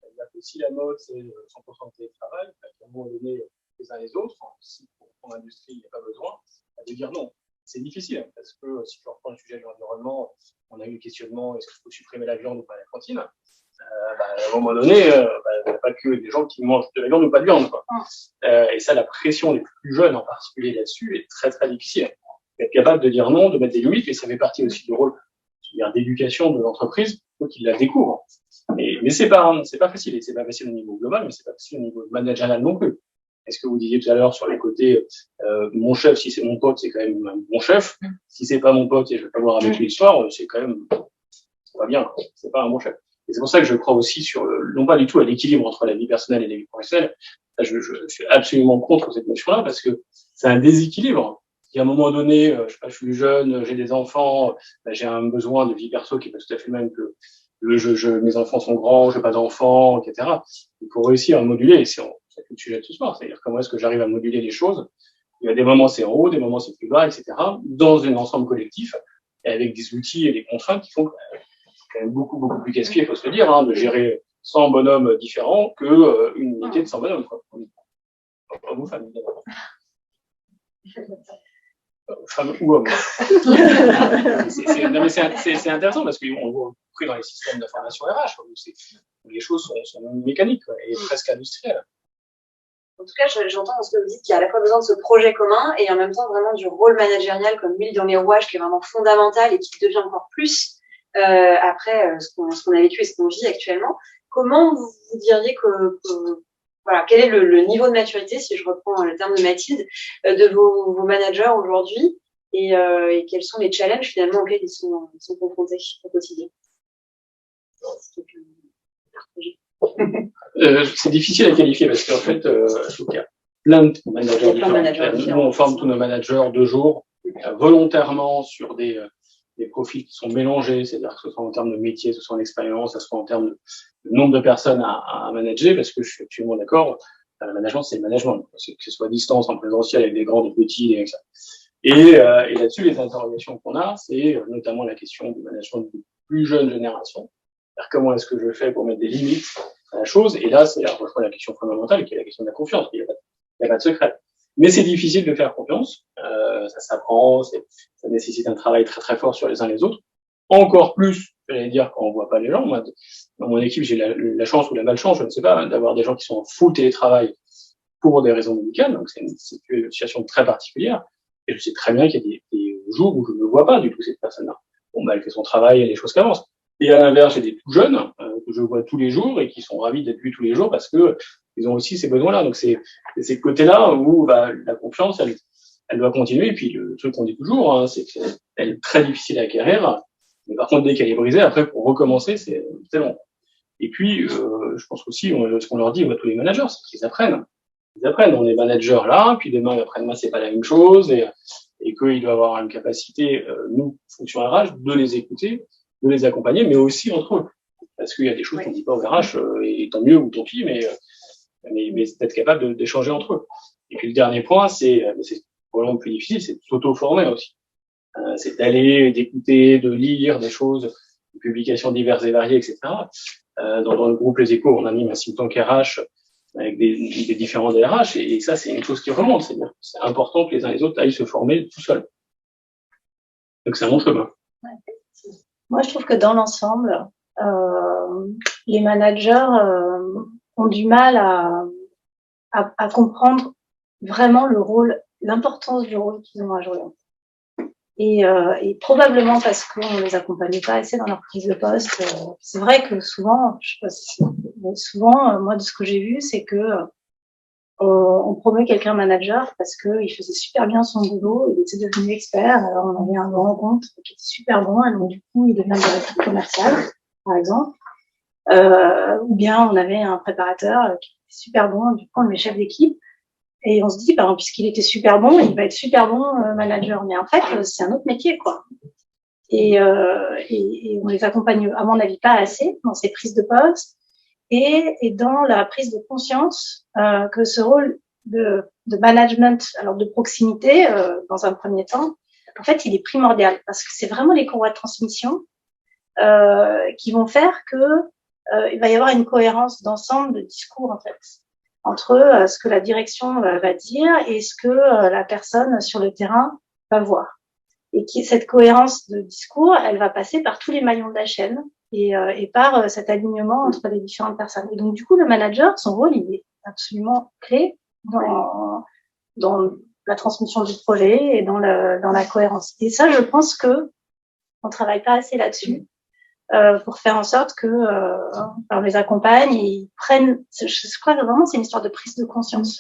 C'est-à-dire que si la mode, c'est 100% de télétravail, à un moment donné, les uns les autres, si pour ton industrie, il n'y a pas besoin, de dire non. C'est difficile, parce que si tu reprends le sujet de l'environnement, on a eu le questionnement, est-ce qu'il faut supprimer la viande ou pas à la cantine? À un moment donné, il n'y a pas que des gens qui mangent de la viande ou pas de viande, quoi. Et ça, la pression des plus jeunes en particulier là-dessus est très très difficile. Être capable de dire non, de mettre des limites, et ça fait partie aussi du rôle, d'éducation de l'entreprise, faut qu'ils la découvrent. Mais c'est pas facile, et c'est pas facile au niveau global, mais c'est pas facile au niveau managérial non plus. Est-ce que vous disiez tout à l'heure sur les côtés, mon chef, si c'est mon pote, c'est quand même mon chef. Si c'est pas mon pote et je vais pas voir avec lui le soir, c'est quand même, ça va bien, c'est pas un bon chef. Et c'est pour ça que je crois aussi non pas du tout à l'équilibre entre la vie personnelle et la vie professionnelle. Là, je suis absolument contre cette notion-là parce que c'est un déséquilibre. Si à un moment donné, je suis jeune, j'ai des enfants, j'ai un besoin de vie perso qui est pas tout à fait le même que mes enfants sont grands, je n'ai pas d'enfants, etc. Il faut réussir à moduler, et c'est le sujet de ce soir, c'est-à-dire comment est-ce que j'arrive à moduler les choses. Il y a des moments c'est en haut, des moments c'est plus bas, etc. Dans un ensemble collectif, et avec des outils et des contraintes qui font quand même beaucoup plus casse-pied, il faut se le dire, de gérer 100 bonhommes différents que une unité de 100 bonhommes, quoi. Pas vous, femmes, évidemment. Femmes ou hommes. C'est intéressant parce qu'on voit pris dans les systèmes d'information RH, où les choses sont mécaniques, quoi, et presque industrielles. En tout cas, j'entends dans ce que vous dites qu'il y a à la fois besoin de ce projet commun et en même temps vraiment du rôle managérial comme l'huile dans les rouages qui est vraiment fondamental et qui devient encore plus après ce qu'on a vécu et ce qu'on vit actuellement. Comment vous diriez que voilà, quel est le niveau de maturité, si je reprends le terme de Mathilde, de vos managers aujourd'hui et quels sont les challenges finalement auxquels ils sont confrontés au quotidien? C'est difficile à qualifier parce qu'en fait, il y a plein de managers différents. Nous, on forme tous nos managers 2 jours, volontairement sur des profils qui sont mélangés, c'est-à-dire que ce soit en termes de métier, ce soit en expérience, ce soit en termes de nombre de personnes à manager, parce que je suis absolument d'accord, le management, c'est le management, que ce soit à distance, en présentiel, avec des grands, des petits, et ça. Et là-dessus, les interrogations qu'on a, c'est notamment la question du management de plus jeune génération. Comment est-ce que je fais pour mettre des limites à la chose? Et là, c'est la question fondamentale, qui est la question de la confiance. Il n'y a pas de secret. Mais c'est difficile de faire confiance. Ça s'apprend, ça nécessite un travail très très fort sur les uns les autres. Encore plus, j'allais dire, quand on voit pas les gens. Moi, dans mon équipe, j'ai la chance ou la malchance, je ne sais pas, d'avoir des gens qui sont en full télétravail pour des raisons médicales. Donc c'est une situation très particulière. Et je sais très bien qu'il y a des jours où je ne vois pas du tout cette personne-là. Bon, elle fait son travail et les choses qu'avancent. Et à l'inverse, j'ai des tout jeunes que je vois tous les jours et qui sont ravis d'être vus tous les jours parce que ils ont aussi ces besoins-là. Donc c'est ces côtés-là où la confiance, elle doit continuer. Et puis le truc qu'on dit toujours, c'est qu'elle est très difficile à acquérir. Mais par contre, dès qu'elle est brisée, après pour recommencer, c'est long. Et puis, je pense aussi, ce qu'on leur dit à tous les managers, c'est qu'ils apprennent. Ils apprennent. On est manager là, puis demain, après-demain, c'est pas la même chose, et qu'ils doivent avoir une capacité, nous, fonction RH, de les écouter, de les accompagner, mais aussi entre eux. Parce qu'il y a des choses qu'on dit pas au RH, et tant mieux ou tant pis, mais d'être capable d'échanger entre eux. Et puis le dernier point, c'est vraiment plus difficile, c'est de s'auto-former aussi. C'est d'aller, d'écouter, de lire des choses, des publications diverses et variées, etc. Dans le groupe Les Échos, on anime un think tank RH avec des différents DRH, et ça, c'est une chose qui remonte. C'est important que les uns et les autres aillent se former tout seuls. Donc, c'est un bon chemin. Moi, je trouve que dans l'ensemble, les managers ont du mal à comprendre vraiment le rôle, l'importance du rôle qu'ils ont à jouer. Et probablement parce qu'on les accompagne pas assez dans leur prise de poste. C'est vrai que souvent, je sais pas si, mais souvent, moi, de ce que j'ai vu, c'est que on promeut quelqu'un manager parce que il faisait super bien son boulot, il était devenu expert. Alors on avait un grand compte qui était super bon, et donc du coup il devient directeur commercial, par exemple. Ou bien on avait un préparateur qui était super bon, du coup on le met chef d'équipe. Et on se dit, puisqu'il était super bon, il va être super bon manager. Mais en fait, c'est un autre métier, quoi. Et on les accompagne, à mon avis, pas assez dans ces prises de poste et dans la prise de conscience que ce rôle de management, alors de proximité, dans un premier temps, en fait, il est primordial parce que c'est vraiment les courroies de transmission qui vont faire que il va y avoir une cohérence d'ensemble de discours, en fait, entre ce que la direction va dire et ce que la personne sur le terrain va voir. Et cette cohérence de discours, elle va passer par tous les maillons de la chaîne et par cet alignement entre les différentes personnes. Et donc, du coup, le manager, son rôle, il est absolument clé dans la transmission du projet et dans la cohérence. Et ça, je pense que on travaille pas assez là-dessus. Pour faire en sorte que on les accompagne, ils prennent. Je crois que vraiment c'est une histoire de prise de conscience.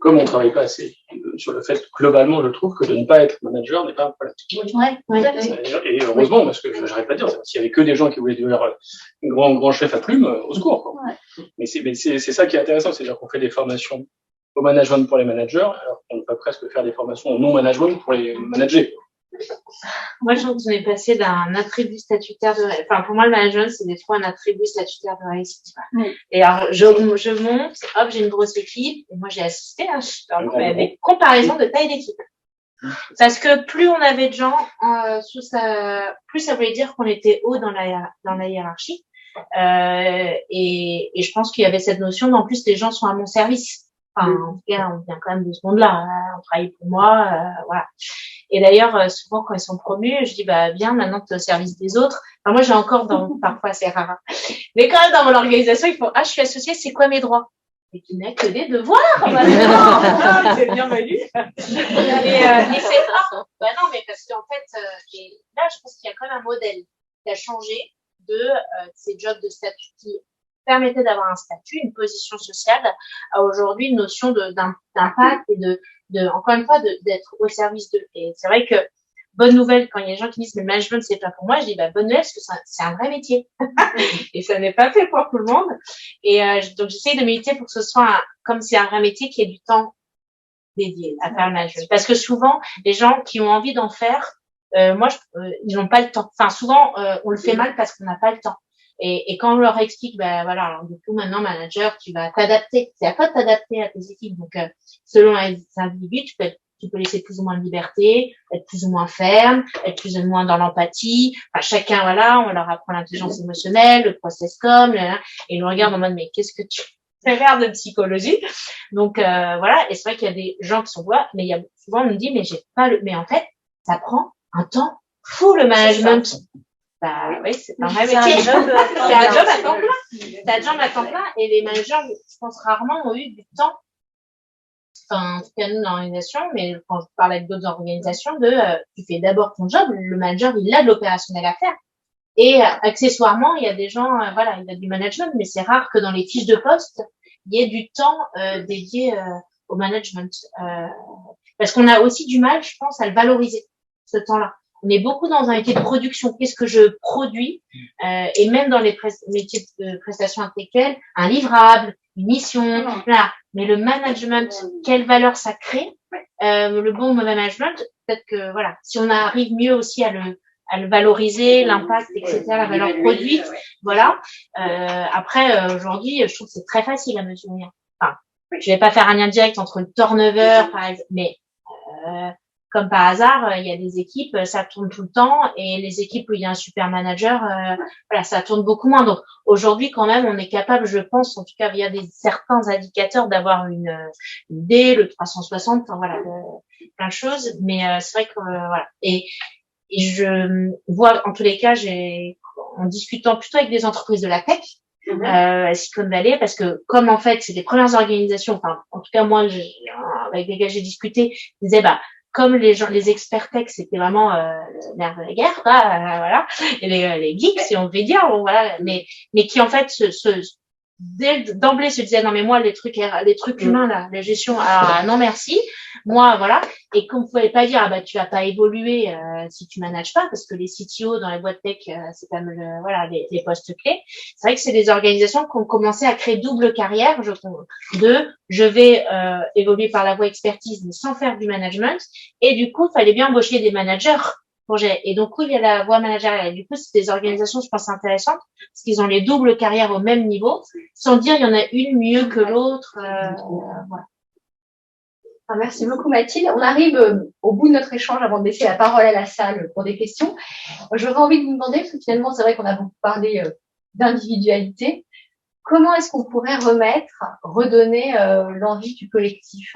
Comme on travaille pas assez sur le fait, globalement, je trouve que de ne pas être manager n'est pas un problème. Ouais. Et heureusement, parce que j'arrête pas de dire, s'il y avait que des gens qui voulaient devenir grand chef à plume, au secours, quoi. Ouais. Mais c'est ça qui est intéressant, c'est-à-dire qu'on fait des formations au management pour les managers, alors qu'on peut presque faire des formations au non-management pour les managers. Moi, je trouve qu'on est passé d'un attribut statutaire enfin, pour moi, le management, c'est d'être un attribut statutaire de réussite. Et alors, je monte, hop, j'ai une grosse équipe, et moi, j'ai assisté, mais à des comparaisons de taille d'équipe. Parce que plus on avait de gens, plus ça voulait dire qu'on était haut dans la hiérarchie. Et je pense qu'il y avait cette notion d'en plus les gens sont à mon service. Enfin, en tout cas, on vient quand même de ce monde-là. On travaille pour moi, voilà. Et d'ailleurs, souvent quand ils sont promus, je dis viens maintenant que tu es au service des autres. Enfin, moi, j'ai encore parfois c'est rare, hein. Mais quand même dans mon organisation, ils font je suis associée, c'est quoi mes droits? Et tu n'as que des devoirs. C'est bienvenu. Et c'est rare. Non, mais parce qu'en fait, et là, je pense qu'il y a quand même un modèle qui a changé de ces jobs de statut qui permettaient d'avoir un statut, une position sociale, à aujourd'hui une notion d'impact et de encore une fois d'être au service d'eux. Et c'est vrai que bonne nouvelle quand il y a des gens qui disent le management c'est pas pour moi, je dis bonne nouvelle parce que c'est un vrai métier et ça n'est pas fait pour tout le monde. Et donc j'essaye de militer pour que ce soit comme c'est un vrai métier qui ait du temps dédié à faire le management. Parce que souvent les gens qui ont envie d'en faire ils n'ont pas le temps. Enfin, souvent, on le fait mal parce qu'on n'a pas le temps. Et quand on leur explique, voilà, alors du coup, maintenant, manager, tu vas t'adapter. C'est à toi de t'adapter à tes équipes. Donc, selon les individus, tu peux laisser plus ou moins de liberté, être plus ou moins ferme, être plus ou moins dans l'empathie. Enfin, chacun, voilà, on leur apprend l'intelligence émotionnelle, le process com, et ils nous regardent en mode, mais qu'est-ce que tu fais faire de psychologie? Donc, voilà. Et c'est vrai qu'il y a des gens qui sont mais il y a souvent, on me dit, mais j'ai pas mais en fait, ça prend un temps fou, le management. Oui, c'est un vrai métier. C'est un job à temps plein. C'est un job à temps plein. Et les managers, je pense, rarement ont eu du temps. Enfin, en tout cas, nous, dans l'organisation, mais quand je parle avec d'autres organisations, tu fais d'abord ton job. Le manager, il a de l'opérationnel à faire. Et accessoirement, il y a des gens, voilà, il y a du management, mais c'est rare que dans les fiches de poste, il y ait du temps dédié au management. Parce qu'on a aussi du mal, je pense, à le valoriser, ce temps-là. On est beaucoup dans un métier de production. Qu'est-ce que je produis? Et même dans les métiers de prestations intellectuelles, un livrable, une mission, voilà. Mais le management, quelle valeur ça crée? Le bon management, peut-être que voilà, si on arrive mieux aussi à le valoriser, l'impact, etc., la valeur produite, voilà. Après, aujourd'hui, je trouve que c'est très facile à mesurer. Enfin, je vais pas faire un lien direct entre le turnover, par exemple, mais comme par hasard, il y a des équipes, ça tourne tout le temps, et les équipes où il y a un super manager, voilà, ça tourne beaucoup moins. Donc aujourd'hui, quand même, on est capable, je pense, en tout cas via certains indicateurs, d'avoir une idée, le 360, enfin voilà, plein de choses. Mais c'est vrai que voilà. Et je vois, en tous les cas, en discutant plutôt avec des entreprises de la tech, Silicon Valley, parce que comme en fait c'est les premières organisations, enfin en tout cas moi avec lesquels j'ai discuté, ils disaient comme les experts tech, c'était vraiment le nerf de la guerre, voilà, et les geeks, si on veut dire, bon, voilà, mais qui en fait d'emblée se disaient non mais moi les trucs humains là, la gestion, alors non merci, moi voilà, et qu'on ne pouvait pas dire tu vas pas évoluer si tu manages pas, parce que les CTO dans les boîtes tech c'est quand même les postes clés. C'est vrai que c'est des organisations qui ont commencé à créer double carrière, je vais évoluer par la voie expertise mais sans faire du management, et du coup il fallait bien embaucher des managers. Et donc, il y a la voie managériale. Du coup, c'est des organisations, je pense, intéressantes, parce qu'ils ont les doubles carrières au même niveau, sans dire il y en a une mieux que l'autre. Voilà. Merci beaucoup, Mathilde. On arrive au bout de notre échange avant de laisser la parole à la salle pour des questions. J'aurais envie de vous demander, parce que finalement, c'est vrai qu'on a beaucoup parlé d'individualité. Comment est-ce qu'on pourrait redonner l'envie du collectif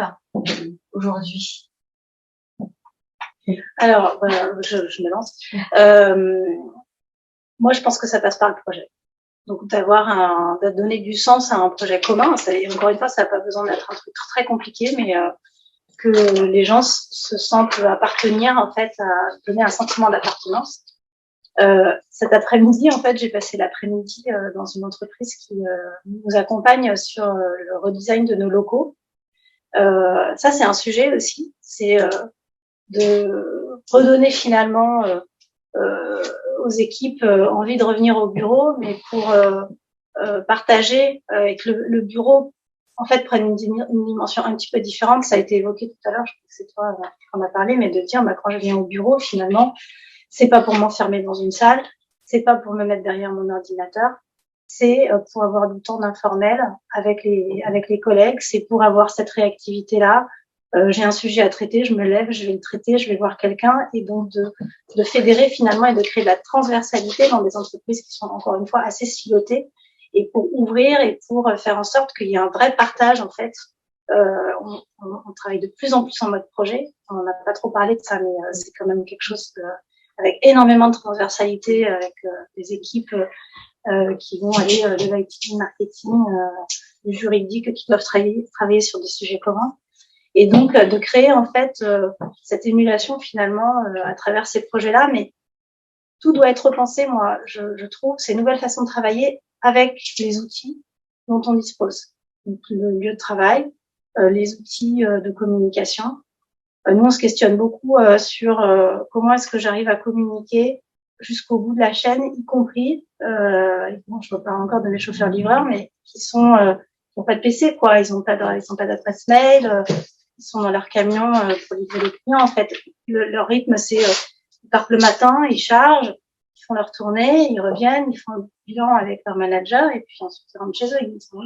aujourd'hui? Alors, je me lance. Moi, je pense que ça passe par le projet. Donc, de donner du sens à un projet commun. Encore une fois, ça n'a pas besoin d'être un truc très compliqué, mais que les gens se sentent appartenir, en fait, à donner un sentiment d'appartenance. Cet après-midi, en fait, j'ai passé l'après-midi dans une entreprise qui nous accompagne sur le redesign de nos locaux. Ça, c'est un sujet aussi. C'est de redonner finalement aux équipes envie de revenir au bureau, mais pour partager et que le bureau en fait, prennent une dimension un petit peu différente. Ça a été évoqué tout à l'heure, je crois que c'est toi qui en as parlé, mais de dire, quand je viens au bureau, finalement, c'est pas pour m'enfermer dans une salle, c'est pas pour me mettre derrière mon ordinateur, c'est pour avoir du temps d'informel avec les collègues, c'est pour avoir cette réactivité-là. J'ai un sujet à traiter, je me lève, je vais le traiter, je vais voir quelqu'un, et donc de fédérer finalement et de créer de la transversalité dans des entreprises qui sont encore une fois assez silotées, et pour ouvrir et pour faire en sorte qu'il y ait un vrai partage en fait. On travaille de plus en plus en mode projet. On n'a pas trop parlé de ça, mais c'est quand même quelque chose avec énormément de transversalité, avec des équipes qui vont aller de l'IT, marketing, du juridique, qui doivent travailler sur des sujets communs. Et donc, de créer, en fait, cette émulation, finalement, à travers ces projets-là. Mais tout doit être repensé, moi, je trouve, ces nouvelles façons de travailler avec les outils dont on dispose. Donc, le lieu de travail, les outils de communication. Nous, on se questionne beaucoup sur comment est-ce que j'arrive à communiquer jusqu'au bout de la chaîne, y compris, je ne parle encore de mes chauffeurs-livreurs, mais qui n'ont pas de PC, quoi. Ils n'ont pas d'adresse mail, ils sont dans leur camion pour livrer les clients. En fait, leur rythme, c'est ils partent le matin, ils chargent, ils font leur tournée, ils reviennent, ils font le bilan avec leur manager, et puis ensuite ils rentrent chez eux.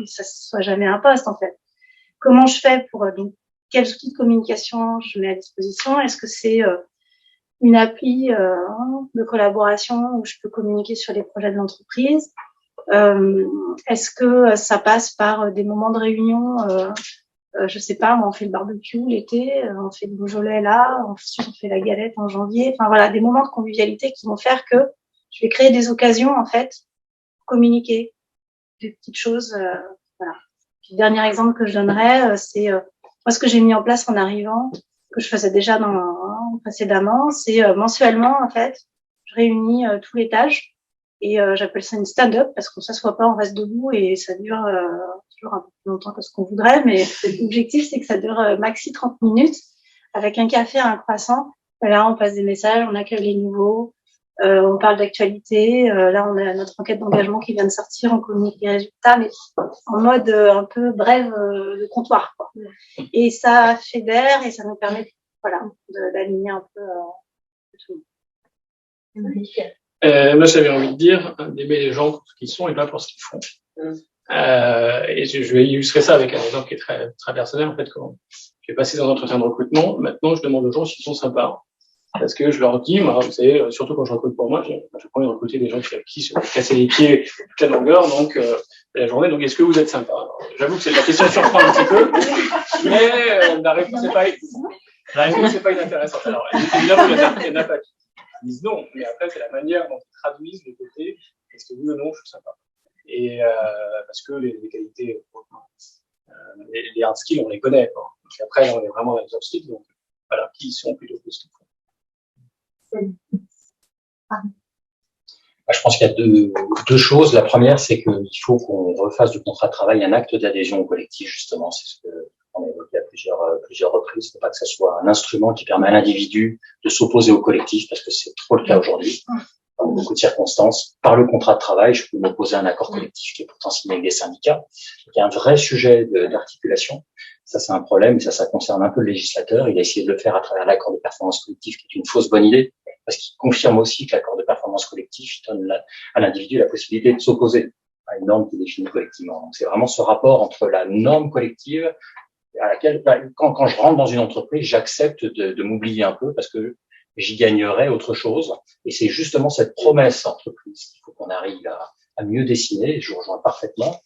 Ça ne soit jamais un poste, en fait. Comment je fais pour quels outils de communication je mets à disposition? Est-ce que c'est une appli de collaboration où je peux communiquer sur les projets de l'entreprise? Est-ce que ça passe par des moments de réunion? Je sais pas, on fait le barbecue l'été, on fait le Beaujolais là, ensuite on fait la galette en janvier. Enfin voilà, des moments de convivialité qui vont faire que je vais créer des occasions en fait pour communiquer des petites choses. Voilà. Puis, le dernier exemple que je donnerais, c'est moi ce que j'ai mis en place en arrivant, que je faisais déjà précédemment, c'est mensuellement en fait, je réunis tous les tâches et j'appelle ça une stand-up parce qu'on s'assoit pas, on reste debout et ça dure toujours un peu plus longtemps que ce qu'on voudrait, mais l'objectif c'est que ça dure maxi 30 minutes avec un café, un croissant. Là, on passe des messages, on accueille les nouveaux, on parle d'actualité. Là, on a notre enquête d'engagement qui vient de sortir, on communique les résultats, mais en mode un peu brève de comptoir, quoi. Et ça fédère et ça nous permet, voilà, d'aligner un peu tout le monde. Moi, j'avais envie de dire, d'aimer les gens pour ce qu'ils sont et pas pour ce qu'ils font. Et je vais illustrer ça avec un exemple qui est très, très personnel. En fait, quand j'ai passé dans un entretien de recrutement, maintenant, je demande aux gens s'ils sont sympas. Parce que je leur dis, moi, vous savez, surtout quand je recrute pour moi, j'ai pas envie de recruter des gens qui se casser les pieds toute la longueur, donc, la journée. Donc, est-ce que vous êtes sympa? J'avoue que c'est la question surprend un petit peu, mais la réponse n'est pas inintéressante. Alors, évidemment, il y en a pas qui disent non, mais après, c'est la manière dont ils traduisent le côté, est-ce que oui ou non, je suis sympa. Et parce que les qualités, les hard skills, on les connaît, quoi. Donc après, là, on est vraiment dans les soft skills, donc voilà, qui sont plutôt que ce qu'ils font. Je pense qu'il y a deux choses. La première, c'est qu'il faut qu'on refasse du contrat de travail un acte d'adhésion au collectif, justement. C'est ce qu'on a évoqué à plusieurs reprises. Il ne faut pas que ce soit un instrument qui permet à l'individu de s'opposer au collectif, parce que c'est trop le cas aujourd'hui. Dans beaucoup de circonstances, par le contrat de travail, je peux m'opposer à un accord collectif qui est pourtant signé avec des syndicats. Donc, il y a un vrai sujet d'articulation. Ça, c'est un problème, et ça concerne un peu le législateur. Il a essayé de le faire à travers l'accord de performance collective, qui est une fausse bonne idée, parce qu'il confirme aussi que l'accord de performance collective donne à l'individu la possibilité de s'opposer à une norme qui est définie collectivement. Donc, c'est vraiment ce rapport entre la norme collective à laquelle, quand je rentre dans une entreprise, j'accepte de m'oublier un peu parce que j'y gagnerais autre chose. Et c'est justement cette promesse entreprise qu'il faut qu'on arrive à mieux dessiner. Je rejoins parfaitement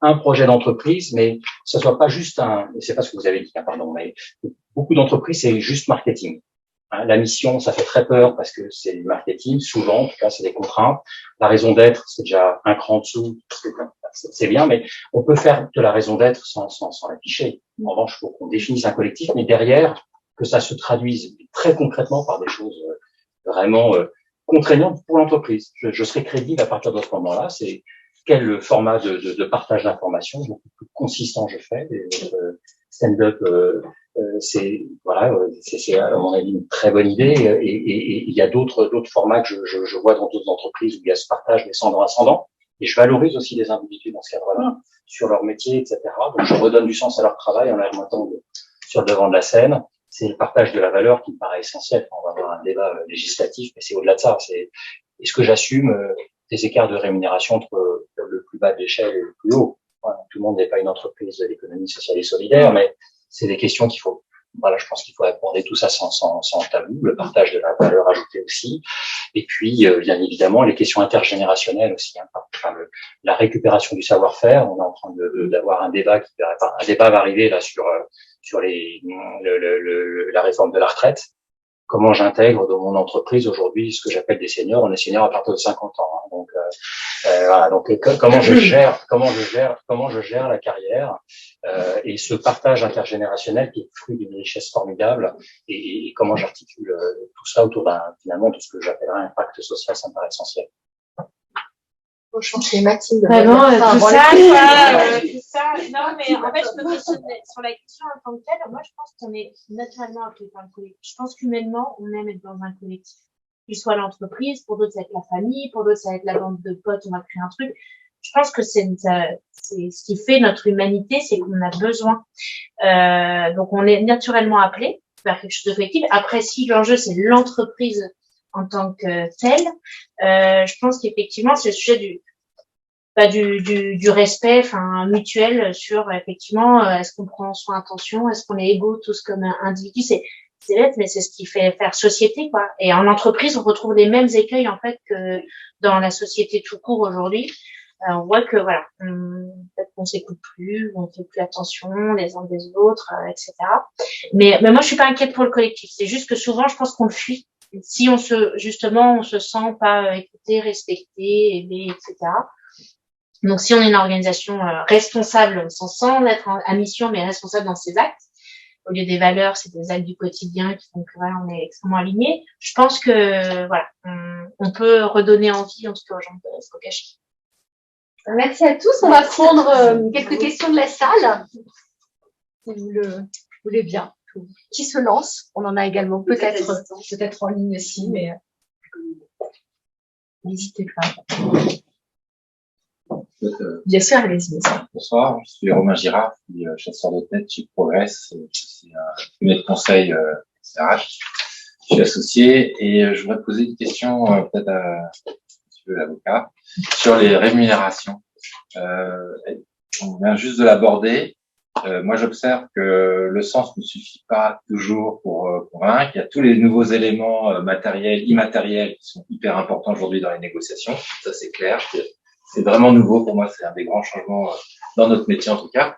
un projet d'entreprise, mais que ce soit pas juste c'est pas ce que vous avez dit, pardon, mais beaucoup d'entreprises, c'est juste marketing. La mission, ça fait très peur parce que c'est du marketing, souvent, en tout cas, c'est des contraintes. La raison d'être, c'est déjà un cran en dessous, c'est bien, mais on peut faire de la raison d'être sans l'afficher. En revanche, il faut qu'on définisse un collectif, mais derrière, que ça se traduise très concrètement par des choses vraiment contraignantes pour l'entreprise. Je serai crédible à partir de ce moment-là. C'est quel format de partage d'informations beaucoup plus consistant je fais. Stand-up, c'est à mon avis une très bonne idée. Et il y a d'autres formats que je vois dans d'autres entreprises où il y a ce partage descendant-ascendant. Et je valorise aussi les individus dans ce cadre-là. sur leur métier, etc. Donc, je redonne du sens à leur travail en les remettant sur le devant de la scène. C'est le partage de la valeur qui me paraît essentiel. On va avoir un débat législatif, mais c'est au-delà de ça. Est-ce que j'assume des écarts de rémunération entre le plus bas de l'échelle et le plus haut? Voilà, tout le monde n'est pas une entreprise de l'économie sociale et solidaire, mais c'est des questions qu'il faut, voilà, je pense qu'il faut aborder tout ça sans tabou, le partage de la valeur ajoutée aussi, et puis bien évidemment les questions intergénérationnelles aussi, hein, enfin, la récupération du savoir-faire. On est en train d'avoir un débat un débat va arriver là sur la réforme de la retraite. Comment j'intègre dans mon entreprise aujourd'hui ce que j'appelle des seniors? On est seniors à partir de 50 ans, hein, donc voilà. Donc comment je gère la carrière et ce partage intergénérationnel qui est fruit d'une richesse formidable, et comment j'articule tout ça autour finalement de ce que j'appellerais un pacte social. Ça me paraît essentiel. Faut changer Mathilde. Vraiment, tout ça. Non, mais en fait, je me questionne sur la question en tant que telle. Moi, je pense qu'on est naturellement appelé par le collectif. Je pense qu'humainement, on aime être dans un collectif. Qu'il soit l'entreprise, pour d'autres, ça va être la famille, pour d'autres, ça va être la bande de potes, on va créer un truc. Je pense que c'est ce qui fait notre humanité, c'est qu'on a besoin. Donc, on est naturellement appelé vers quelque chose de collectif. Après, si l'enjeu, c'est l'entreprise en tant que telle, je pense qu'effectivement, c'est le sujet du respect, enfin, mutuel sur, effectivement, est-ce qu'on prend soin attention, est-ce qu'on est égaux tous comme individus, c'est bête, mais c'est ce qui fait faire société, quoi. Et en entreprise, on retrouve les mêmes écueils, en fait, que dans la société tout court aujourd'hui. On voit que, voilà, peut-être qu'on s'écoute plus, on fait plus attention les uns des autres, etc. Mais moi, je suis pas inquiète pour le collectif. C'est juste que souvent, je pense qu'on le fuit. Si on se sent pas écouté, respecté, aimé, etc. Donc, si on est une organisation responsable, sans être à mission, mais responsable dans ses actes, au lieu des valeurs, c'est des actes du quotidien qui font que voilà, on est extrêmement alignés. Je pense que voilà, on peut redonner envie, en tout cas aux gens de se cacher. Merci à tous. On va prendre quelques questions de la salle, si vous le voulez bien. Qui se lance? On en a également peut-être en ligne aussi, mais n'hésitez pas. Bien sûr, allez-y. Bonsoir, je suis Romain Girard, je suis chasseur de tête chez Progress, je suis un cabinet de conseil CRH. Je suis associé et je voudrais poser une question peut-être à monsieur l'avocat sur les rémunérations. On vient juste de l'aborder. Moi, j'observe que le sens ne suffit pas toujours pour convaincre. Il y a tous les nouveaux éléments matériels, immatériels qui sont hyper importants aujourd'hui dans les négociations. Ça, c'est clair. C'est vraiment nouveau pour moi. C'est un des grands changements dans notre métier, en tout cas.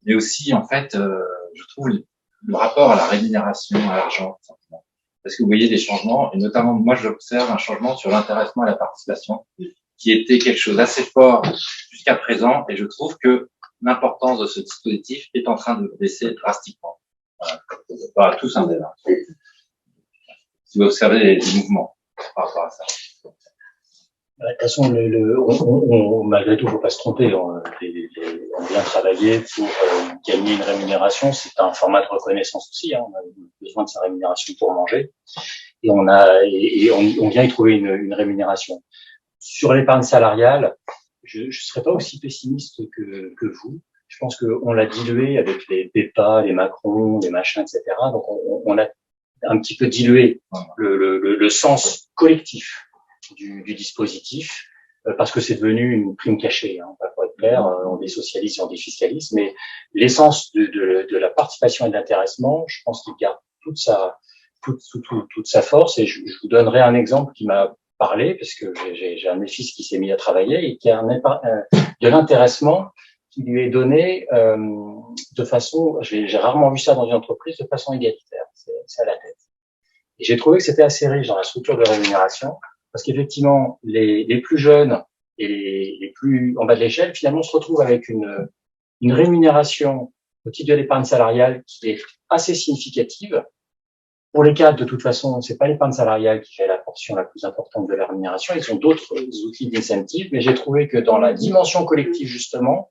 Mais aussi, en fait, je trouve le rapport à la rémunération, à l'argent, simplement. Parce que vous voyez des changements, et notamment, moi, j'observe un changement sur l'intéressement et la participation, qui était quelque chose d'assez fort jusqu'à présent, et je trouve que l'importance de ce dispositif est en train de baisser drastiquement. Voilà, tous un débat. Si vous observez les mouvements par rapport à ça. De toute façon, malgré tout, il ne faut pas se tromper. On vient travailler pour gagner une rémunération. C'est un format de reconnaissance aussi. Hein. On a besoin de sa rémunération pour manger. Et on vient y trouver une rémunération. Sur l'épargne salariale, je ne serais pas aussi pessimiste que vous. Je pense qu'on l'a dilué avec les PEPA, les Macron, les machins, etc. Donc, on a un petit peu dilué le sens collectif du dispositif, parce que c'est devenu une prime cachée, hein, pour être clair, on désocialise et on défiscalise, mais l'essence de la participation et de l'intéressement, je pense qu'il garde toute sa force, et je vous donnerai un exemple qui m'a parlé, parce que j'ai un de mes fils qui s'est mis à travailler et qui a de l'intéressement qui lui est donné de façon, j'ai rarement vu ça dans une entreprise, de façon égalitaire, c'est à la tête. Et j'ai trouvé que c'était assez riche dans la structure de rémunération, parce qu'effectivement, les plus jeunes et les plus en bas de l'échelle, finalement, se retrouvent avec une rémunération au titre de l'épargne salariale qui est assez significative. Pour les cadres, de toute façon, c'est pas l'épargne salariale qui fait la portion la plus importante de la rémunération. Ils ont d'autres outils d'incentive, mais j'ai trouvé que dans la dimension collective, justement,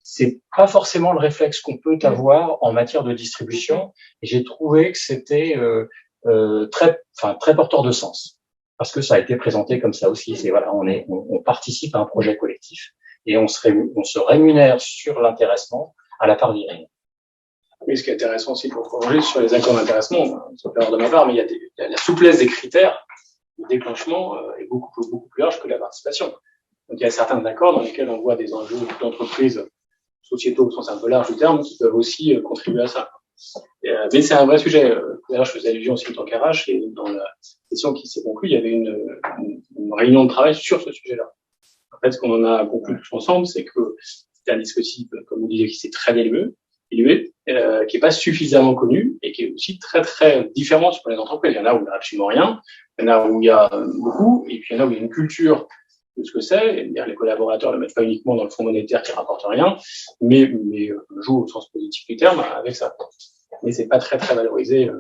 c'est pas forcément le réflexe qu'on peut avoir en matière de distribution. Et j'ai trouvé que c'était très porteur de sens, parce que ça a été présenté comme ça aussi. C'est voilà, on participe à un projet collectif. et on se rémunère sur l'intéressement à la part virée. Oui, ce qui est intéressant aussi pour prolonger sur les accords d'intéressement, sauf erreur de ma part, mais il y a la souplesse des critères, le déclenchement est beaucoup plus large que la participation. Donc il y a certains accords dans lesquels on voit des enjeux d'entreprise sociétaux au sens un peu large du terme qui peuvent aussi contribuer à ça. Mais c'est un vrai sujet. D'ailleurs, je faisais allusion aussi en tant qu'RH, et dans la session qui s'est conclue, il y avait une réunion de travail sur ce sujet-là. En fait, ce qu'on en a conclu tous ensemble, c'est que c'est un dispositif, comme vous disiez, qui s'est très dilué, qui est pas suffisamment connu et qui est aussi très très différent sur les entreprises. Il y en a où il n'y a absolument rien, il y en a où il y a beaucoup, et puis il y en a où il y a une culture de ce que c'est. Les collaborateurs ne le mettent pas uniquement dans le fonds monétaire qui rapporte rien, mais jouent au sens positif du terme avec ça. Mais c'est pas très très valorisé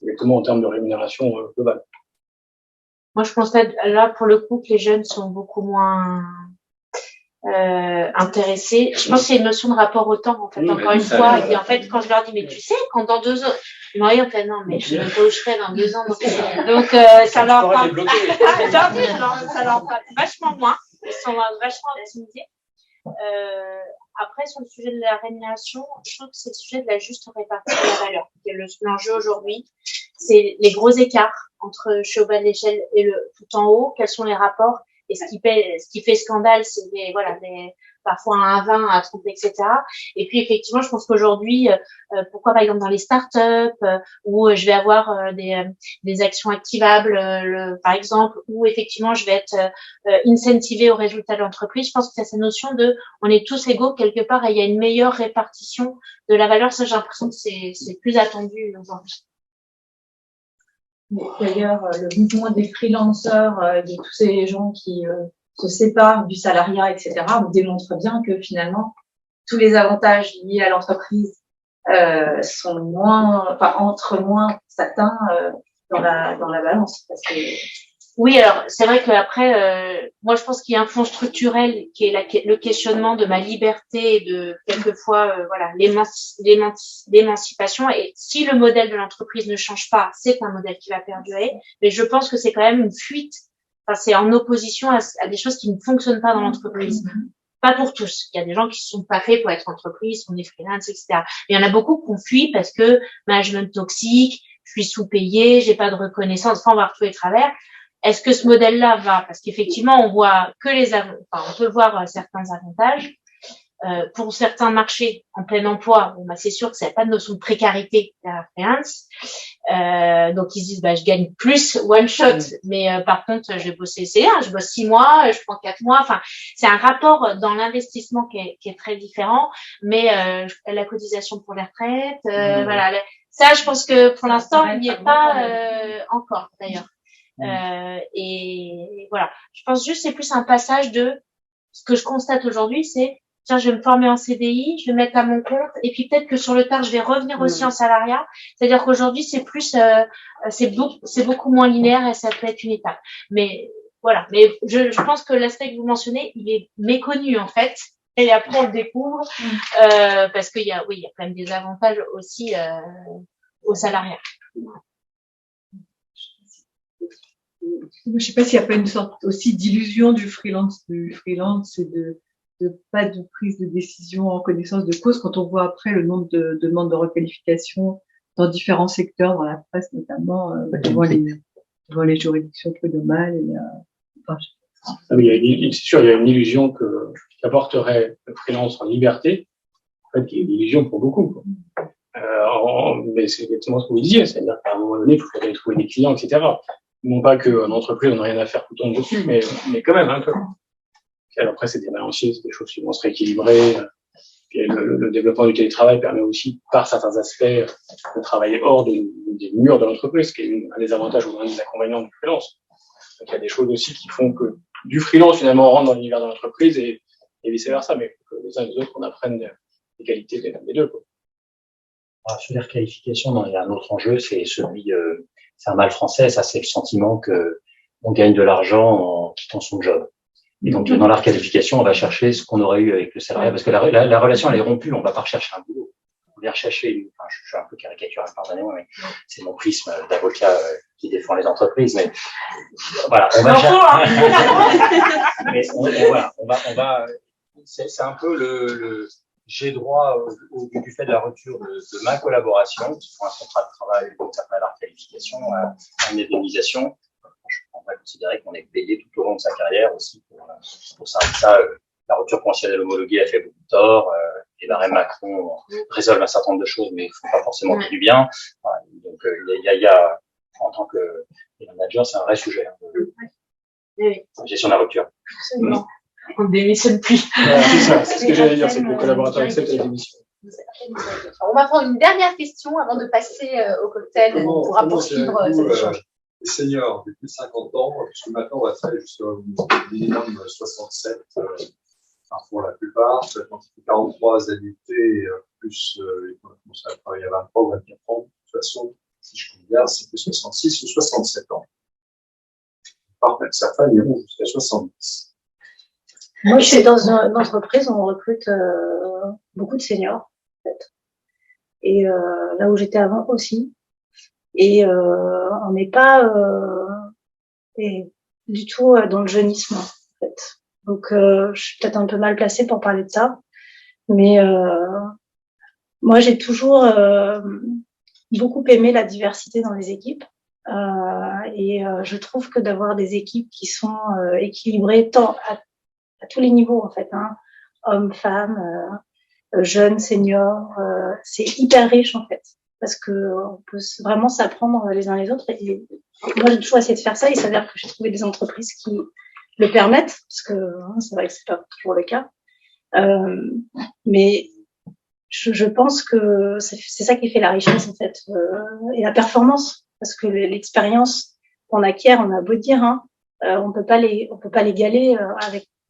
exactement en termes de rémunération globale. Moi, je constate là pour le coup que les jeunes sont beaucoup moins intéressés. Je pense que c'est une notion de rapport au temps, en fait, encore une fois. Et en fait, quand je leur dis, mais tu sais, quand dans 2 ans, ils m'ont dit, non, mais je sais même pas où je serai dans 2 ans. Donc, ça leur parle. Ça leur parle vachement moins. Ils sont vachement optimisés. Après, sur le sujet de la rémunération, je trouve que c'est le sujet de la juste répartition de la valeur. L'enjeu aujourd'hui, c'est les gros écarts entre chez au bas de l'échelle et le tout en haut. Quels sont les rapports? Et ce qui fait scandale, c'est parfois un 20, un 30, etc. Et puis, effectivement, je pense qu'aujourd'hui, pourquoi, par exemple, dans les startups, où je vais avoir des actions activables, par exemple, où effectivement, je vais être incentivé au résultat de l'entreprise. Je pense que c'est cette notion de, on est tous égaux quelque part, et il y a une meilleure répartition de la valeur. Ça, j'ai l'impression que c'est plus attendu aujourd'hui. D'ailleurs, le mouvement des freelanceurs, de tous ces gens qui se séparent du salariat, etc., on démontre bien que finalement, tous les avantages liés à l'entreprise sont entrent moins certains dans la balance. Parce que... Oui, alors c'est vrai qu'après, moi je pense qu'il y a un fond structurel qui est le questionnement de ma liberté et de quelquefois l'émancipation. Et si le modèle de l'entreprise ne change pas, c'est un modèle qui va perdurer. Mais je pense que c'est quand même une fuite. Enfin, c'est en opposition à des choses qui ne fonctionnent pas dans l'entreprise. Pas pour tous. Il y a des gens qui ne sont pas faits pour être entreprise, on est freelance, etc. Mais il y en a beaucoup qui fuient parce que management toxique, je suis sous-payé, j'ai pas de reconnaissance. Enfin, on va retrouver travers. Est-ce que ce modèle-là va? Parce qu'effectivement, on voit que on peut voir certains avantages. Pour certains marchés en plein emploi, c'est sûr que ça n'a pas de notion de précarité à la freelance. Donc ils se disent, je gagne plus one shot, mais par contre, je vais bosser je bosse 6 mois, je prends 4 mois. Enfin, c'est un rapport dans l'investissement qui est très différent. Mais la cotisation pour les retraites, voilà. Ça, je pense que pour l'instant, il n'y est pas encore d'ailleurs. Et voilà, je pense juste c'est plus un passage de ce que je constate aujourd'hui, c'est tiens, je vais me former en CDI, je vais mettre à mon compte, et puis peut-être que sur le tard, je vais revenir aussi en salariat. C'est-à-dire qu'aujourd'hui, c'est plus, c'est beaucoup moins linéaire et ça peut être une étape. Mais voilà. Mais je pense que l'aspect que vous mentionnez, il est méconnu en fait. Et après, on le découvre parce qu'il y a quand même des avantages aussi au salariat. Je ne sais pas s'il n'y a pas une sorte aussi d'illusion du freelance et de pas de prise de décision en connaissance de cause quand on voit après le nombre de demandes de requalification dans différents secteurs, dans la presse notamment, devant les juridictions prud'homales. C'est sûr, il y a une illusion qu'apporterait le freelance en liberté, en fait, qui est une illusion pour beaucoup. Mais c'est exactement ce que vous disiez, c'est-à-dire qu'à un moment donné, il faudrait trouver des clients, etc. Non pas qu'en entreprise, on n'a rien à faire tout le temps dessus, mais quand même un peu. Alors après, c'est des balanciers, c'est des choses qui vont se rééquilibrer. Puis le développement du télétravail permet aussi, par certains aspects, de travailler hors des murs de l'entreprise, ce qui est un des avantages ou un des inconvénients du freelance. Donc il y a des choses aussi qui font que du freelance, finalement, on rentre dans l'univers de l'entreprise et vice-versa, mais que les uns et les autres, on apprenne les qualités des deux. Sur les requalifications, il y a un autre enjeu, c'est c'est un mal français, ça c'est le sentiment que on gagne de l'argent en quittant son job. Et donc, dans la requalification, on va chercher ce qu'on aurait eu avec le salariat, parce que la relation, elle est rompue, on va pas rechercher un boulot. On vient chercher, je suis un peu caricatural, pardonnez-moi, mais c'est mon prisme d'avocat qui défend les entreprises, mais voilà, on va chercher. Mais on va c'est un peu j'ai droit du fait de la rupture de ma collaboration, qui font un contrat de travail, donc ça s'appelle la qualification, une indemnisation. On va considérer qu'on est payé tout au long de sa carrière aussi pour ça. La rupture conventionnelle homologuée a fait beaucoup de tort. Les barèmes Macron résolvent un certain nombre de choses, mais ne font pas forcément du bien. Voilà, donc, il y a, en tant que manager, c'est un vrai sujet. Oui. La gestion de la rupture. Absolument. On ne démissionne plus. C'est ça, c'est ce que j'allais dire, c'est que le collaborateur accepte la démission. On va prendre une dernière question avant de passer au cocktail. On pourra poursuivre cet échange. Les seniors de plus de 50 ans, puisque maintenant on va faire jusqu'à minimum 67, pour la plupart, quand il fait 43 annuités, plus ils vont commencer à travailler à 23 ou 24 ans, de toute façon, si je regarde, c'est plus 66 ou 67 ans. Par contre, certains iront jusqu'à 70. Moi, je suis dans une entreprise où on recrute beaucoup de seniors, en fait. Et là où j'étais avant aussi. Et on n'est pas du tout dans le jeunisme, en fait. Donc, je suis peut-être un peu mal placée pour parler de ça. Mais moi, j'ai toujours beaucoup aimé la diversité dans les équipes. Et je trouve que d'avoir des équipes qui sont équilibrées tant à tous les niveaux, en fait, hein, hommes, femmes, jeunes, seniors, c'est hyper riche, en fait, parce que on peut vraiment s'apprendre les uns les autres. Et moi, j'ai toujours essayé de faire ça. Il s'avère que j'ai trouvé des entreprises qui le permettent, parce que c'est vrai que c'est pas toujours le cas. Mais je pense que c'est ça qui fait la richesse, en fait, et la performance, parce que l'expérience qu'on acquiert, on a beau dire, hein, on peut pas l'égaler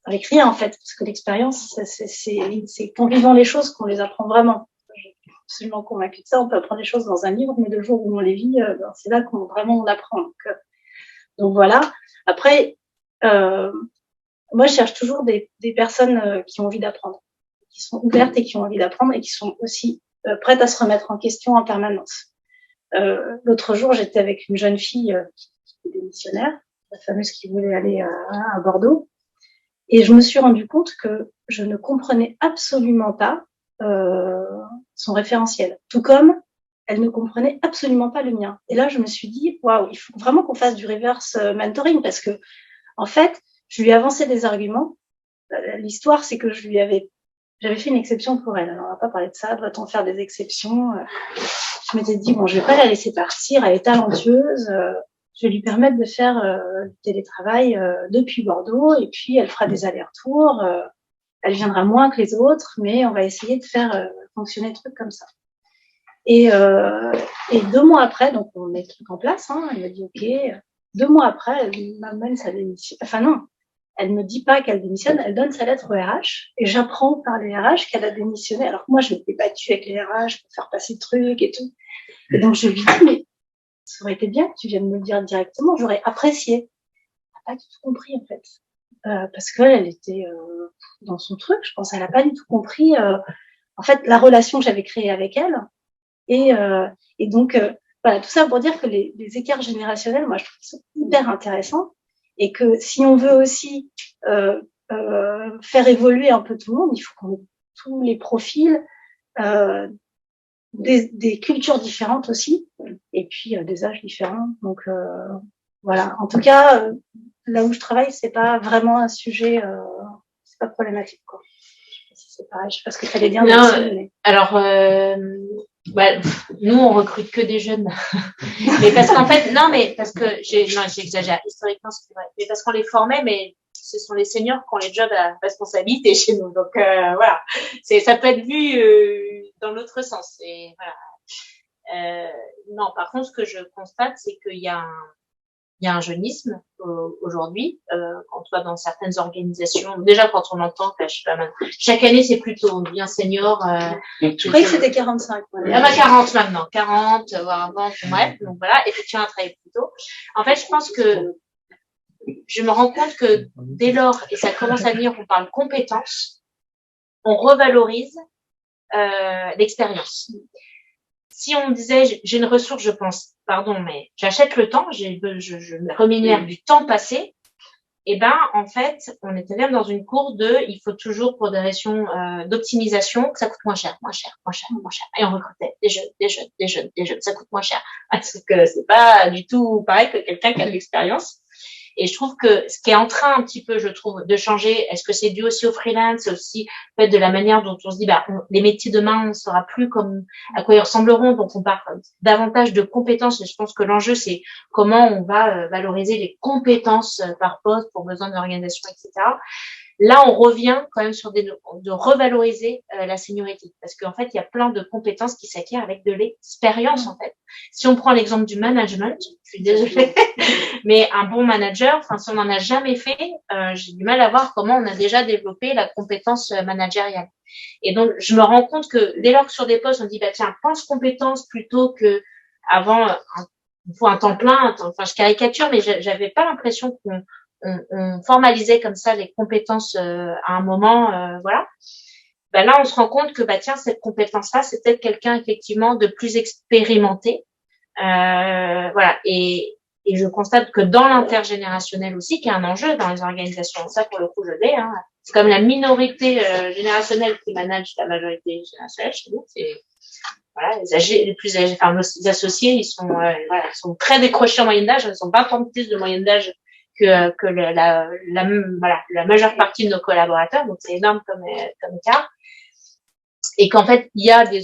avec rien, en fait, parce que l'expérience, c'est qu'en vivant les choses qu'on les apprend vraiment. Je suis absolument convaincue de ça. On peut apprendre des choses dans un livre, mais le jour où on les vit, c'est là qu'on vraiment on apprend. Donc voilà. Après, moi, je cherche toujours des personnes qui ont envie d'apprendre, qui sont ouvertes et qui ont envie d'apprendre et qui sont aussi prêtes à se remettre en question en permanence. L'autre jour, j'étais avec une jeune fille qui était démissionnaire, la fameuse qui voulait aller à Bordeaux. Et je me suis rendu compte que je ne comprenais absolument pas son référentiel. Tout comme elle ne comprenait absolument pas le mien. Et là, je me suis dit, waouh, il faut vraiment qu'on fasse du reverse mentoring parce que, en fait, je lui ai avancé des arguments. L'histoire, c'est que j'avais fait une exception pour elle. Alors, on va pas parler de ça. Doit-on faire des exceptions? Je m'étais dit, bon, je vais pas la laisser partir. Elle est talentueuse. Je vais lui permettre de faire du télétravail depuis Bordeaux et puis elle fera des allers-retours. Elle viendra moins que les autres, mais on va essayer de faire fonctionner le truc comme ça. Et 2 mois après, donc on met le truc en place, hein, elle me dit OK. 2 mois après, elle m'amène sa démission. Enfin non, elle me dit pas qu'elle démissionne, elle donne sa lettre au RH et j'apprends par les RH qu'elle a démissionné. Alors que moi, je m'étais battue avec les RH pour faire passer le truc et tout. Et donc je lui dis, mais ça aurait été bien que tu viennes me le dire directement, j'aurais apprécié. Elle n'a pas du tout compris, en fait. Parce qu'elle était dans son truc, je pense. Elle n'a pas du tout compris, en fait, la relation que j'avais créée avec elle. Et donc, voilà, tout ça pour dire que les écarts générationnels, moi, je trouve qu'ils sont hyper intéressants. Et que si on veut aussi faire évoluer un peu tout le monde, il faut qu'on ait tous les profils, des cultures différentes aussi, et puis des âges différents. Donc voilà. En tout cas, là où je travaille, c'est pas vraiment un sujet, c'est pas problématique, quoi. Je sais pas si c'est pareil. Je sais pas ce que tu allais dire. Non, alors nous on recrute que des jeunes, mais parce qu'en fait parce que j'exagère historiquement, c'est vrai, mais parce qu'on les formait, mais ce sont les seniors qui ont les jobs à responsabilité chez nous. Donc voilà, ça peut être vu dans l'autre sens. Et voilà. Non, par contre, ce que je constate, c'est qu'il y a un jeunisme aujourd'hui. Quand on va dans certaines organisations, déjà quand on entend que je sais pas, chaque année c'est plutôt bien senior. Je croyais que c'était 45. Ouais. 40 maintenant, 40, voire avant, bref. Donc voilà, effectivement, un travail plus tôt. En fait, je pense que je me rends compte que dès lors, et ça commence à venir, on parle compétences, on revalorise l'expérience. Si on me disait, j'ai une ressource, je pense, pardon, mais j'achète le temps, je rémunère du temps passé, et ben en fait, on était même dans une course il faut toujours pour des raisons d'optimisation que ça coûte moins cher. Et on recrutait des jeunes, ça coûte moins cher. Parce que c'est pas du tout pareil que quelqu'un qui a de l'expérience. Et je trouve que ce qui est en train un petit peu, je trouve, de changer, est-ce que c'est dû aussi au freelance, aussi peut-être de la manière dont on se dit, les métiers demain, on ne saura plus à quoi ils ressembleront, donc on parle davantage de compétences. Et je pense que l'enjeu, c'est comment on va valoriser les compétences par poste pour besoin d'organisation, etc. Là, on revient quand même sur de revaloriser la seniorité, parce qu'en fait, il y a plein de compétences qui s'acquièrent avec de l'expérience, en fait. Si on prend l'exemple du management, je suis désolée, mais un bon manager, enfin, si on n'en a jamais fait, j'ai du mal à voir comment on a déjà développé la compétence managériale. Et donc, je me rends compte que dès lors que sur des postes, on dit, tiens, pense compétences plutôt que avant, il faut un temps plein, enfin, je caricature, mais j'avais pas l'impression qu'on formalisait comme ça les compétences à un moment, voilà. Là, on se rend compte que tiens, cette compétence-là, c'est peut-être quelqu'un effectivement de plus expérimenté, voilà. Et je constate que dans l'intergénérationnel aussi, qu'il y a un enjeu dans les organisations. Ça, pour le coup, je l'ai. C'est comme la minorité générationnelle qui manage la majorité générationnelle chez nous. C'est voilà, les plus âgés, enfin nos associés, ils sont très décrochés en moyenne d'âge. Ils ont 20 ans de plus de moyenne d'âge que la majeure partie de nos collaborateurs. Donc c'est énorme comme écart. Et qu'en fait, il y a des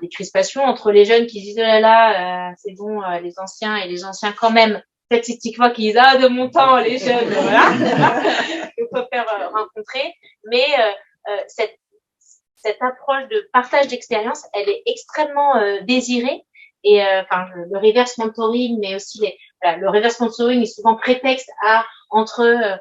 crispations entre les jeunes qui disent oh là là, c'est bon, les anciens et les anciens quand même, statistiquement qui disent de mon temps, les jeunes, voilà, il faut faire rencontrer. Mais cette approche de partage d'expérience, elle est extrêmement désirée. Et le reverse mentoring, mais aussi le reverse mentoring est souvent prétexte entre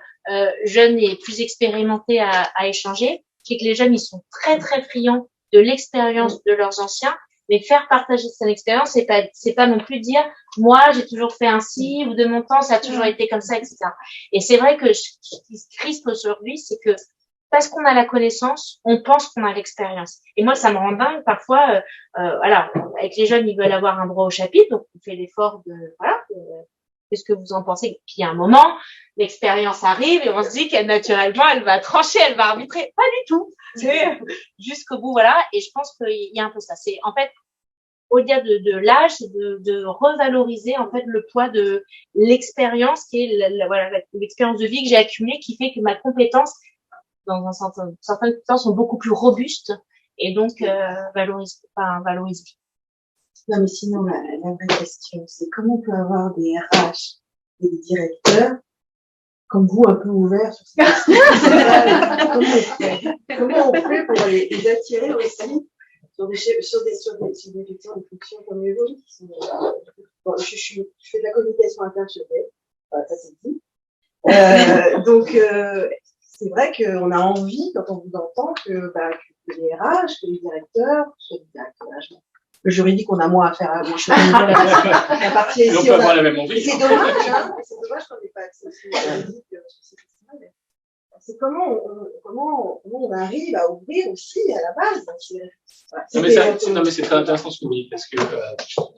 jeunes et plus expérimentés à échanger. C'est que les jeunes, ils sont très très friands de l'expérience de leurs anciens, mais faire partager son expérience, c'est pas non plus dire moi j'ai toujours fait ainsi ou de mon temps ça a toujours été comme ça, etc. Et c'est vrai que ce qui se crispe aujourd'hui, c'est que parce qu'on a la connaissance, on pense qu'on a l'expérience. Et moi, ça me rend dingue parfois. Avec les jeunes, ils veulent avoir un droit au chapitre, donc on fait l'effort de qu'est-ce que vous en pensez? Puis à un moment, l'expérience arrive et on se dit qu'elle naturellement, elle va trancher, elle va arbitrer. Pas du tout. C'est jusqu'au bout, voilà. Et je pense qu'il y a un peu ça. C'est en fait au-delà de l'âge, c'est de revaloriser en fait le poids de l'expérience qui est l'expérience de vie que j'ai accumulée, qui fait que ma compétence dans certaines compétences sont beaucoup plus robustes et donc valorisées. Non, mais sinon, la vraie question, c'est comment on peut avoir des RH et des directeurs comme vous, un peu ouverts sur ces questions. Comment on fait pour les attirer aussi sur des fonctions comme les vôtres qui sont, je fais de la communication interne chez Dell, ça c'est dit. Donc, c'est vrai qu'on a envie, quand on vous entend, que les RH, que les directeurs, le juridique, on a moins à faire à moi. La partie ici, on peut avoir la même envie. C'est dommage, c'est dommage qu'on n'ait pas accès au juridique sur ces questions-là. C'est comment on arrive à ouvrir aussi à la base. Non, mais c'est très intéressant ce que vous dites, parce que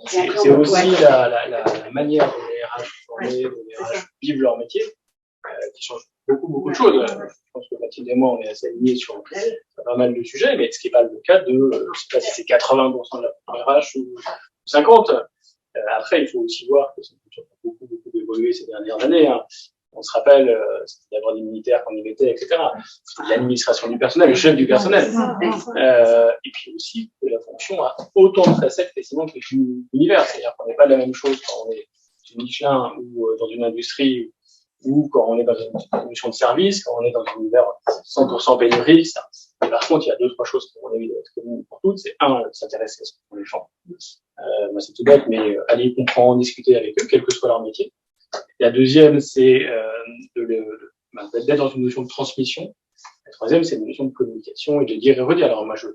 c'est aussi la manière dont les RH sont formés, dont les RH vivent leur métier, qui change beaucoup de choses. Je pense que Mathilde et moi, on est assez alignés sur pas mal de sujets, mais ce qui n'est pas le cas de, je ne sais pas si c'est 80% de la RH ou 50%. Après, il faut aussi voir que ça a beaucoup évolué ces dernières années. On se rappelle, c'était d'abord des militaires qu'on y mettait, etc. C'était l'administration du personnel, le chef du personnel. Et puis aussi, que la fonction a autant de facettes quasiment que l'univers. C'est-à-dire qu'on n'est pas la même chose quand on est chez Michelin ou dans une industrie ou quand on est dans une mission de service, quand on est dans un univers 100% pénurie, ça. Et par contre, il y a 2-3 choses qui, à mon avis, doivent être communes pour toutes. C'est s'intéresser à ce que font les gens. Moi, c'est tout bête, mais aller comprendre, discuter avec eux, quel que soit leur métier. La deuxième, c'est d'être dans une notion de transmission. La troisième, c'est une notion de communication et de dire et redire. Alors moi, je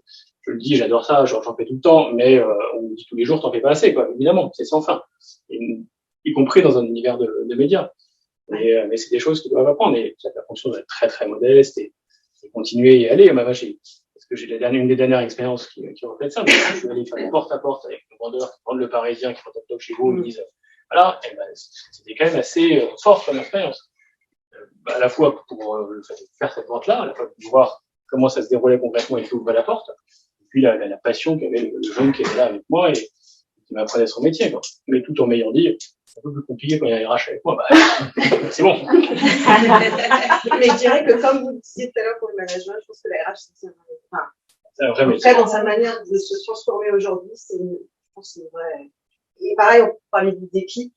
le dis, j'adore ça, j'en fais tout le temps, mais on me dit tous les jours, t'en fais pas assez, quoi. Évidemment, c'est sans fin. Y compris dans un univers de médias. Mais c'est des choses qu'ils doivent apprendre. Et la fonction doit être très très modeste et continuer à y aller. Parce que j'ai une des dernières expériences qui reflète ça. Je suis allé faire porte à porte avec nos vendeurs qui vendent le Parisien, qui font top chez vous, ils me disent voilà, c'était quand même assez fort comme expérience. à la fois pour faire cette vente-là, à la fois pour voir comment ça se déroulait concrètement et qui ouvrait la porte, et puis la passion qu'avait le jeune qui était là avec moi et qui m'apprenait son métier, quoi. Mais tout en m'ayant dit, c'est un peu plus compliqué quand il y a un RH avec moi, bah, c'est bon. Mais je dirais que comme vous le disiez tout à l'heure pour le management, je pense que la RH, c'est un vrai métier. Dans sa manière de se transformer aujourd'hui, je pense que c'est vrai. Et pareil, on parlait du déclic.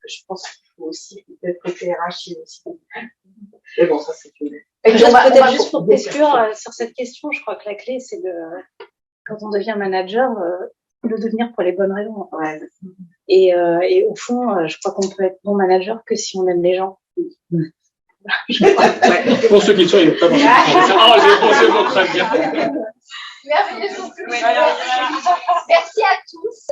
Je pense qu'il faut aussi, peut-être côté RH, aussi. Mais bon, ça, c'est une. Peut-être juste pour conclure sur cette question, je crois que la clé, c'est quand on devient manager, de devenir pour les bonnes raisons. Ouais. Et au fond, je crois qu'on peut être bon manager que si on aime les gens. Pour ceux qui sont, il n'y a pas j'ai pensé très bien. Merci à tous.